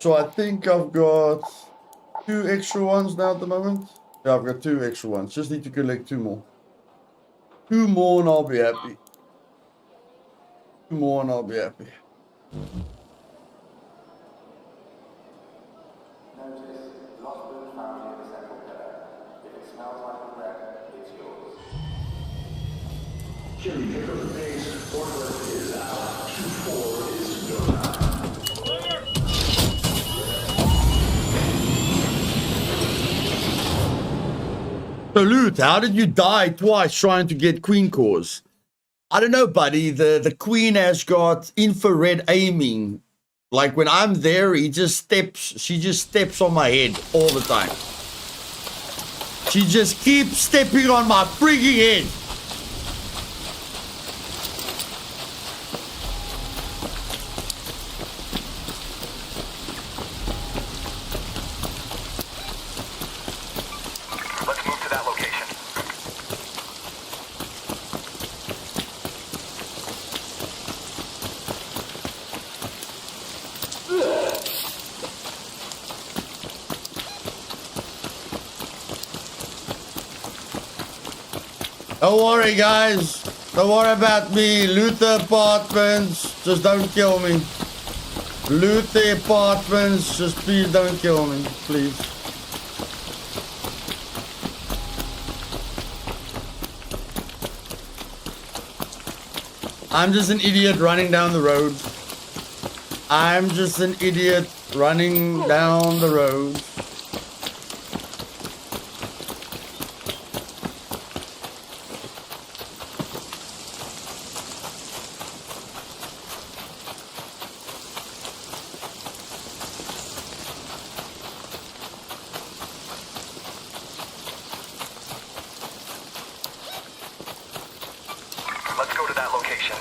So I think I've got 2 extra ones now at the moment. Yeah, I've got 2 extra ones. Just need to collect 2 more. 2 more and I'll be happy. 2 more and I'll be happy. Notice lost food found in the central pillar. If it smells like a wreck, it's yours. Jimmy, pick up the pace. Forklift is out. 2-4 is go time. Salute, how did you die twice trying to get queen cores? I don't know, buddy. The queen has got infrared aiming. Like when I'm there, she just steps on my head all the time. She just keeps stepping on my freaking head. Let's move to that location. Don't worry, guys. Don't worry about me. Loot the apartments. Just don't kill me. Loot the apartments. Just please don't kill me. Please. I'm just an idiot running down the road. I'm just an idiot running down the road. Let's go to that location.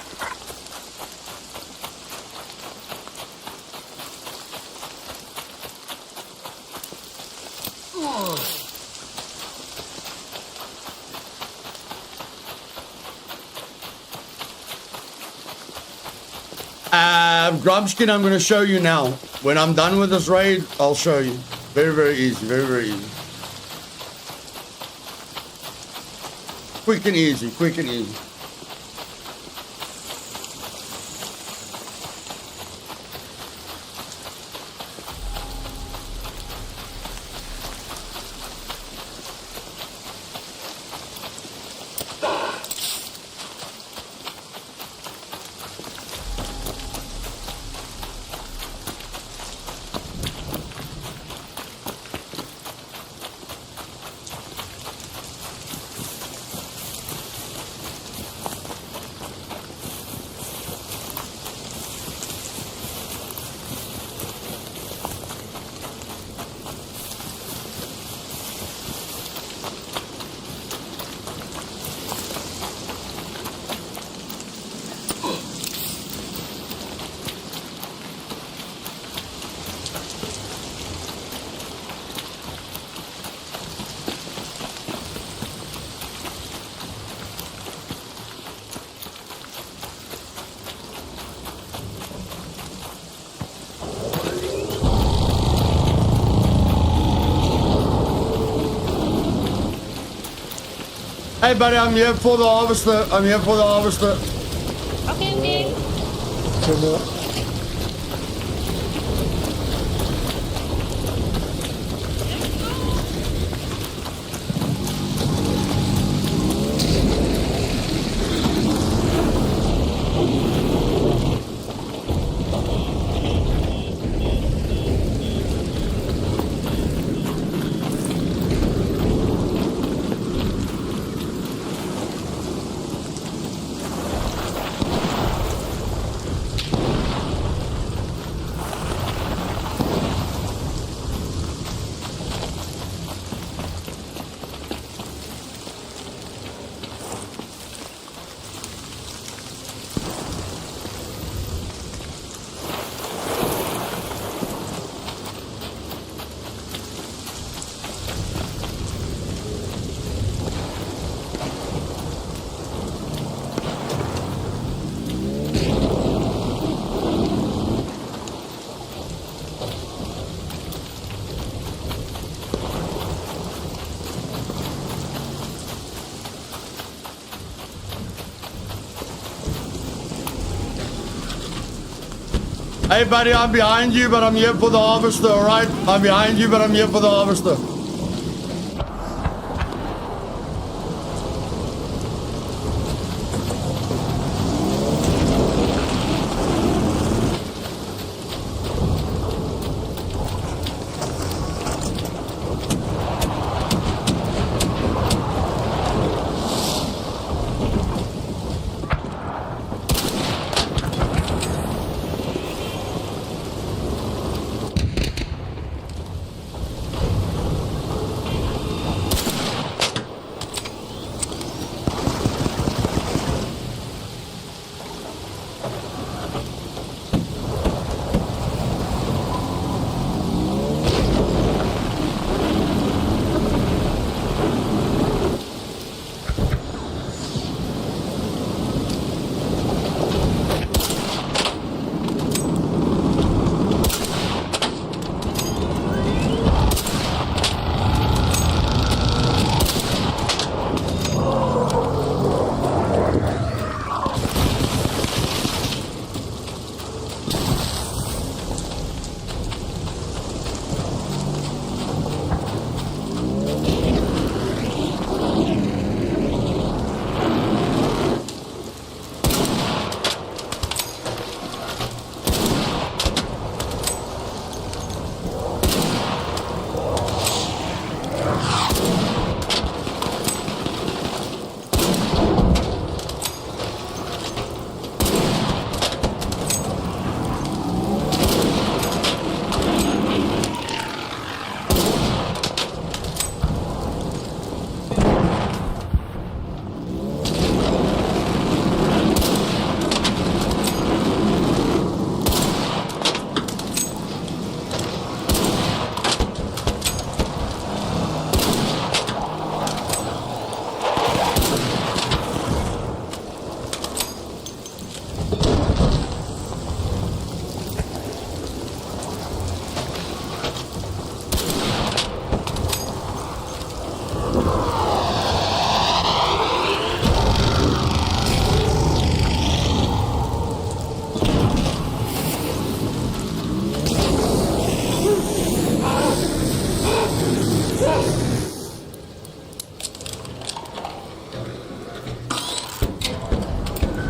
Grubskin, I'm going to show you now. When I'm done with this raid, I'll show you. Very, very easy. Very, very easy. Quick and easy. Quick and easy. Hey, buddy, I'm here for the harvester. I'm here for the harvester. Okay, okay. Hey, buddy, I'm behind you, but I'm here for the harvester, all right? I'm behind you, but I'm here for the harvester.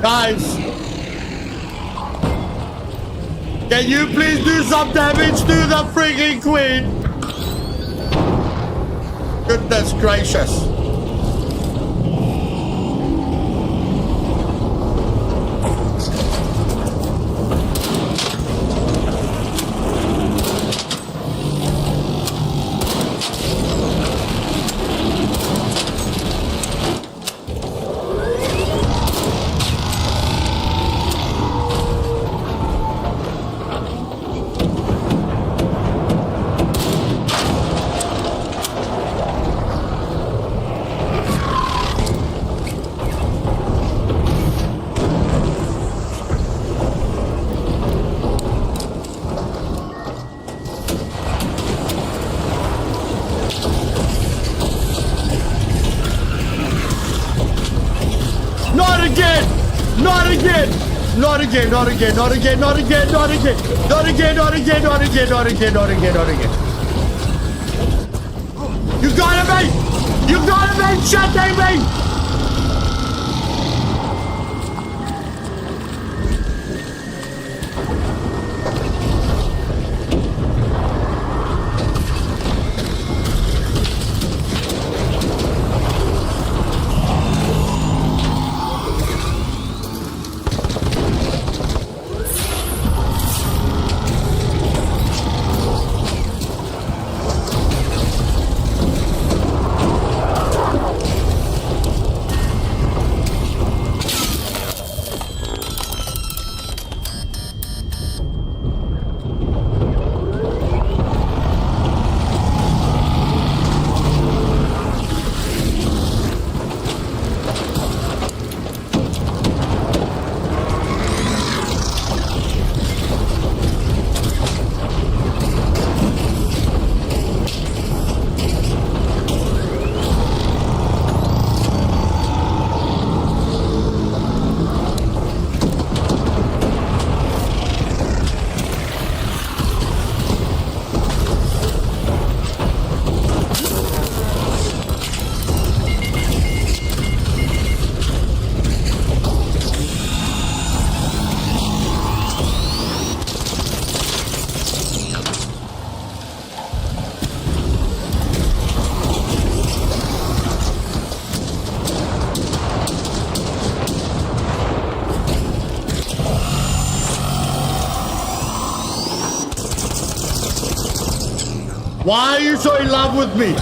Guys, can you please do some damage to the freaking queen? Goodness gracious. Not again, not again, not again, not again, not again, not again, not again, not again, not again, not again, not again. You got it, mate! You got it, mate! Shut that, mate! Why are you so in love with me?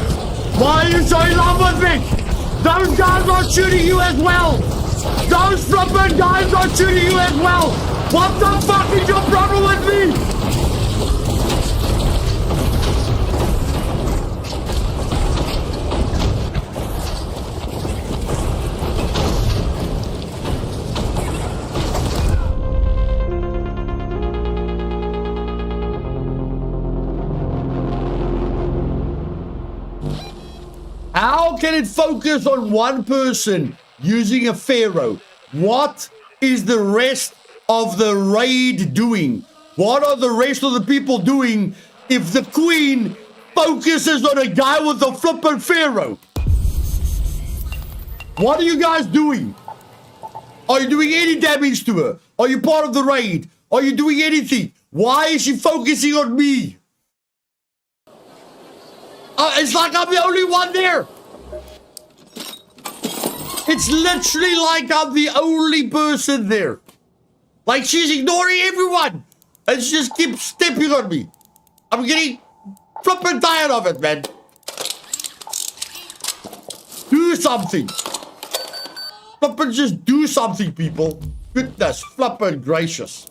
Why are you so in love with me? Those guys are shooting you as well. Those flippin' guys are shooting you as well. What the fuck is your problem with me? How can it focus on one person using a pharaoh? What is the rest of the raid doing? What are the rest of the people doing if the queen focuses on a guy with a flippin' pharaoh? What are you guys doing? Are you doing any damage to her? Are you part of the raid? Are you doing anything? Why is she focusing on me? It's like I'm the only one there. It's literally like I'm the only person there. Like she's ignoring everyone. And she just keeps stepping on me. I'm getting flippin' tired of it, man. Do something. Flippin' just do something, people. Goodness flippin' gracious.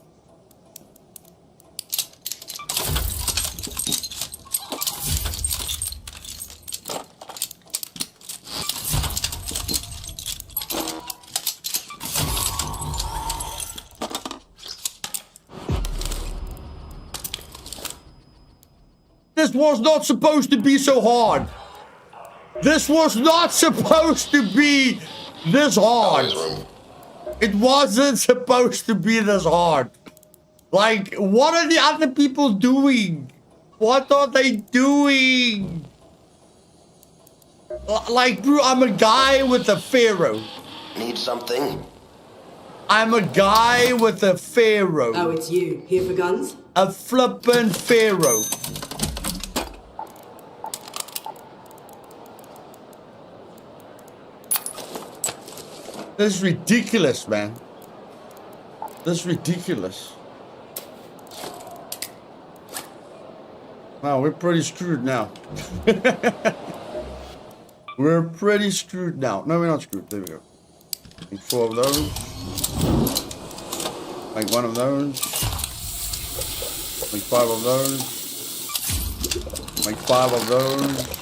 This was not supposed to be so hard. This was not supposed to be this hard. It wasn't supposed to be this hard. Like, what are the other people doing? What are they doing? Like, bro, I'm a guy with a pharaoh. Need something? I'm a guy with a pharaoh. Oh, it's you. Here for guns? A flippin' pharaoh. This is ridiculous, man. This is ridiculous. Wow, we're pretty screwed now. We're pretty screwed now. No, we're not screwed. There we go. Make 4 of those. Make 1 of those. Make 5 of those. Make 5 of those.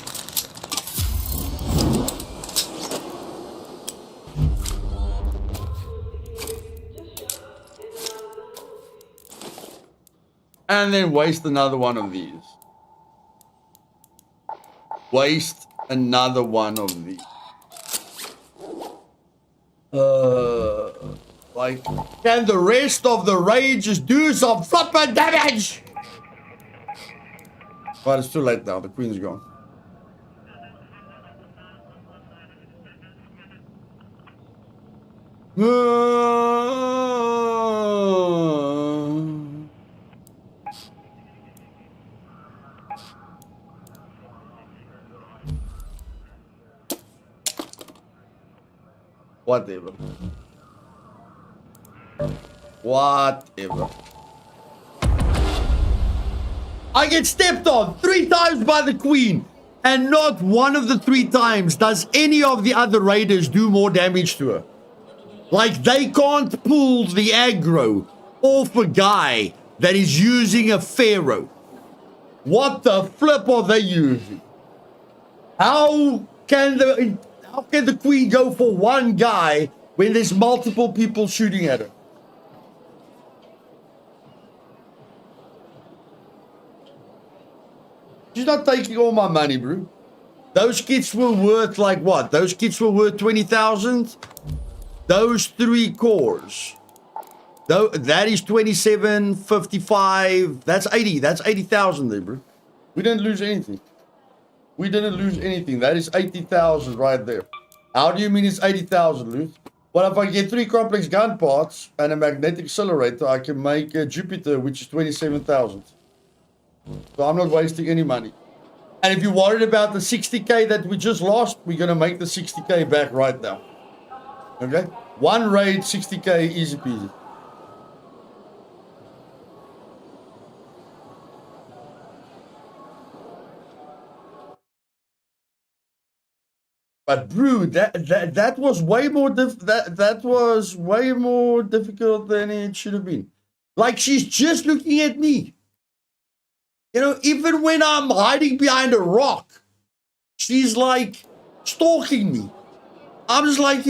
And then waste another one of these. Waste another one of these. Like, can the rest of the raid just do some flippin' damage? But it's too late now. The queen's gone. Whatever. Whatever. I get stepped on 3 times by the queen, and not one of the 3 times does any of the other raiders do more damage to her. Like, they can't pull the aggro off a guy that is using a pharaoh. What the flip are they using? How can the queen go for one guy when there's multiple people shooting at her? She's not taking all my money, bro. Those kits were worth like what? Those kits were worth 20,000? Those 3 cores. That is 27, 55. That's 80. That's 80,000 there, bro. We didn't lose anything. We didn't lose anything. That is 80,000 right there. How do you mean it's 80,000, Luth? Well, if I get 3 complex gun parts and a magnetic accelerator, I can make a Jupiter, which is 27,000. So I'm not wasting any money. And if you're worried about the 60k that we just lost, we're going to make the 60k back right now. Okay? 1 raid, 60k, easy peasy. But bro, that was way more that was way more difficult than it should have been. Like, she's just looking at me. You know, even when I'm hiding behind a rock, she's like stalking me. I'm just like,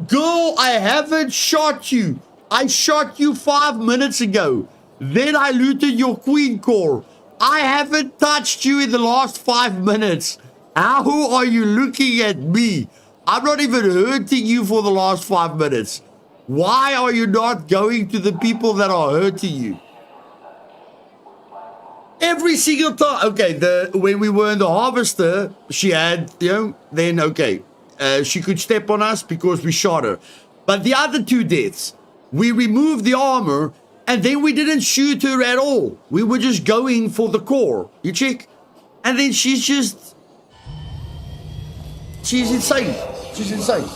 girl, I haven't shot you. I shot you 5 minutes ago. Then I looted your queen core. I haven't touched you in the last 5 minutes. How are you looking at me? I'm not even hurting you for the last 5 minutes. Why are you not going to the people that are hurting you? Every single time. Okay, when we were in the harvester, she had, you know, then okay, she could step on us because we shot her. But the other 2 deaths, we removed the armor and then we didn't shoot her at all. We were just going for the core. You check? And then she's insane. She's insane.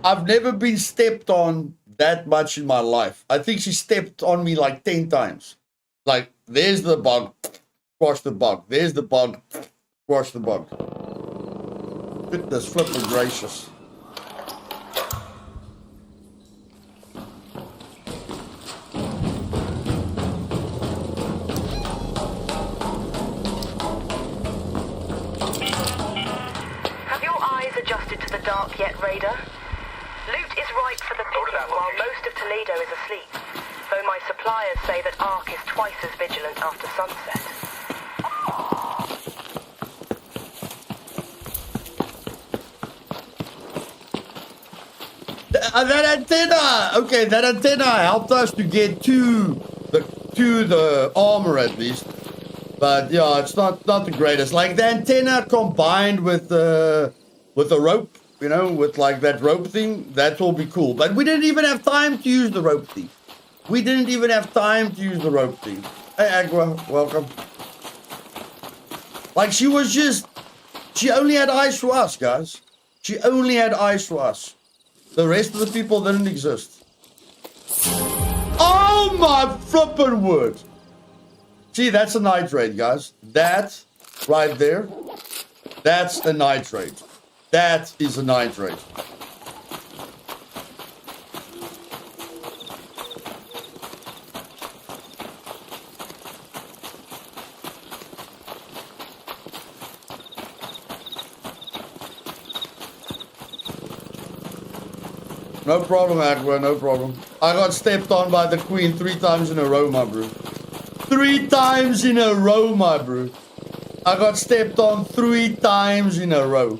I've never been stepped on that much in my life. I think she stepped on me like 10 times. Like, there's the bug, squash the bug. There's the bug, squash the bug. Goodness flippin' gracious. Have your eyes adjusted to the dark yet, Raider? Loot is ripe for the picking while most of Toledo is asleep, though my suppliers say that Ark is twice as vigilant after sunset. That antenna! Okay, that antenna helped us to get to the armor at least. But yeah, it's not the greatest. Like the antenna combined with the rope. You know, with like that rope thing, that will be cool. But we didn't even have time to use the rope thing. Hey, Agua, welcome. Like, she only had eyes for us, guys. She only had eyes for us. The rest of the people didn't exist. Oh my flippin' word. See, that's a nitrate, guys. That right there, that's a nitrate. That is a nitrate. No problem, Agua, no problem. I got stepped on by the queen 3 times in a row, my bro. 3 times in a row, my bro. I got stepped on 3 times in a row.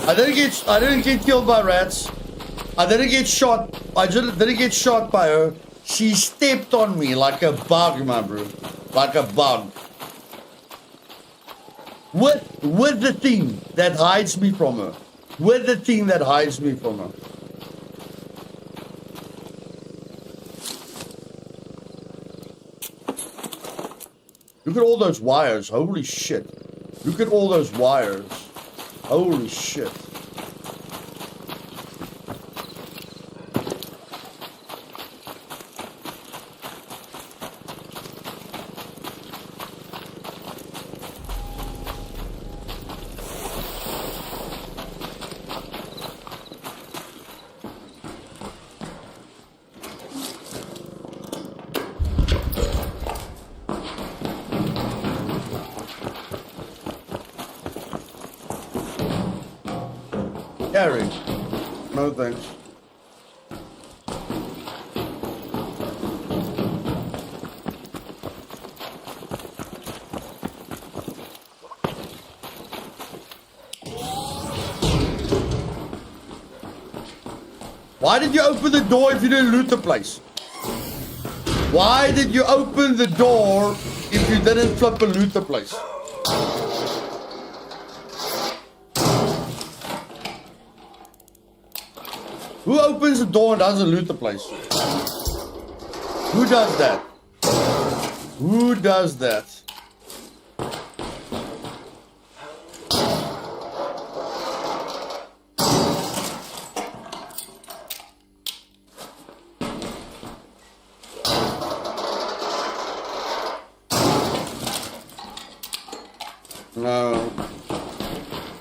I didn't get killed by rats. I didn't get shot. I just didn't get shot by her. She stepped on me like a bug, my bro. Like a bug. With the thing that hides me from her. With the thing that hides me from her. Look at all those wires. Holy shit. Look at all those wires. Holy shit. Carry. No thanks. Why did you open the door if you didn't loot the place? Why did you open the door if you didn't flip and loot the place? Who opens the door and doesn't loot the place? Who does that? Who does that? No.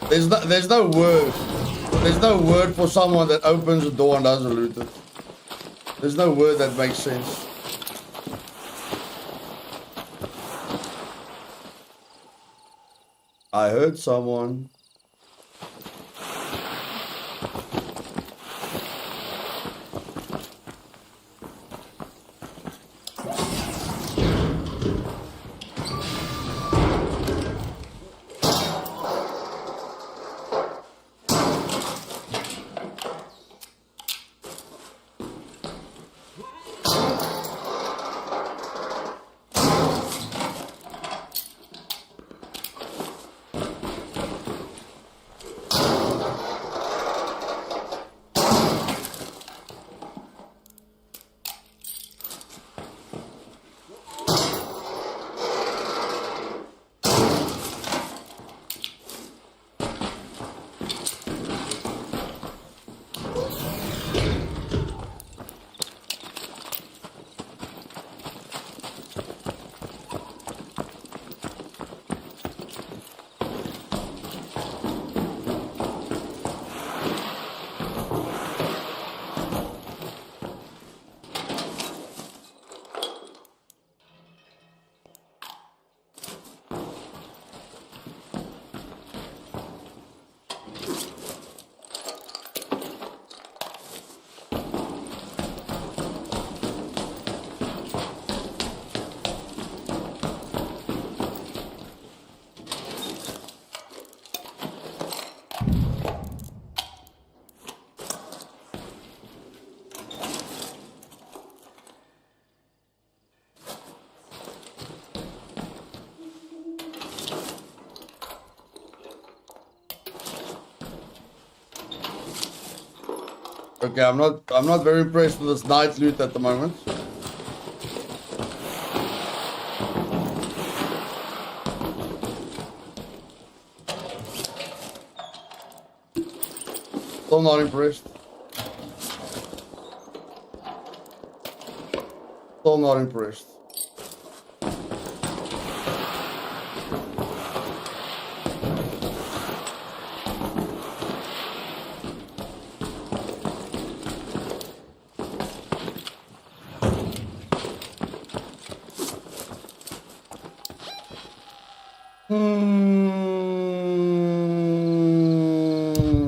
There's no word. There's no word for someone that opens the door and doesn't loot it. There's no word that makes sense. I heard someone. Okay, I'm not very impressed with this night loot at the moment. Still not impressed. Still not impressed.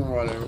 Whatever.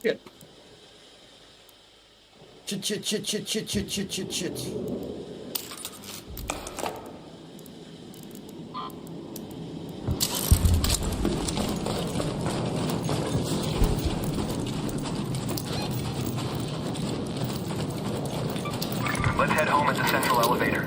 Shit. Shit. Let's head home at the central elevator.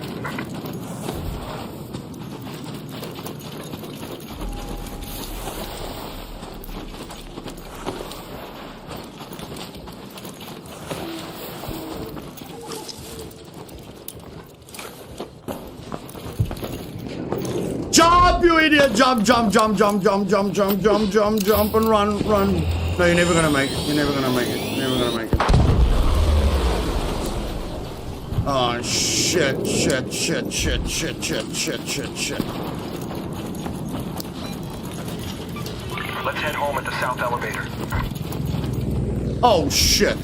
Jump, you idiot! Jump, and run. No, you're never gonna make it. You're never gonna make it. Oh, shit. Let's head home at the south elevator. Oh, shit.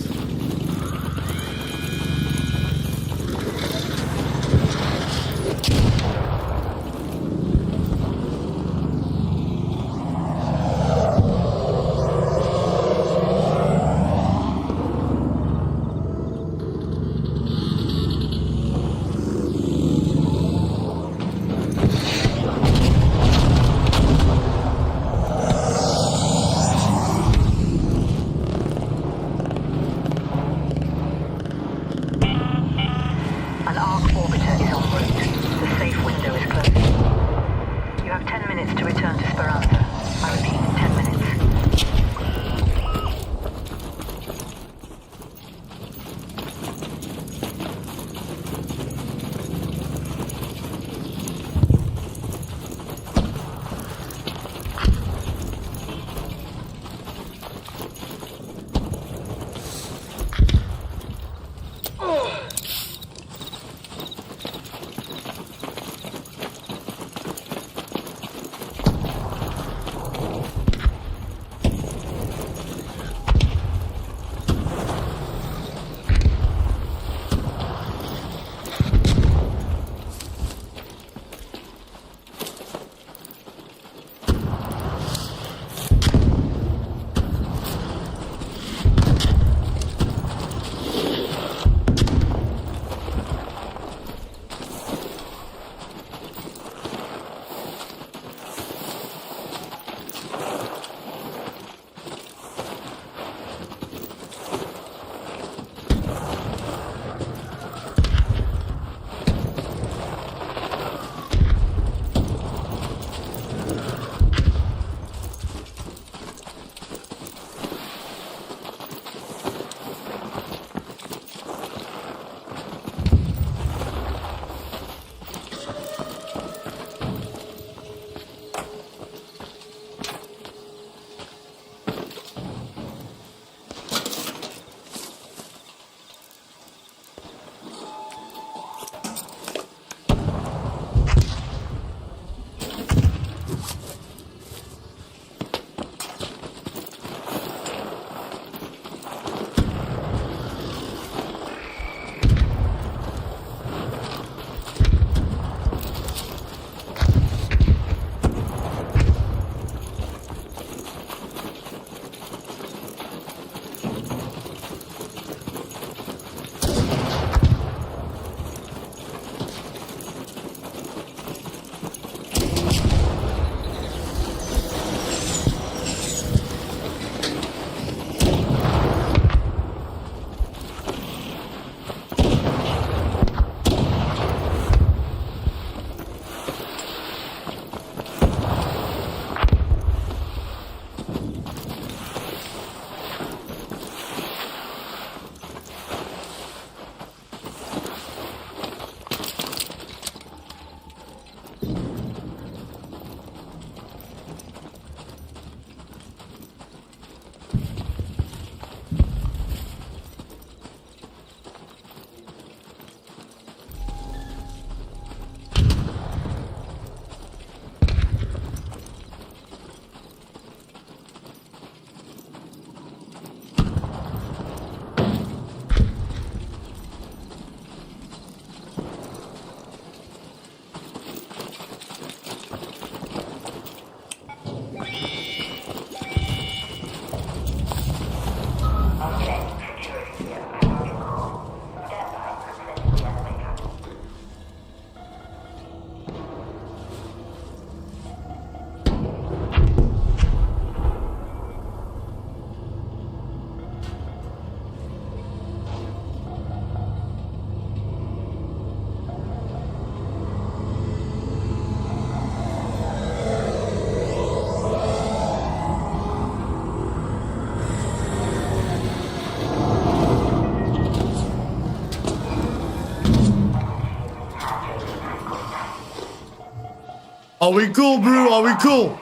Are we cool, bro? Are we cool?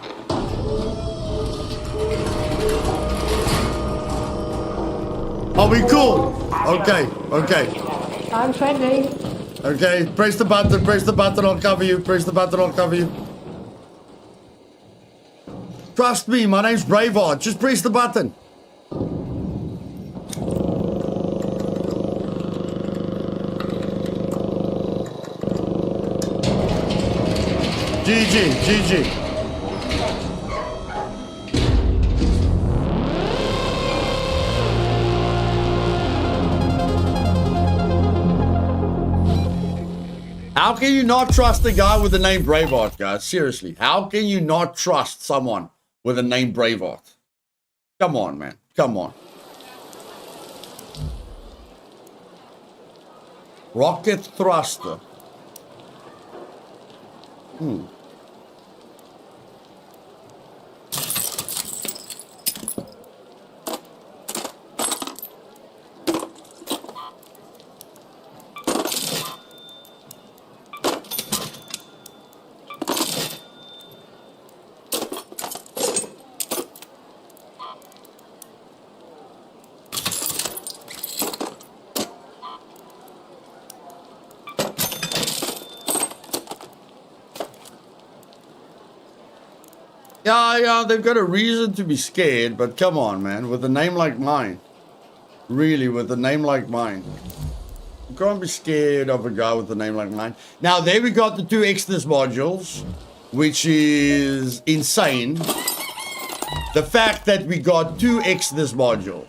Are we cool? Okay, okay. I'm friendly. Okay, press the button, I'll cover you. Press the button, I'll cover you. Trust me, my name's Braveheart. Just press the button. GG, GG. How can you not trust a guy with the name Braveheart, guys? Seriously, how can you not trust someone with the name Braveheart? Come on, man. Come on. Rocket thruster. Yeah, they've got a reason to be scared, but come on, man. With a name like mine. Really, with a name like mine. You can't be scared of a guy with a name like mine. Now, there we got the 2 Exodus modules, which is insane. The fact that we got 2 Exodus modules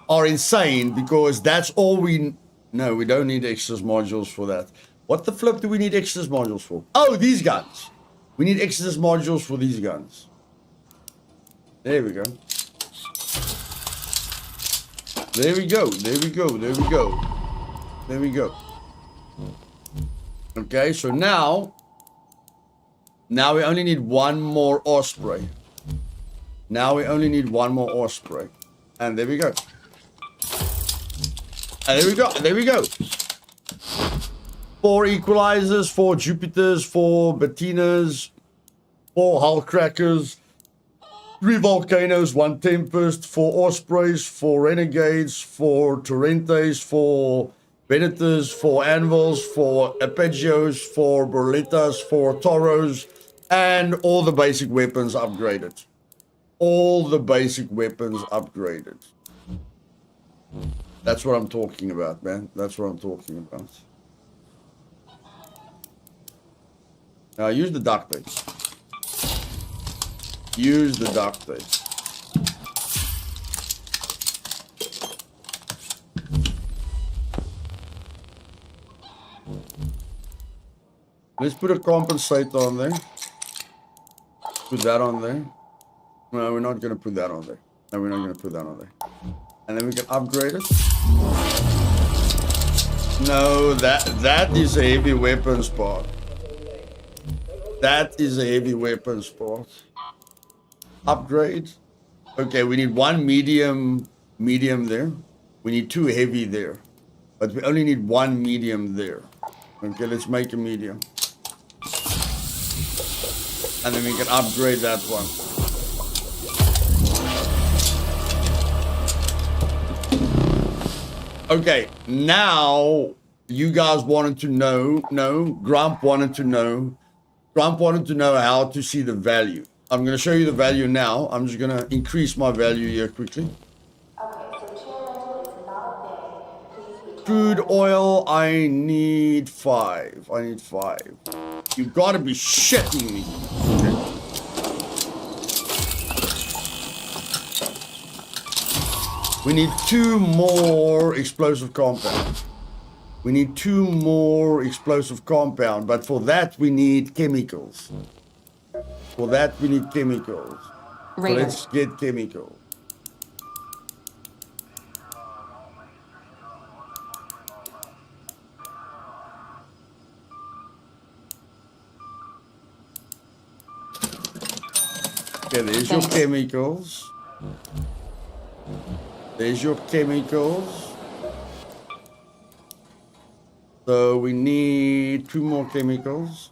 are insane because that's all we... No, we don't need Exodus modules for that. What the flip do we need Exodus modules for? Oh, these guns. We need Exodus modules for these guns. There we go. There we go. There we go. There we go. There we go. Okay, so now we only need one more Osprey. Now we only need one more Osprey. And there we go. And there we go. There we go. 4 equalizers, 4 Jupiters, 4 Bettinas, 4 hull crackers, 3 volcanoes, 1 tempest, 4 ospreys, 4 renegades, 4 torrentes, 4 Beneters, 4 anvils, 4 arpeggios, 4 burletas, 4 toros, and all the basic weapons upgraded. All the basic weapons upgraded. That's what I'm talking about, man. That's what I'm talking about. Now use the duct tape. Use the duct tape. Let's put a compensator on there. Put that on there. No, we're not going to put that on there. No, we're not going to put that on there. And then we can upgrade it. No, that is a heavy weapons part. That is a heavy weapons part. Upgrade. Okay, we need 1 medium there. We need 2 heavy there. But we only need 1 medium there. Okay, let's make a medium. And then we can upgrade that one. Okay, now you guys wanted to know, Grump wanted to know how to see the value. I'm going to show you the value now. I'm just going to increase my value here quickly. Crude oil, I need 5. I need 5. You gotta be shitting me. Okay. We need 2 more explosive compound. We need 2 more explosive compound, but for that we need chemicals. For that we need chemicals. So let's get chemicals. Okay, there's your chemicals. There's your chemicals. So we need 2 more chemicals.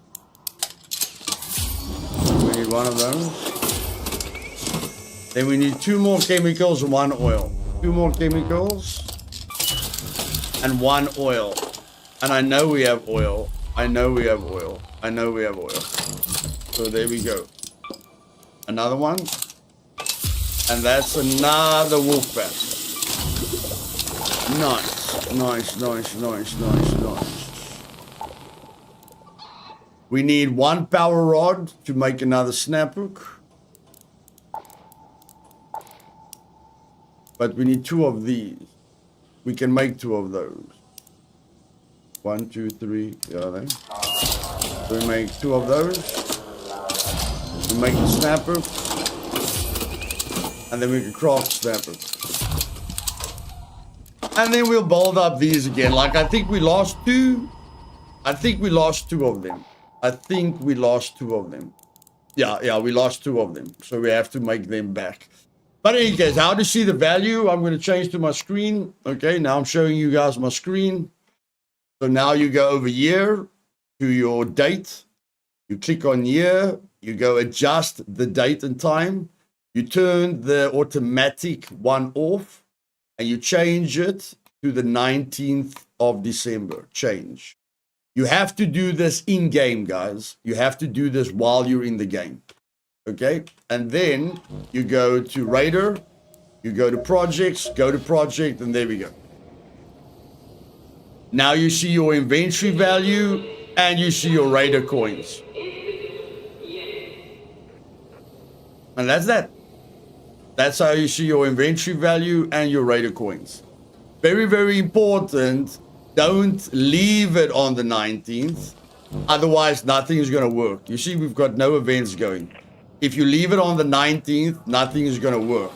need one of those. Then we need 2 more chemicals and 1 oil. 2 more chemicals and 1 oil. And I know we have oil. I know we have oil. I know we have oil. So there we go. Another one. And that's another wolf bat. Nice. Nice, nice, nice, nice, nice. We need 1 power rod to make another snap hook. But we need 2 of these. We can make 2 of those. 1, 2, 3. Yeah, there. So we make 2 of those. We make the snap hook. And then we can craft the snap hook. And then we'll build up these again. Like, I think we lost 2. I think we lost 2 of them. I think we lost 2 of them. Yeah, we lost 2 of them. So we have to make them back. But in any case, how to see the value? I'm going to change to my screen. Okay, now I'm showing you guys my screen. So now you go over here to your date. You click on year. You go adjust the date and time. You turn the automatic one off. And you change it to the 19th of December. Change. You have to do this in-game, guys. You have to do this while you're in the game. Okay? And then you go to Raider. You go to Projects. Go to Project. And there we go. Now you see your inventory value. And you see your Raider coins. And that's that. That's how you see your inventory value and your Raider coins. Very, very important. Don't leave it on the 19th. Otherwise, nothing is going to work. You see, we've got no events going. If you leave it on the 19th, nothing is going to work.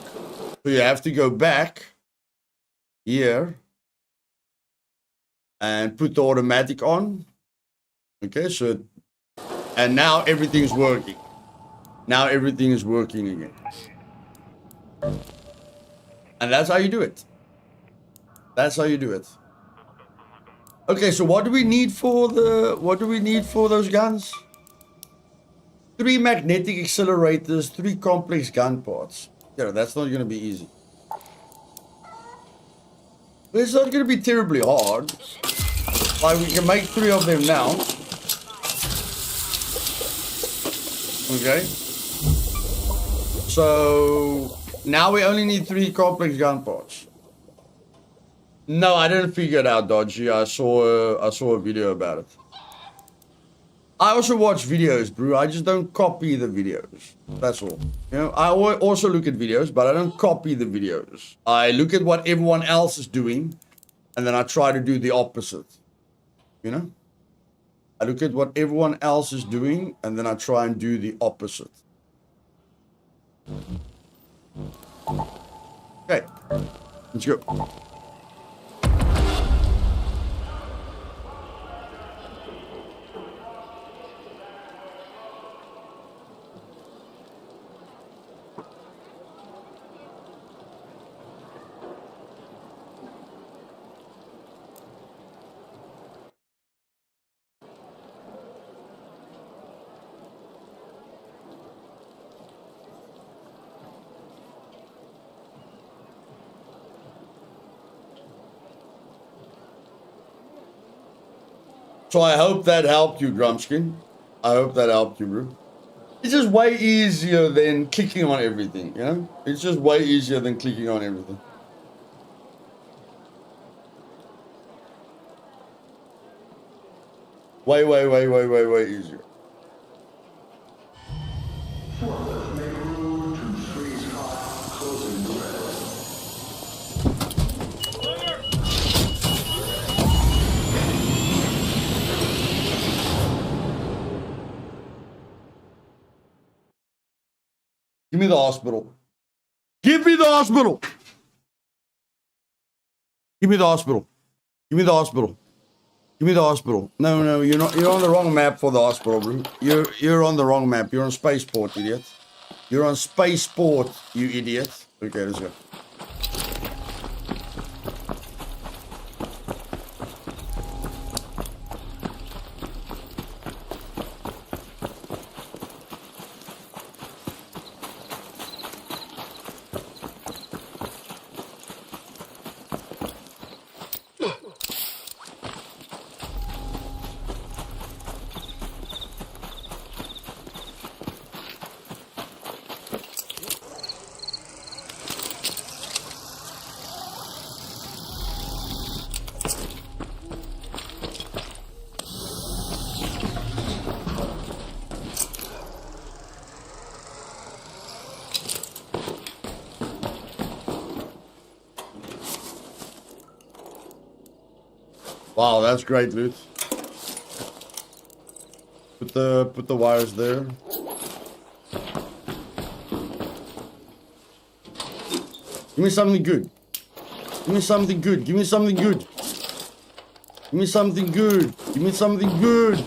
So you have to go back here and put the automatic on. Okay, so, and now everything's working. Now everything is working again. And that's how you do it. That's how you do it. Okay, so what do we need for those guns? 3 magnetic accelerators, 3 complex gun parts. Yeah, that's not gonna be easy. But it's not gonna be terribly hard. Like, we can make 3 of them now. Okay. So now we only need 3 complex gun parts. No, I didn't figure it out, Dodgy. I saw a video about it. I also watch videos, bro. I just don't copy the videos. That's all. You know, I also look at videos, but I don't copy the videos. I look at what everyone else is doing, and then I try to do the opposite. You know? I look at what everyone else is doing, and then I try and do the opposite. Okay. Let's go. So I hope that helped you, Grumskin. I hope that helped you, bro. It's just way easier than clicking on everything, you know? It's just way easier than clicking on everything. Way easier. Make room to freeze hot, closing breath. Give me the hospital. Give me the hospital. Give me the hospital. Give me the hospital. Give me the hospital. No, you're not. You're on the wrong map for the hospital, bro. You're on the wrong map. You're on Spaceport, idiot. You're on Spaceport, you idiot. Okay, let's go. Wow, that's great loot. Put the wires there. Give me something good. Give me something good. Give me something good. Give me something good. Give me something good.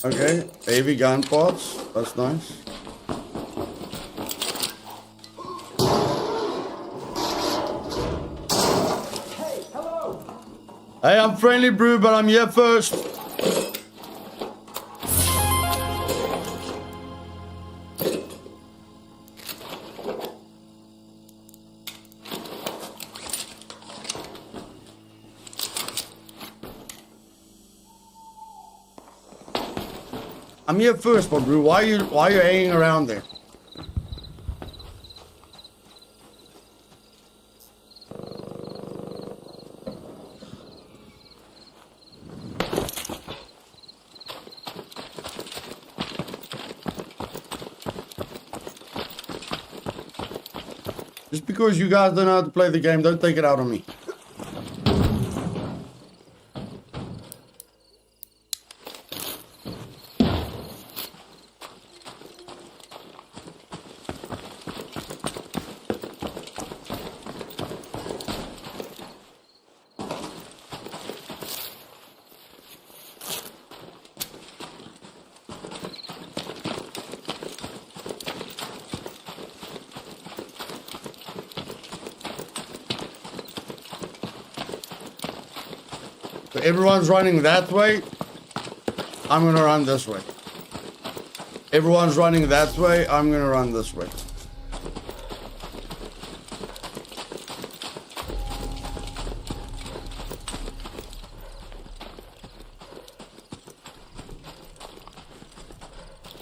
Okay, heavy gun parts. That's nice. Hey, I'm friendly, bro, but I'm here first. I'm here first, but bro, why are you hanging around there? Just because you guys don't know how to play the game, don't take it out on me. So everyone's running that way. I'm gonna run this way. Everyone's running that way. I'm gonna run this way.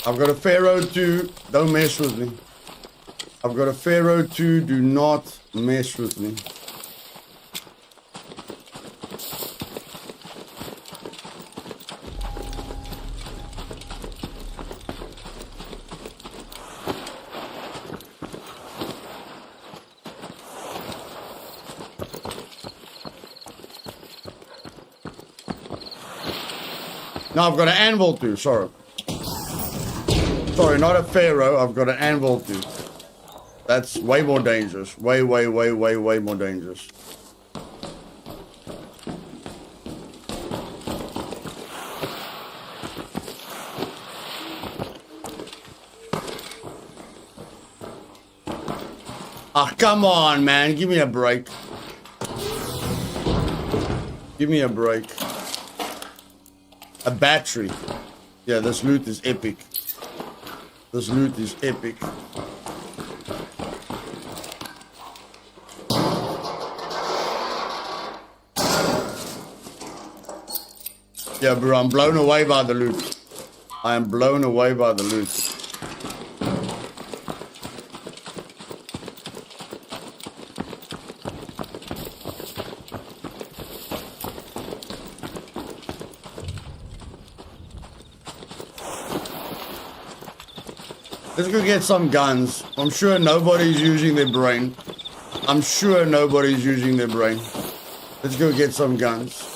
I've got a Pharaoh 2. Don't mess with me. I've got a Pharaoh 2. Do not mess with me. No, I've got an anvil too, sorry. Sorry, not a Pharaoh, I've got an anvil too. That's way more dangerous. Way more dangerous. Ah, come on, man. Give me a break. Give me a break. A battery. Yeah, this loot is epic. This loot is epic. Yeah, bro, I'm blown away by the loot. I am blown away by the loot. Let's go get some guns. I'm sure nobody's using their brain. I'm sure nobody's using their brain. Let's go get some guns.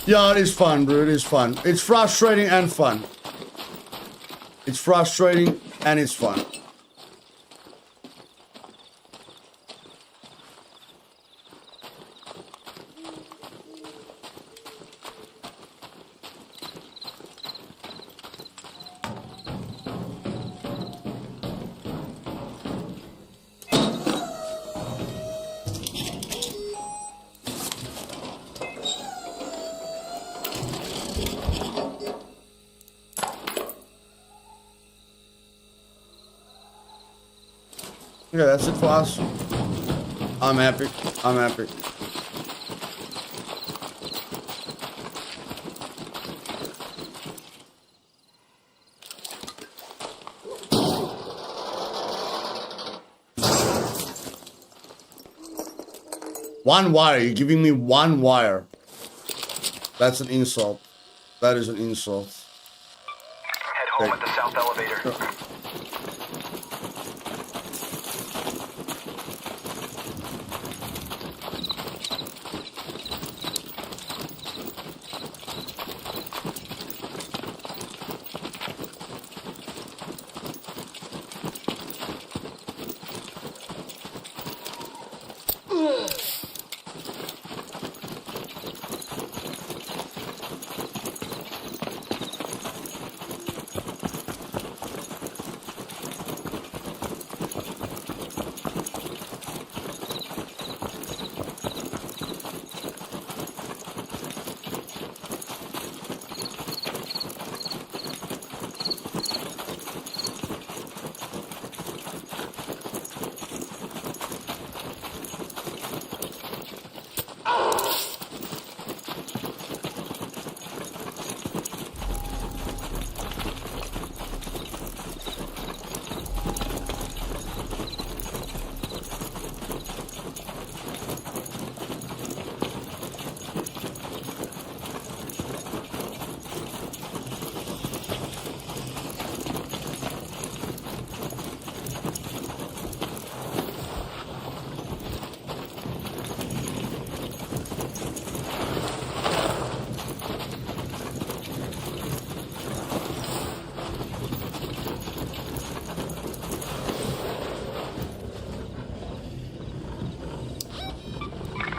Yeah, it is fun, bro. It is fun. It's frustrating and fun. It's frustrating and it's fun. Yeah, that's it for us. I'm happy. I'm happy. One wire. You're giving me one wire. That's an insult. That is an insult. Head home at the south elevator.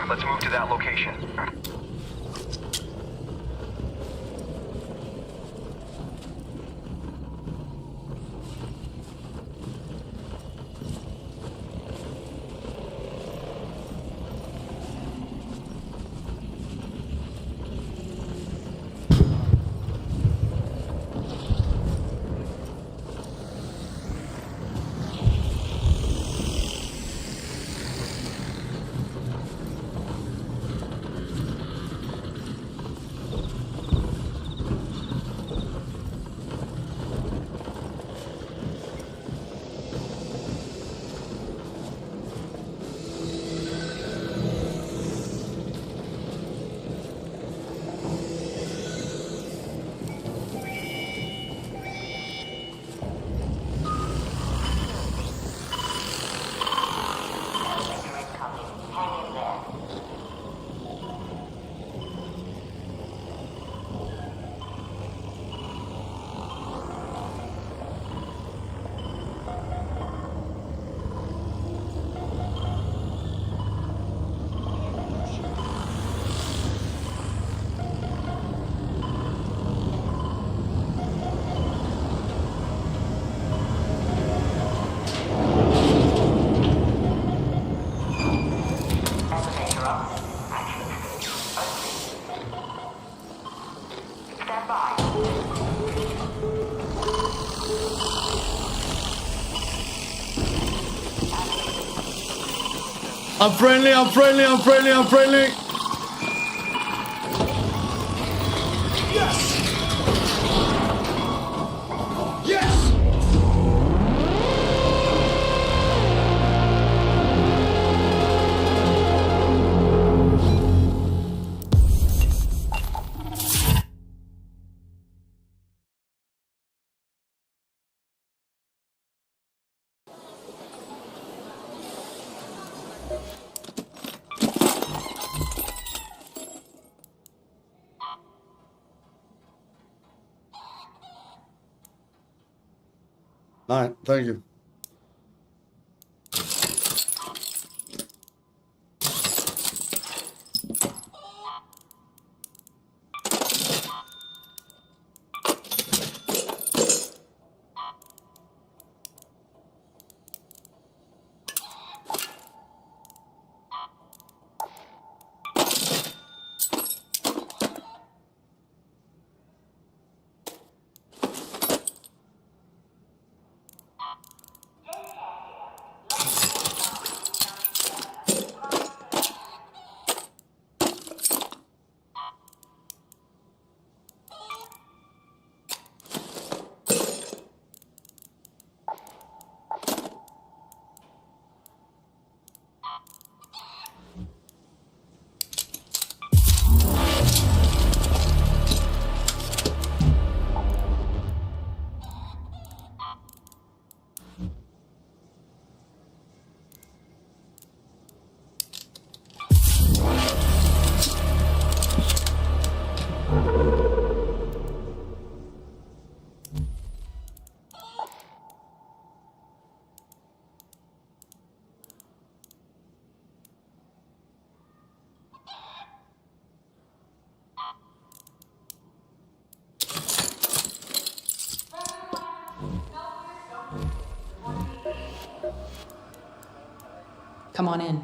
Let's move to that location. I'm friendly, I'm friendly, I'm friendly, I'm friendly. Yes! Yes! Alright, thank you. Come on in.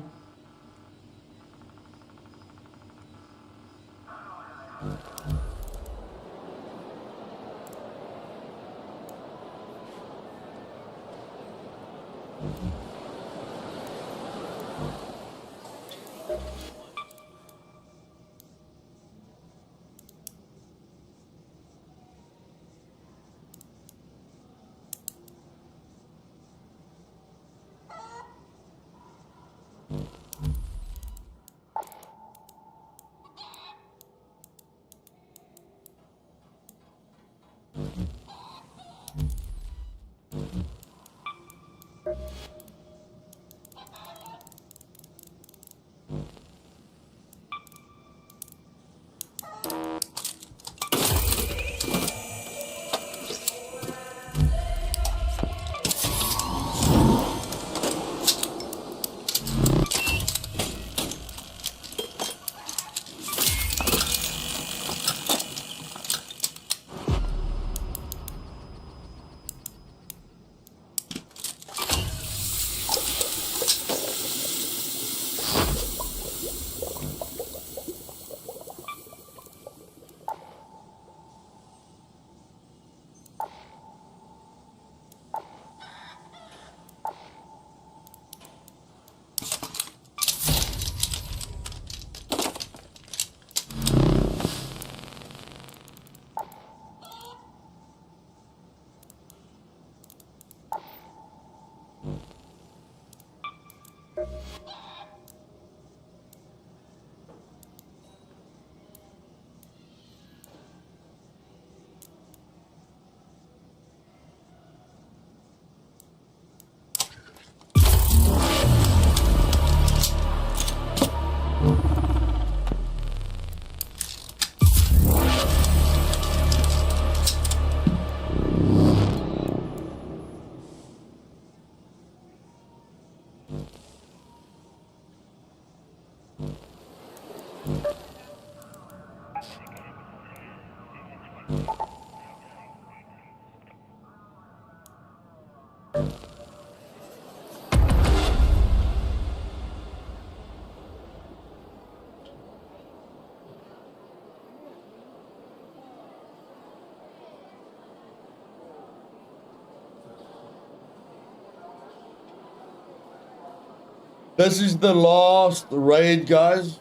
This is the last raid, guys.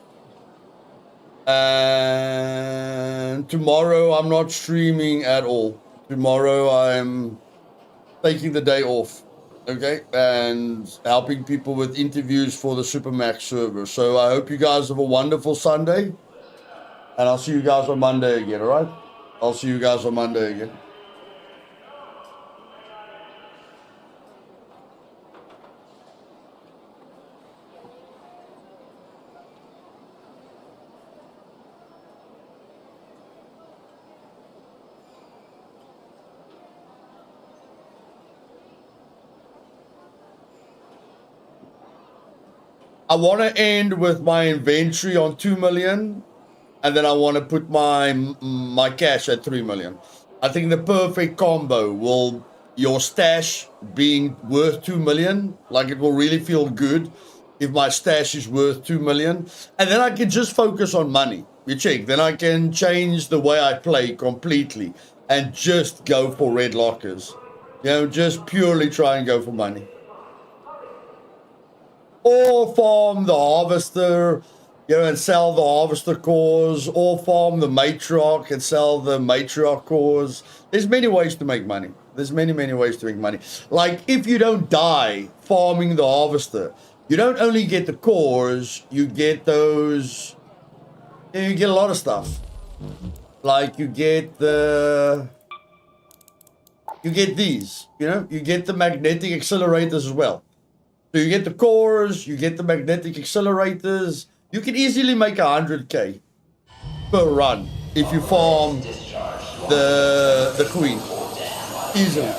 And tomorrow I'm not streaming at all. Tomorrow I'm taking the day off. Okay? And helping people with interviews for the Supermax server. So I hope you guys have a wonderful Sunday. And I'll see you guys on Monday again, alright? I'll see you guys on Monday again. I want to end with my inventory on 2 million, and then I want to put my cash at 3 million. I think the perfect combo will your stash being worth 2 million, like it will really feel good if my stash is worth 2 million, and then I can just focus on money. You check, then I can change the way I play completely and just go for red lockers. You know, just purely try and go for money. Or farm the harvester, you know, and sell the harvester cores, or farm the matriarch and sell the matriarch cores. There's many ways to make money. There's many ways to make money. Like, if you don't die farming the harvester, you don't only get the cores, you get those, you get a lot of stuff. Like, you get these, you know, you get the magnetic accelerators as well. So you get the cores, you get the magnetic accelerators. You can easily make 100k per run if you farm the queen. Easily.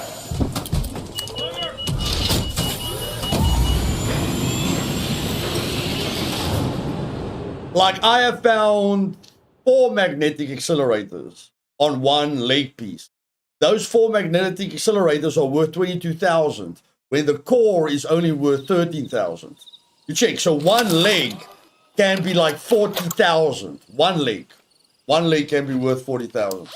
Like, I have found 4 magnetic accelerators on one leg piece. Those 4 magnetic accelerators are worth 22,000. When the core is only worth 13,000. You check, so one leg can be like 40,000. One leg can be worth 40,000.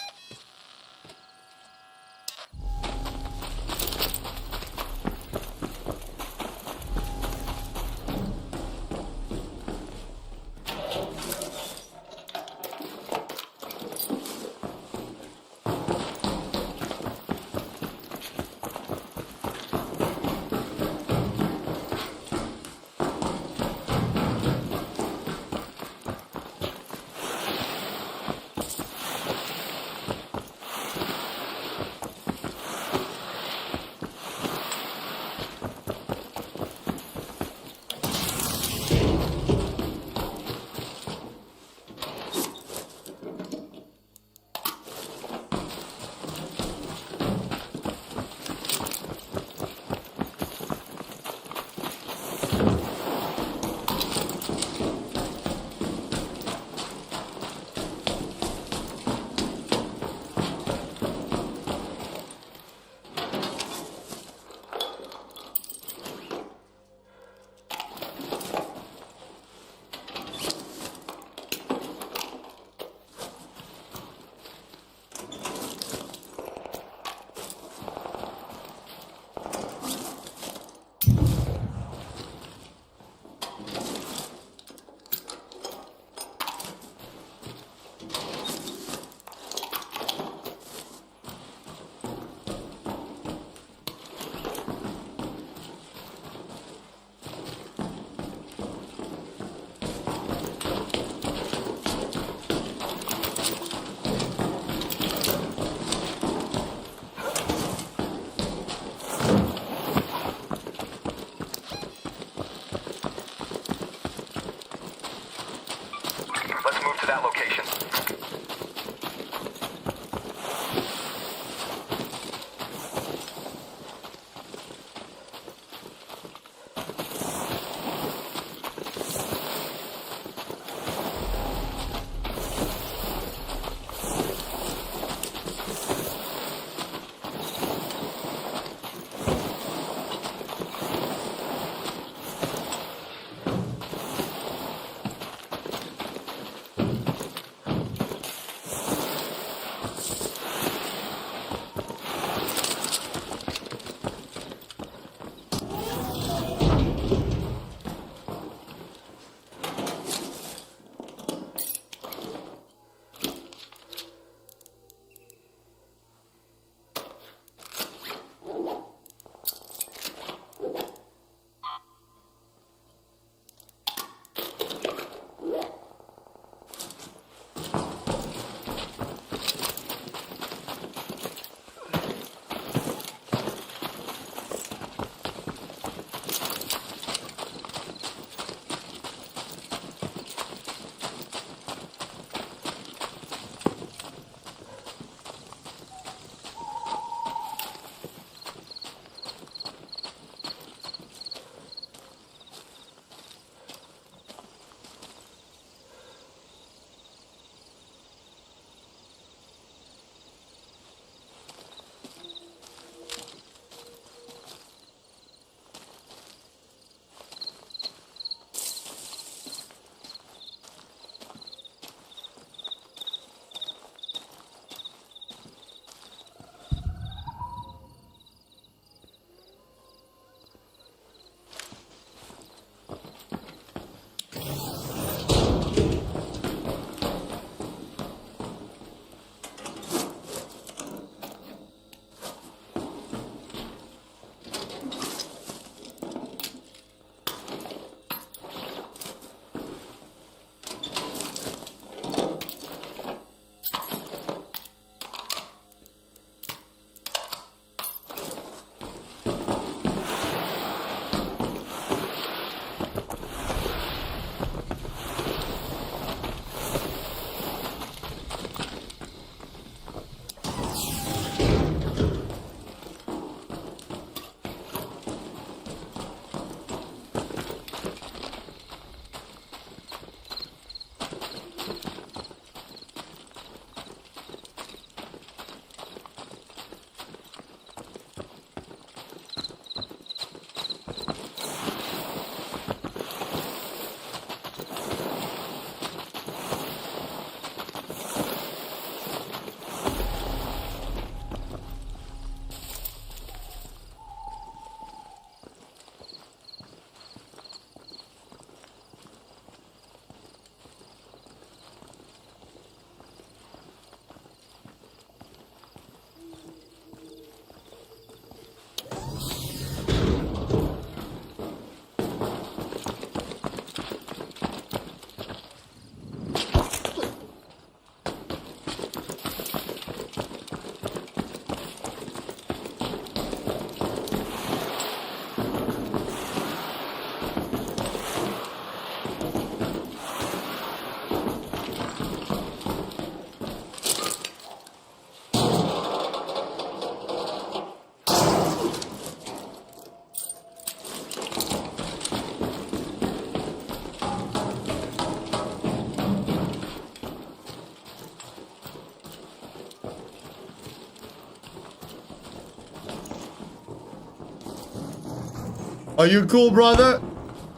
Are you cool, brother?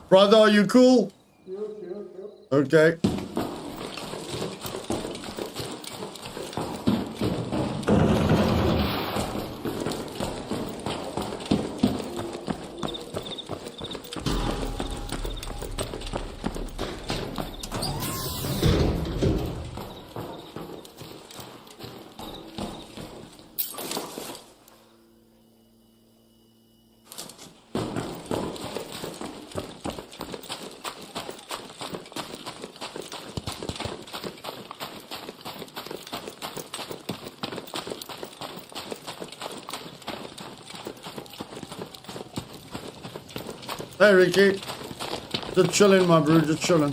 Brother, are you cool? Okay. Hey, Ricky. Just chilling, my bro. Just chilling.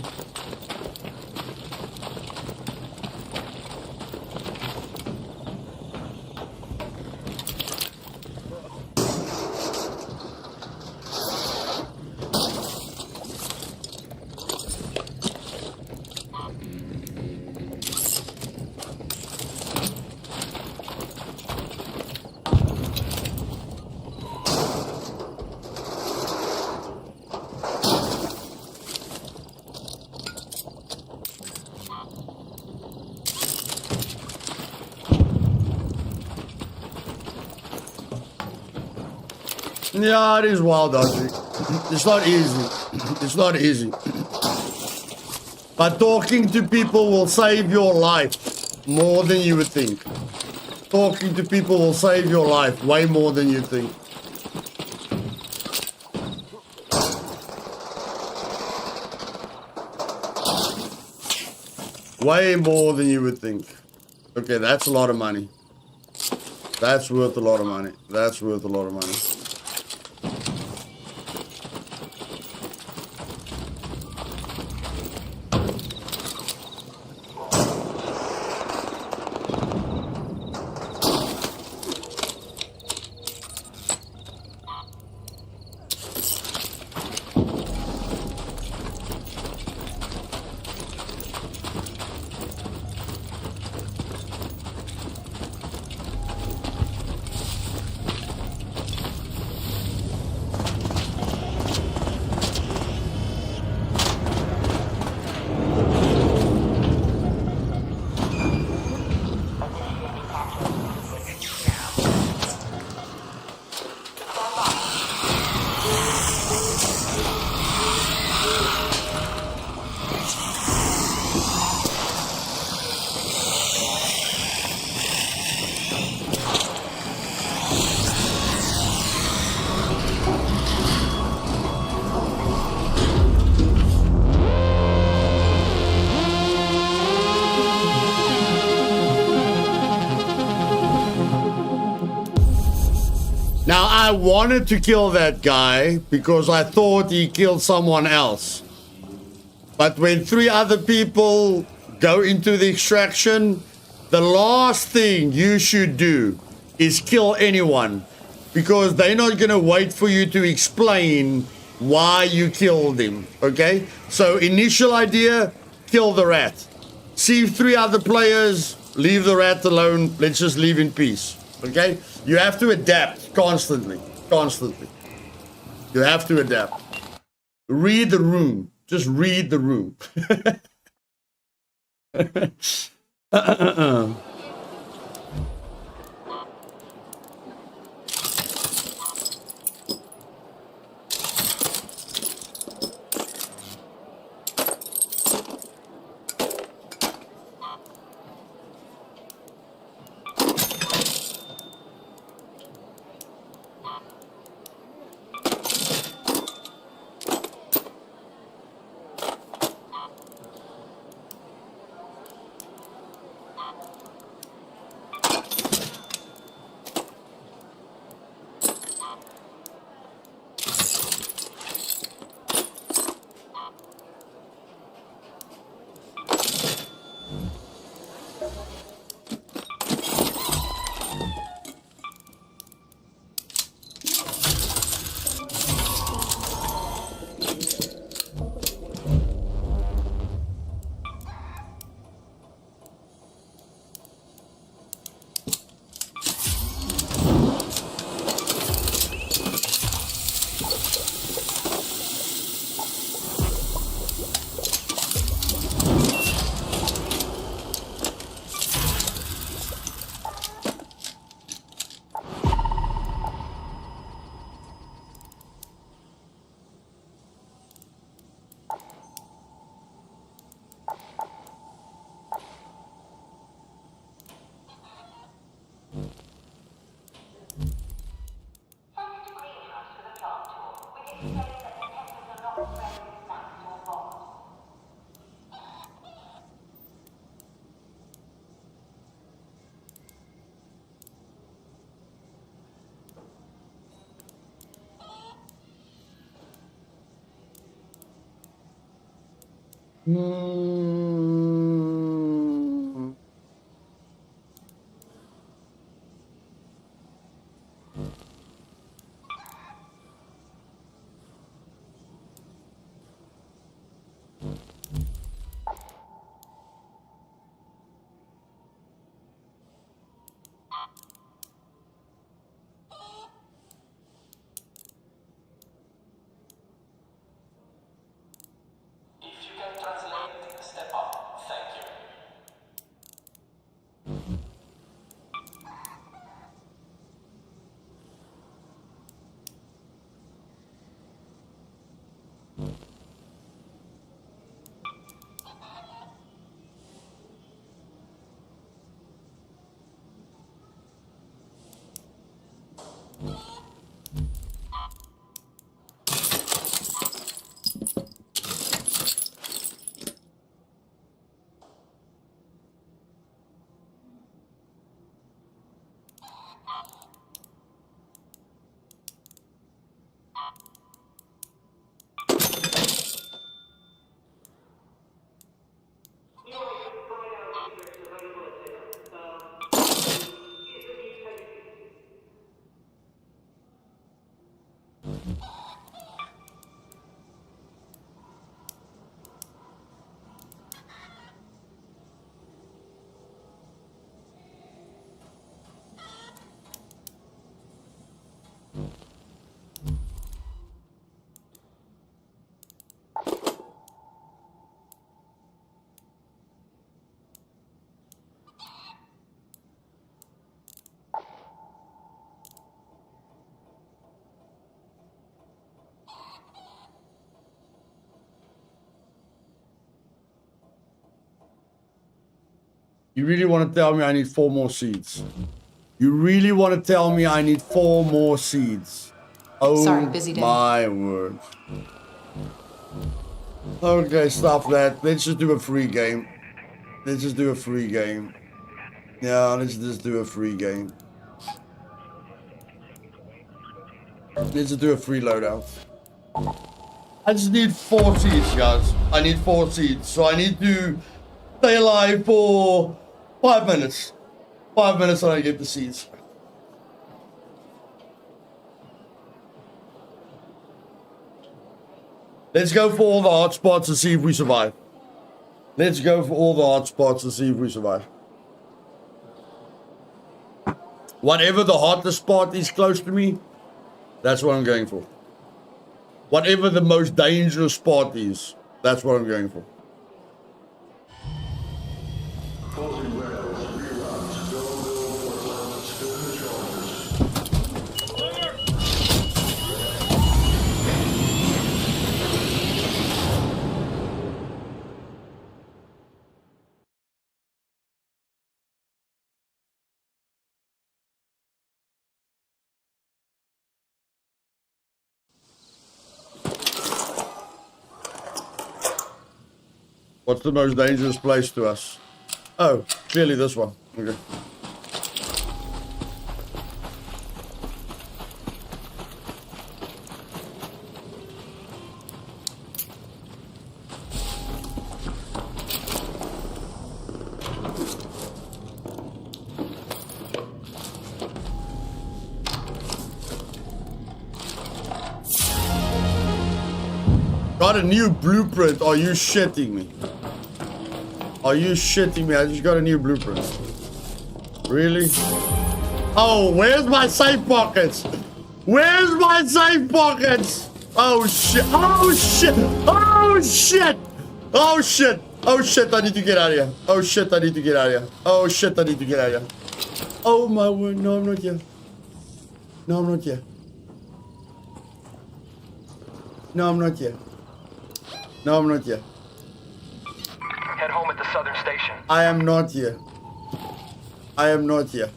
Yeah, it is wild, Audrey. It's not easy. It's not easy. But talking to people will save your life more than you would think. Talking to people will save your life way more than you think. Way more than you would think. Okay, that's a lot of money. That's worth a lot of money. That's worth a lot of money. Now, I wanted to kill that guy because I thought he killed someone else. But when 3 other people go into the extraction, the last thing you should do is kill anyone because they're not going to wait for you to explain why you killed him, okay? So initial idea, kill the rat. See 3 other players, leave the rat alone, let's just leave in peace, okay? You have to adapt constantly. You have to adapt. Read the room. Just read the room. stating that detectives are not spreading snacks to a bot. Hmm. If you can translate, step up. Thank you. You really want to tell me I need 4 more seeds? You really want to tell me I need 4 more seeds? Oh, Sorry, busy day. My word. Okay, stop that. Let's just do a free game. Let's just do a free game. Yeah, let's just do a free game. Let's just do a free loadout. I just need 4 seeds, guys. I need 4 seeds. So I need to stay alive for 5 minutes. 5 minutes and I get the seeds. Let's go for all the hot spots and see if we survive. Let's go for all the hot spots and see if we survive. Whatever the hottest spot is close to me, that's what I'm going for. Whatever the most dangerous spot is, that's what I'm going for. Closing rails, reroutes, go, Portland, spin the charges. What's the most dangerous place to us? Oh, clearly this one. Okay. Got a new blueprint. Are you shitting me? Are you shitting me? I just got a new blueprint. Really? Oh, where's my safe pockets? Where's my safe pockets? Oh shit. Oh shit. Oh shit. Oh shit. Oh shit, I need to get out of here. Oh shit, I need to get out of here. Oh shit, I need to get out of here. Oh my word. No, I'm not here. No, I'm not here. No, I'm not here. No, I'm not here. Head home at the southern station. I am not here. I am not here.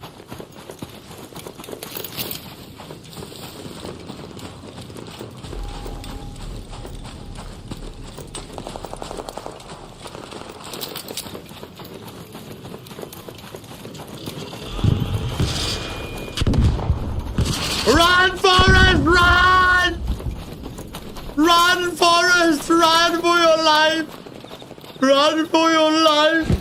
Run, Forrest! Run for your life! Run for your life!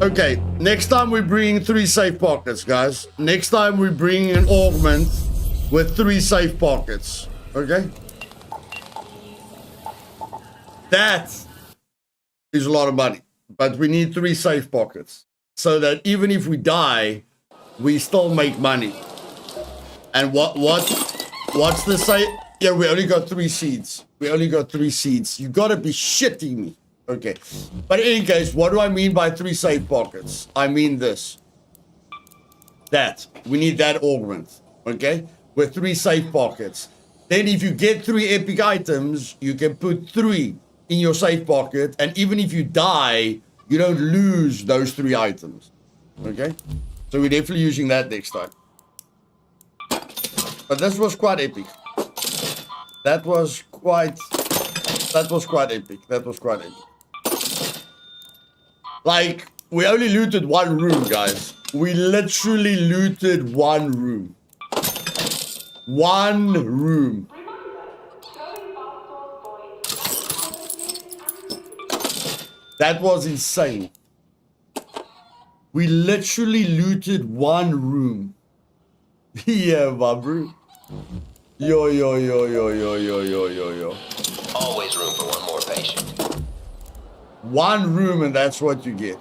Okay, next time we bring 3 safe pockets, guys. Next time we bring an augment with 3 safe pockets. Okay? That is a lot of money. But we need 3 safe pockets. So that even if we die, we still make money. And what's the safe? Yeah, we only got 3 seeds. We only got 3 seeds. You gotta be shitting me. Okay, but in any case, what do I mean by 3 safe pockets? I mean this. That. We need that augment, okay? With 3 safe pockets. Then if you get 3 epic items, you can put 3 in your safe pocket, and even if you die, you don't lose those 3 items, okay? So we're definitely using that next time. But this was quite epic. That was quite epic. That was quite epic. Like, we only looted 1 room, guys. We literally looted 1 room. 1 room. That was insane. We literally looted 1 room. Yeah, my bro. Yo. Always room for one more patient. 1 room and that's what you get.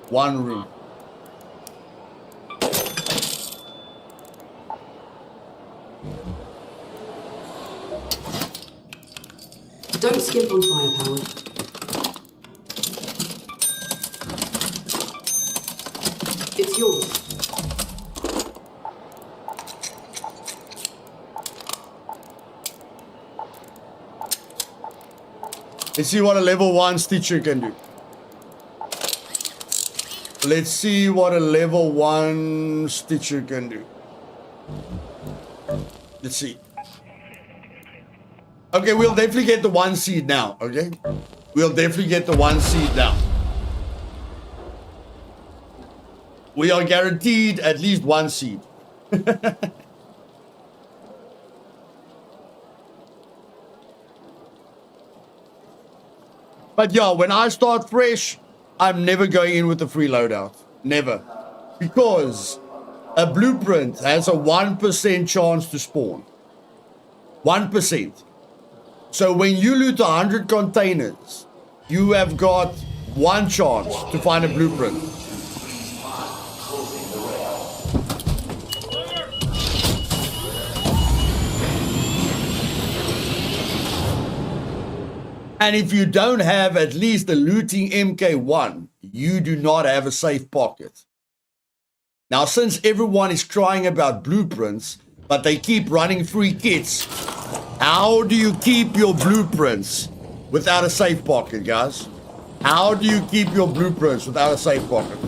1 room. Don't skimp on firepower. It's yours. Let's see what a level 1 Stitcher can do. Let's see what a level 1 Stitcher can do. Let's see. Okay, we'll definitely get the 1 seed now, okay? We'll definitely get the 1 seed now. We are guaranteed at least 1 seed. But yeah, when I start fresh, I'm never going in with the free loadout. Never. Because a blueprint has a 1% chance to spawn. 1%. So when you loot 100 containers, you have got one chance to find a blueprint. And if you don't have at least a looting MK1, you do not have a safe pocket. Now, since everyone is crying about blueprints, but they keep running free kits, how do you keep your blueprints without a safe pocket, guys? How do you keep your blueprints without a safe pocket?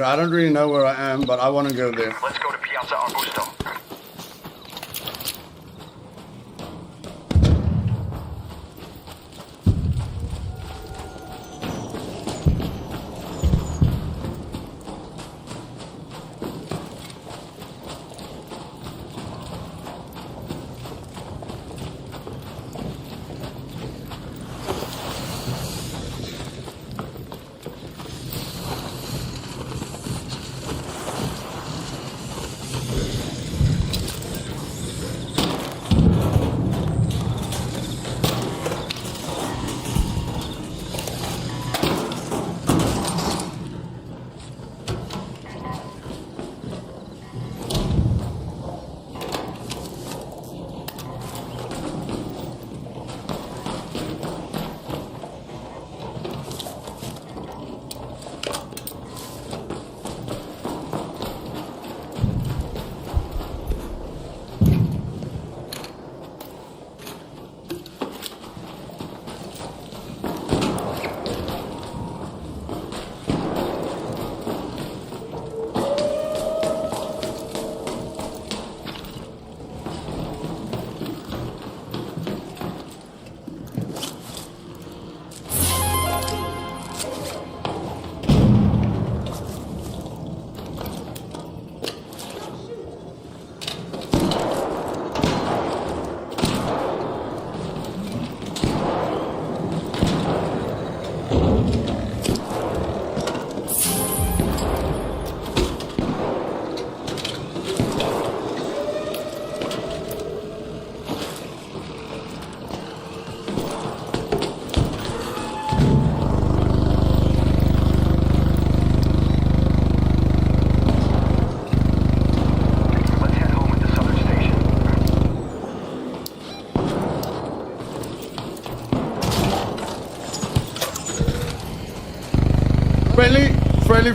I don't really know where I am, but I want to go there. Let's go to Piazza Augusto.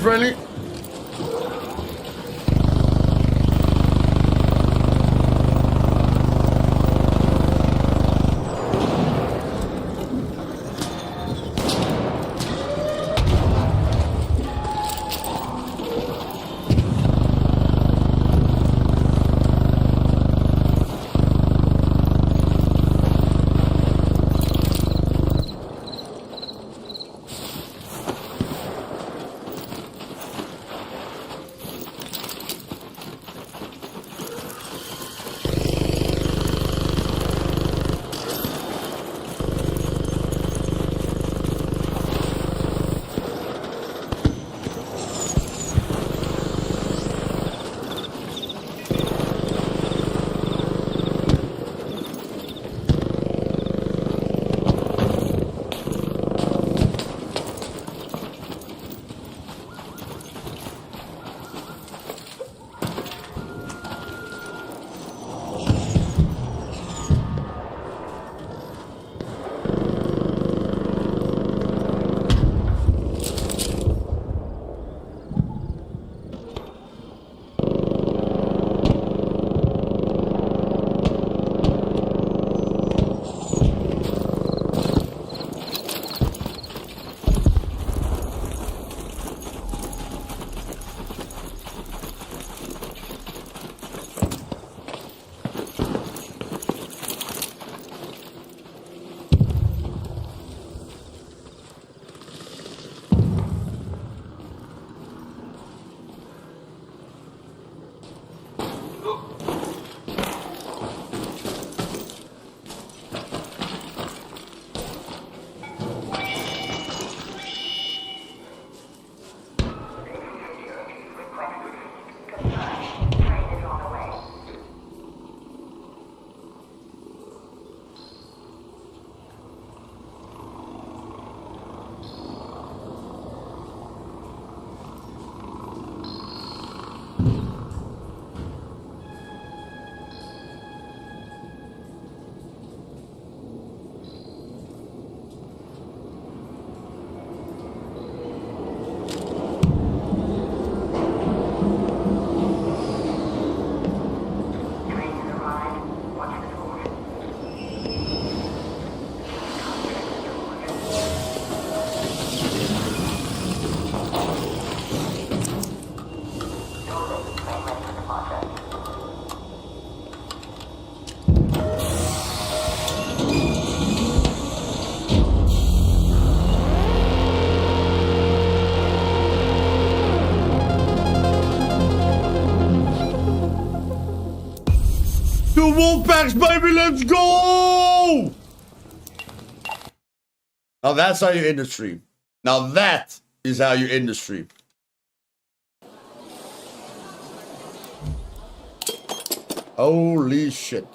Friendly. wolf packs, baby, let's go! Now that's how you end the stream. Now that is how you end the stream. Holy shit.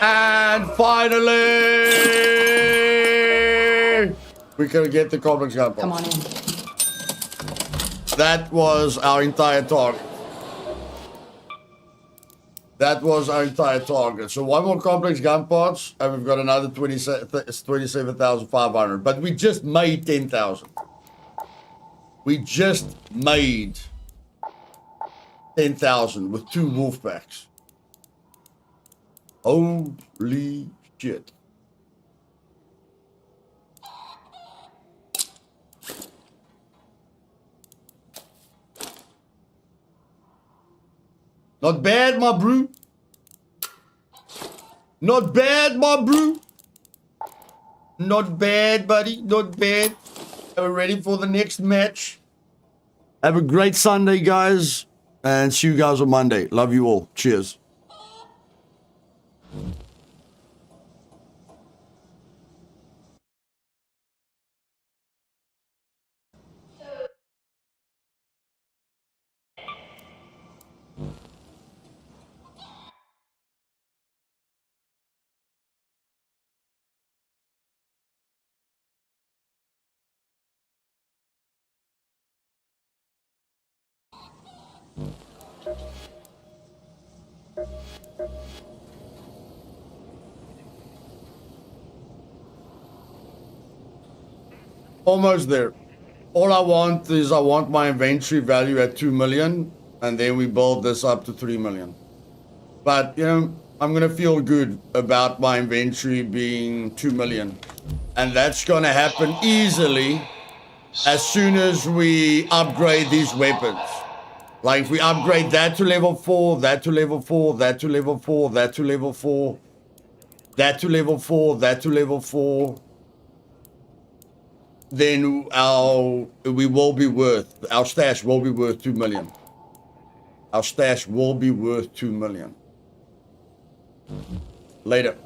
And finally, we can get the complex gun. Come on in. That was our entire target. That was our entire target. So one more complex gun parts, and we've got another 27,500. But we just made 10,000. We just made 10,000 with 2 wolf packs. Holy shit. Not bad, my brew. Not bad, my brew. Not bad, buddy. Not bad. Are we ready for the next match? Have a great Sunday, guys. And see you guys on Monday. Love you all. Cheers. Almost there. All I want is my inventory value at 2 million, and then we build this up to 3 million. But, you know, I'm going to feel good about my inventory being 2 million. And that's going to happen easily as soon as we upgrade these weapons. Like if we upgrade that to level 4, that to level 4, that to level 4, that to level 4, that to level 4, that to level 4, then our stash will be worth 2 million. Our stash will be worth 2 million. Later.